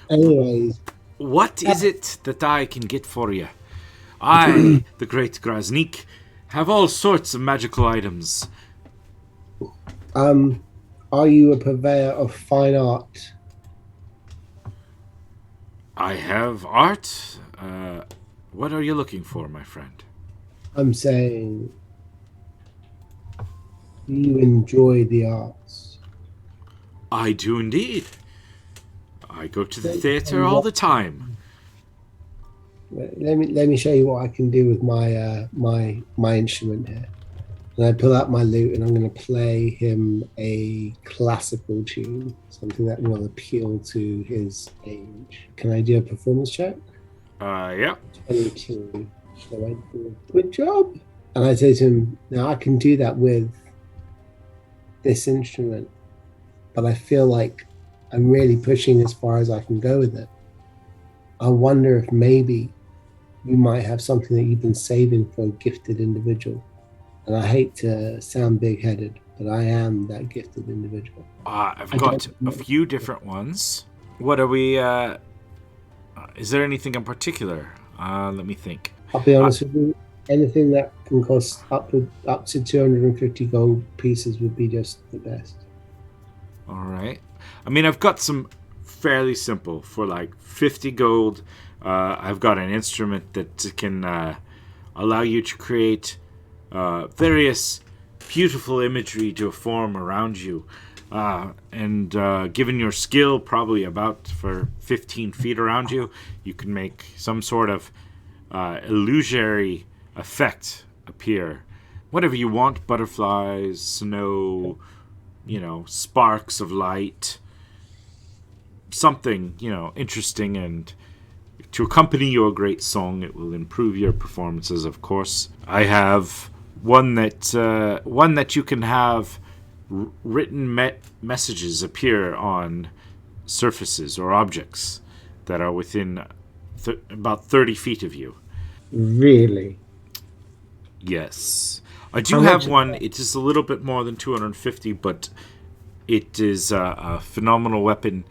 Anyways. What is it that I can get for you? I, the great Grasnik, have all sorts of magical items. Are you a purveyor of fine art? I have art. What are you looking for, my friend? I'm saying, do you enjoy the arts? I do indeed. I go to the theater all the time. Let me show you what I can do with my my instrument here. And I pull out my lute and I'm going to play him a classical tune, something that will appeal to his age. Can I do a performance check? Yeah. 22. So I do a good job. And I say to him, now I can do that with this instrument, but I feel like I'm really pushing as far as I can go with it. I wonder if maybe you might have something that you've been saving for a gifted individual. And I hate to sound big-headed, but I am that gifted individual. I've got a few different ones. What are we... is there anything in particular? Let me think. I'll be honest with you. Anything that can cost up to 250 gold pieces would be just the best. All right. I mean, I've got some fairly simple for like 50 gold. I've got an instrument that can allow you to create various beautiful imagery to form around you. And given your skill, probably about for 15 feet around you, you can make some sort of illusory effect appear. Whatever you want, butterflies, snow, sparks of light, something, interesting, and to accompany your great song. It will improve your performances, of course. I have one that you can have written messages appear on surfaces or objects that are within about 30 feet of you. Really? Yes. I do have one. It is a little bit more than 250, but it is a phenomenal weapon.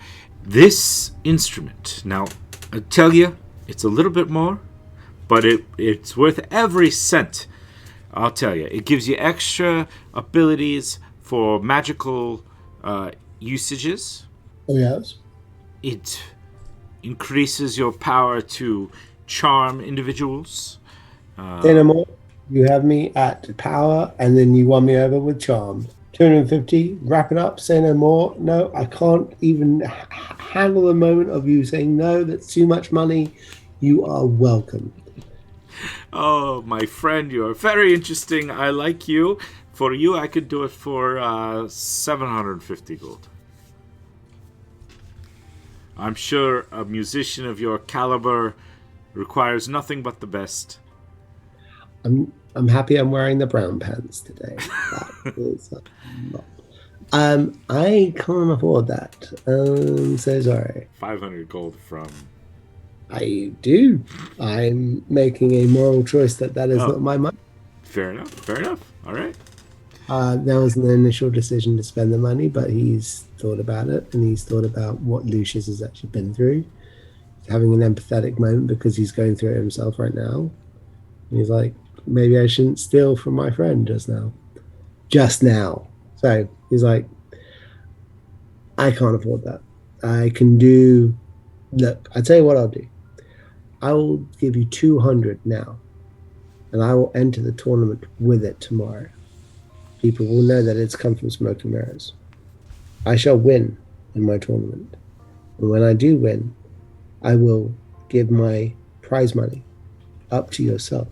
This instrument, now, I tell you, it's a little bit more, but it's worth every cent. I'll tell you. It gives you extra abilities for magical usages. Oh, yes. It increases your power to charm individuals. Say no more. You have me at power, and then you won me over with charm. 250, wrap it up, say no more. No, I can't even handle the moment of you saying no, that's too much money. You are welcome. Oh, my friend, you are very interesting. I like you. For you, I could do it for 750 gold. I'm sure a musician of your caliber requires nothing but the best. I'm happy I'm wearing the brown pants today. That is I can't afford that. So sorry. 500 gold from... I do. I'm making a moral choice that is not my money. Fair enough. All right. There was an initial decision to spend the money, but he's thought about it, and he's thought about what Lucius has actually been through. He's having an empathetic moment because he's going through it himself right now. And he's like, maybe I shouldn't steal from my friend just now. So he's like, I can't afford that. I can do... Look, I'll tell you what I'll do. I will give you 200 now, and I will enter the tournament with it tomorrow. People will know that it's come from Smoke and Mirrors. I shall win in my tournament. And when I do win, I will give my prize money up to yourself.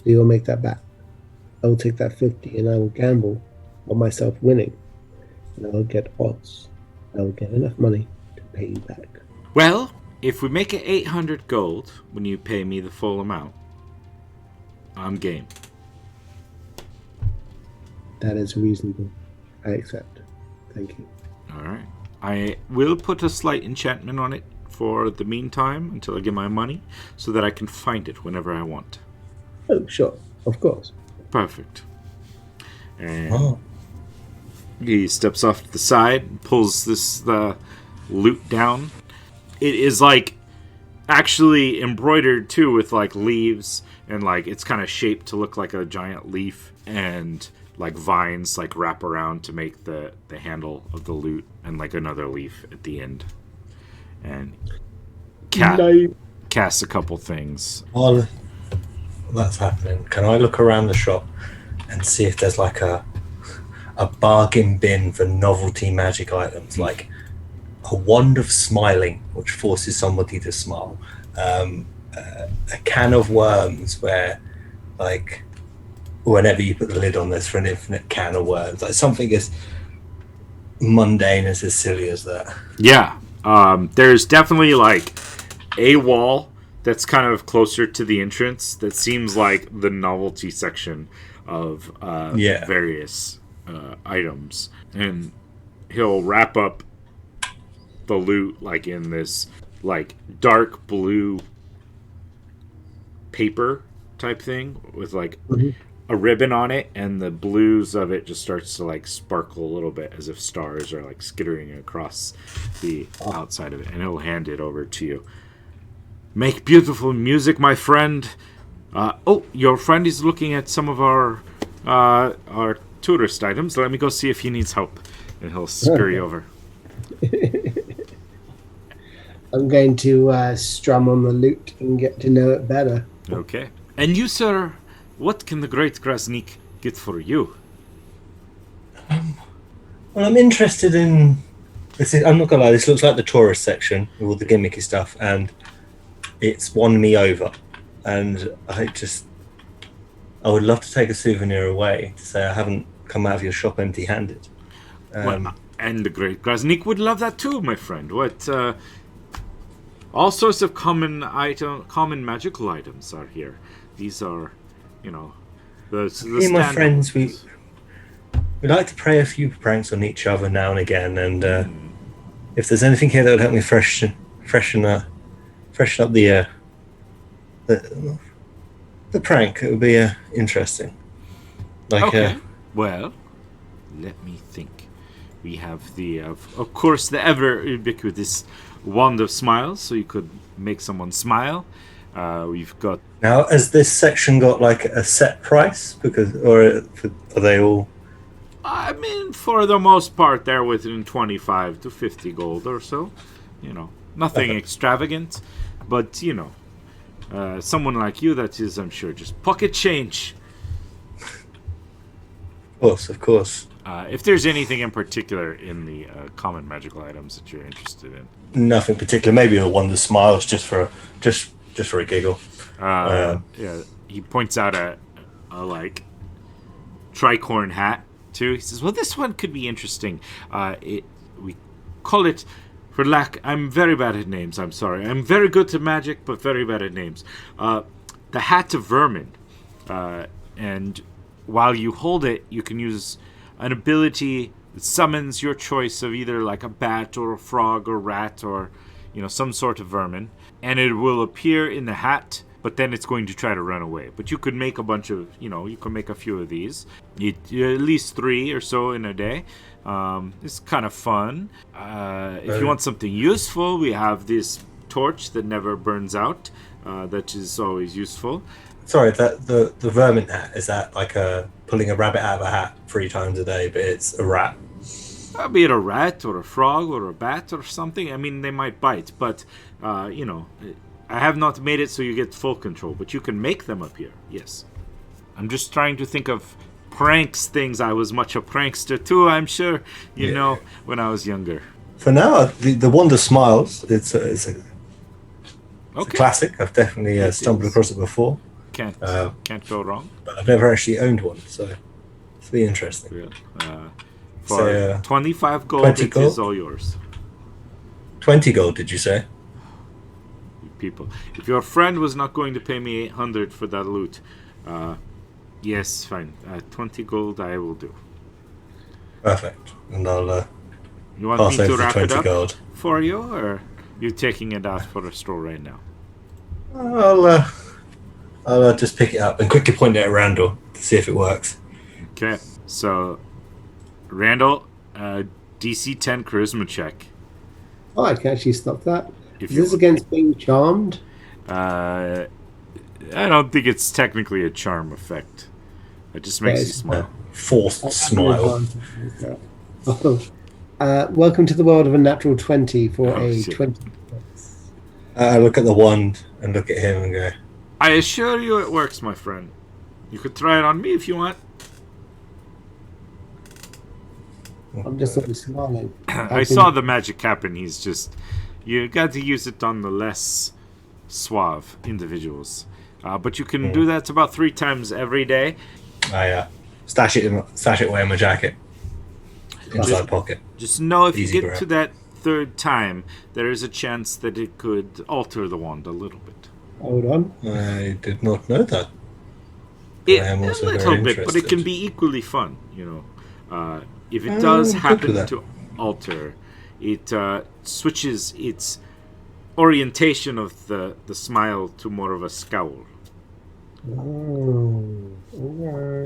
You will make that back. I will take that 50 and I will gamble on myself winning. And I will get odds. I will get enough money to pay you back. Well, if we make it 800 gold when you pay me the full amount, I'm game. That is reasonable. I accept. Thank you. All right. I will put a slight enchantment on it for the meantime until I get my money so that I can find it whenever I want. Oh, sure. Of course. Perfect. And he steps off to the side and pulls the loot down. It is like actually embroidered too with like leaves, and like it's kind of shaped to look like a giant leaf, and like vines like wrap around to make the handle of the lute, and like another leaf at the end. And casts a couple things. While that's happening, can I look around the shop and see if there's like a bargain bin for novelty magic items, like a wand of smiling, which forces somebody to smile, a can of worms where, like, whenever you put the lid on, there's for an infinite can of worms, like something as mundane as silly as that. Yeah, there's definitely like a wall that's kind of closer to the entrance that seems like the novelty section of various items, and he'll wrap up the loot like in this like dark blue paper type thing with like a ribbon on it, and the blues of it just starts to like sparkle a little bit as if stars are like skittering across the outside of it, and he'll hand it over to you. Make beautiful music, my friend. Your friend is looking at some of our tourist items. Let me go see if he needs help, and he'll scurry over. I'm going to strum on the lute and get to know it better. Okay. And you, sir, what can the great Krasnik get for you? Well, I'm interested in this. I'm not gonna lie. This looks like the tourist section with all the gimmicky stuff, and it's won me over. And I would love to take a souvenir away to say I haven't come out of your shop empty-handed. And the great Krasnik would love that too, my friend. All sorts of common magical items are here. These are, the Me and my friends, we like to play a few pranks on each other now and again, and if there's anything here that would help me freshen up the prank, it would be interesting. Okay. Well, let me think. We have of course, the ever ubiquitous wand of smiles, so you could make someone smile. We've got. Now, has this section got like a set price? Or are they all? I mean, for the most part, they're within 25 to 50 gold or so. Nothing extravagant, but someone like you, that is, I'm sure, just pocket change. Of course. If there's anything in particular in the common magical items that you're interested in. Nothing particular. Maybe a wand of smiles, just for a giggle. Yeah, he points out a tricorn hat too. He says, "Well, this one could be interesting. We call it, for lack. I'm very bad at names. I'm sorry. I'm very good to magic, but very bad at names. The Hat of Vermin, and while you hold it, you can use an ability that summons your choice of either like a bat or a frog or rat or some sort of vermin, and it will appear in the hat, but then it's going to try to run away. But you could make a bunch of, you can make a few of these, at least 3 or so in a day. It's kind of fun. If you want something useful, we have this torch that never burns out, that is always useful. Sorry, the vermin hat, is that like pulling a rabbit out of a hat 3 times a day, but it's a rat? Be it a rat or a frog or a bat or something. I mean, they might bite, but, I have not made it so you get full control, but you can make them appear, yes. I'm just trying to think of pranks things. I was much a prankster too, I'm sure, when I was younger. For now, the Wand of Smiles, it's a classic. I've definitely stumbled across it before. Can't go wrong. But I've never actually owned one, so it's really interesting. For 25 gold, it is all yours. 20 gold, did you say? People, if your friend was not going to pay me 800 for that loot, yes, fine. 20 gold, I will do. Perfect. And I'll you want me to wrap it up gold for you, or you taking it out for a store right now? I'll just pick it up and quickly point it at Randal to see if it works. Okay, so Randal, DC 10 charisma check. Oh, I can actually stop that. Is this against being charmed? I don't think it's technically a charm effect. It just makes you smile. Forced smile. Welcome to the world of a natural 20 for 20. I look at the wand and look at him and go, I assure you it works, my friend. You could try it on me if you want. I'm just sort of smiling. I saw the magic happen. He's just... You got to use it on the less suave individuals. But you can do that about 3 times every day. I stash it away in my jacket. Inside pocket. Just know if Easy you get to that 3rd time, there is a chance that it could alter the wand a little bit. Hold on. I did not know that. I am also a little bit, but it can be equally fun, if it does happen to alter, it switches its orientation of the smile to more of a scowl.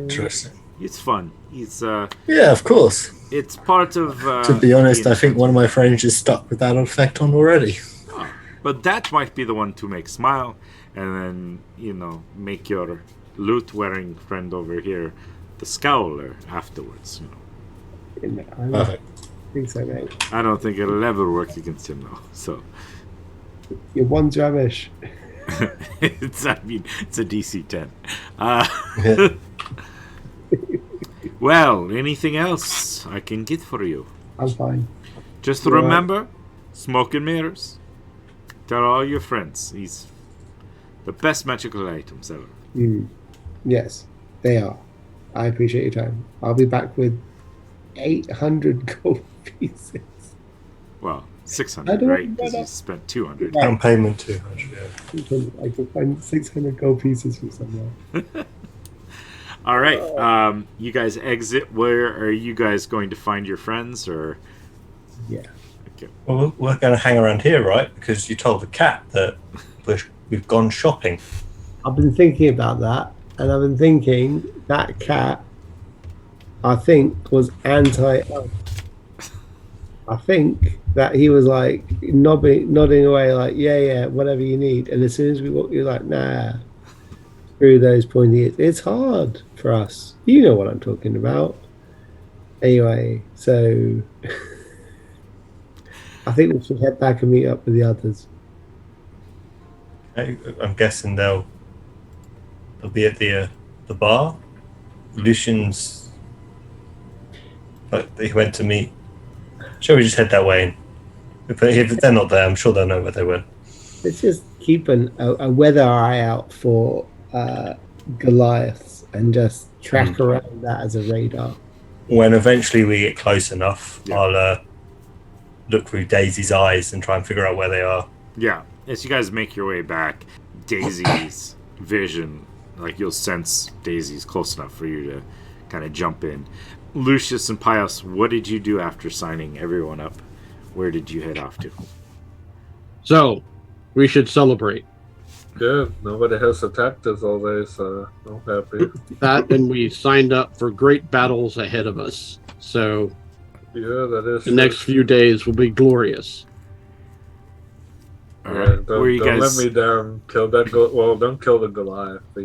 Interesting. It's fun. It's yeah, of course. It's part of. To be honest, I think one of my friends is stuck with that effect on already. Oh, but that might be the one to make smile, and then make your loot-wearing friend over here the scowler afterwards. Perfect. I think so, mate. I don't think it'll ever work against him though. So your wand's rubbish. it's a DC 10. Well, anything else I can get for you? I'm fine. Just remember, smoke and mirrors. Tell all your friends he's the best magical items ever. Yes, they are. I appreciate your time. I'll be back with 800 gold pieces. Well, 600, right? Because you spent 200. Down payment 200. Yeah. I can find 600 gold pieces from somewhere. All right. You guys exit. Where are you guys going to find your friends? Or yeah. Okay. Well, we're going to hang around here, right? Because you told the cat that we've gone shopping. I've been thinking about that, and I've been thinking that cat, I think, was anti-us. I think that he was like nodding away, like, yeah, whatever you need. And as soon as we walk, you're like, nah, screw those pointy ears. It's hard for us. You know what I'm talking about. Anyway, so I think we should head back and meet up with the others. I'm guessing they'll be at the bar. Lucian's, he went to meet. Shall we just head that way? If they're not there, I'm sure they'll know where they went. Let's just keep a weather eye out for Goliaths and just track around that as a radar. When eventually we get close enough, I'll look through Daisy's eyes and try and figure out where they are. Yeah. As you guys make your way back, Daisy's vision, like you'll sense Daisy's close enough for you to kind of jump in. Lucius and Pius, what did you do after signing everyone up? Where did you head off to? So, we should celebrate. Good. Nobody has attacked us all day, so I'm happy. That, and we signed up for great battles ahead of us. So, Yeah, that is the next few days will be glorious. All right. Don't let me down. Kill that. Don't kill the Goliath. But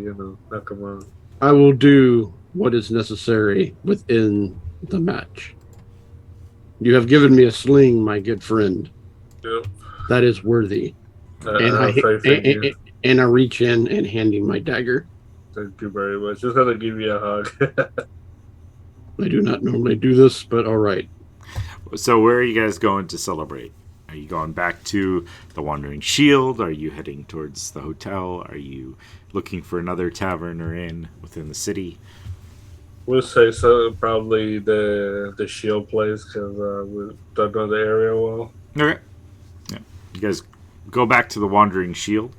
knock him out. I will do what is necessary within the match. You have given me a sling, my good friend. Yep. That is worthy. And I reach in and hand him my dagger. Thank you very much. Just had to give you a hug. I do not normally do this, but all right. So where are you guys going to celebrate? Are you going back to the Wandering Shield? Are you heading towards the hotel? Are you looking for another tavern or inn within the city? We'll say so. Probably the Shield place because we don't know the area well. Okay. Yeah. You guys go back to the Wandering Shield.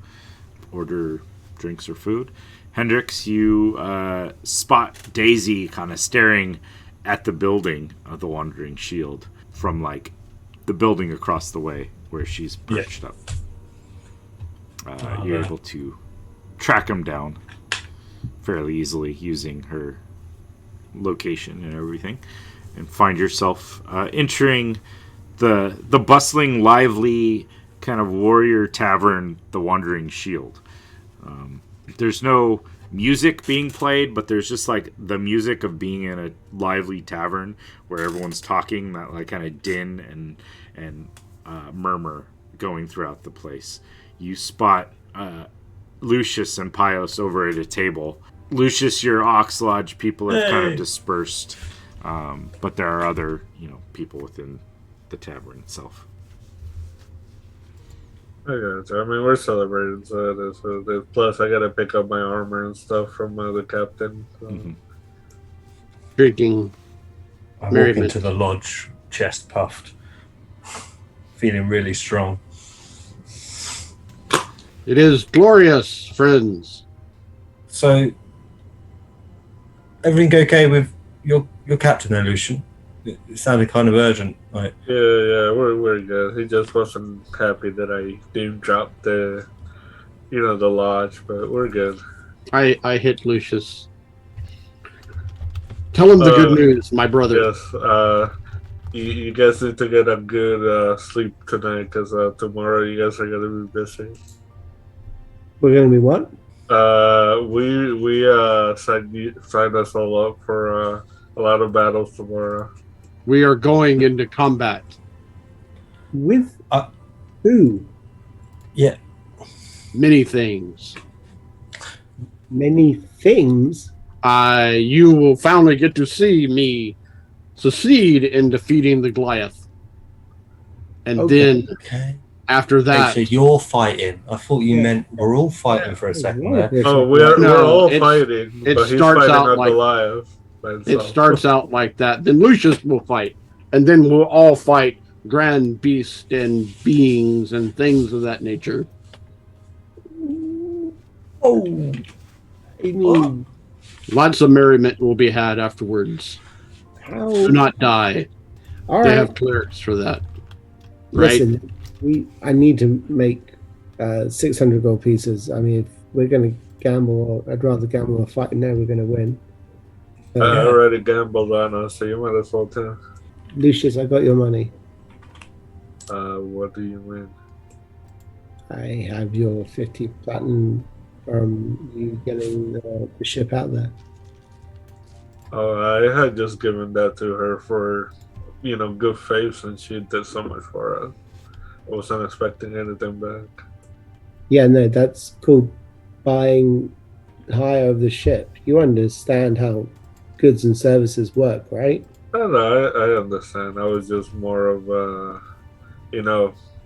Order drinks or food. Hendrix, you spot Daisy kind of staring at the building of the Wandering Shield from like the building across the way where she's perched up. You're able to track him down fairly easily using her location and everything, and find yourself entering the bustling, lively kind of warrior tavern, the Wandering Shield. There's no music being played, but there's just like the music of being in a lively tavern where everyone's talking, that like kind of din and murmur going throughout the place. You spot Lucius and Pius over at a table. Lucius, your Ox Lodge people have kind of dispersed, but there are other people within the tavern itself. I gotcha. I mean, we're celebrating, so plus I gotta pick up my armor and stuff from the captain. So. Mm-hmm. Drinking. I walk into the lodge, chest puffed, feeling really strong. It is glorious, friends. So, everything okay with your captain there, Lucian? It sounded kind of urgent. Right? Yeah, we're good. He just wasn't happy that I name dropped the lodge, but we're good. I hit Lucius. Tell him the good news, my brother. Yes, you guys need to get a good sleep tonight, because tomorrow you guys are gonna be missing. We're gonna be what? We signed us all up for a lot of battles tomorrow. We are going into combat. With who? Yeah. many things. Many things? You will finally get to see me succeed in defeating the Goliath. And then after that... so you're fighting. I thought you meant we're all fighting for a second there. Oh, we're all fighting, but he's fighting a Goliath. It starts out like that. Then Lucius will fight. And then we'll all fight grand beasts and beings and things of that nature. Oh, I mean, lots of merriment will be had afterwards. Do not die. They have clerics for that. Right? Listen, I need to make 600 gold pieces. I mean, if we're going to gamble, I'd rather gamble a fight now. We're going to win. I already gambled on us, so you might as well too. Lucius, I got your money. What do you win? I have your 50 platinum from you getting the ship out there. Oh, I had just given that to her for, good faith since she did so much for us. I wasn't expecting anything back. Yeah, no, that's called buying hire of the ship. You understand how goods and services work, right? No, I understand. I was just more of,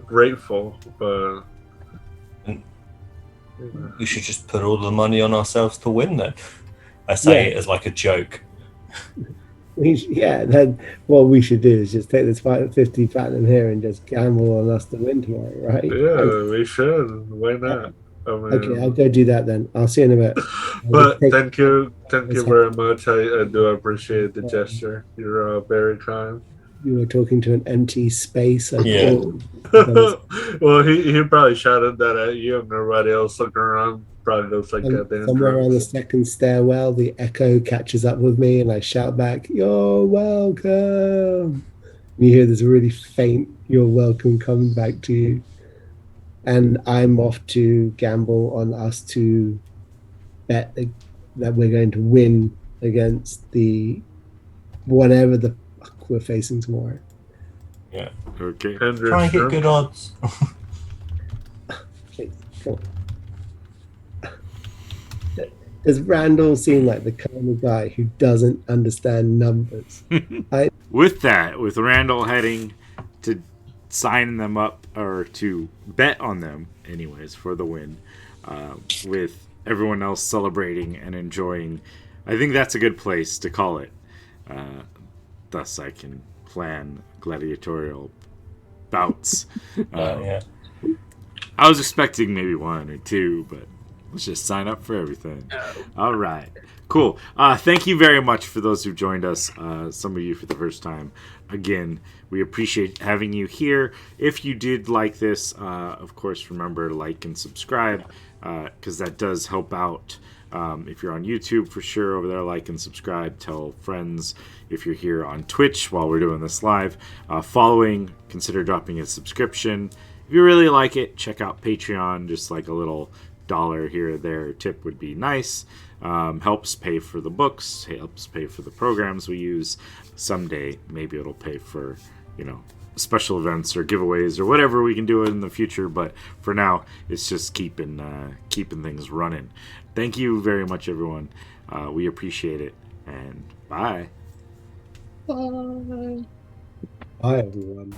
grateful, but... We should just put all the money on ourselves to win then. I say it as like a joke. What we should do is just take this 50 platinum here and just gamble on us to win tomorrow, right? Yeah, we should. Why not? Okay, I'll go do that then. I'll see you in a bit. But thank you very much. I do appreciate the gesture. You're very kind. You were talking to an empty space. Well, he probably shouted that at you, and everybody else looking around probably looks like that. Somewhere on the second stairwell, the echo catches up with me, and I shout back, "You're welcome." And you hear this really faint "You're welcome" coming back to you. And I'm off to gamble on us to bet that we're going to win against the whatever the fuck we're facing tomorrow. Yeah. Okay. Try and get good odds. Okay, cool. Does Randal seem like the kind of guy who doesn't understand numbers? With Randal heading to sign them up, or to bet on them anyways for the win, with everyone else celebrating and enjoying, I think that's a good place to call it. Thus I can plan gladiatorial bouts. Yeah. I was expecting maybe 1 or 2, but let's just sign up for everything. All right. Cool. Thank you very much for those who joined us, some of you for the first time. Again, we appreciate having you here. If you did like this, of course, remember to like and subscribe, because that does help out. If you're on YouTube, for sure, over there, like and subscribe. Tell friends. If you're here on Twitch while we're doing this live, following, consider dropping a subscription. If you really like it, check out Patreon. Just like a little $1 here or there tip would be nice. Helps pay for the books, helps pay for the programs we use. Someday, maybe it'll pay for, special events or giveaways or whatever we can do in the future. But for now, it's just keeping things running. Thank you very much, everyone. We appreciate it, and bye. Bye. Bye, everyone.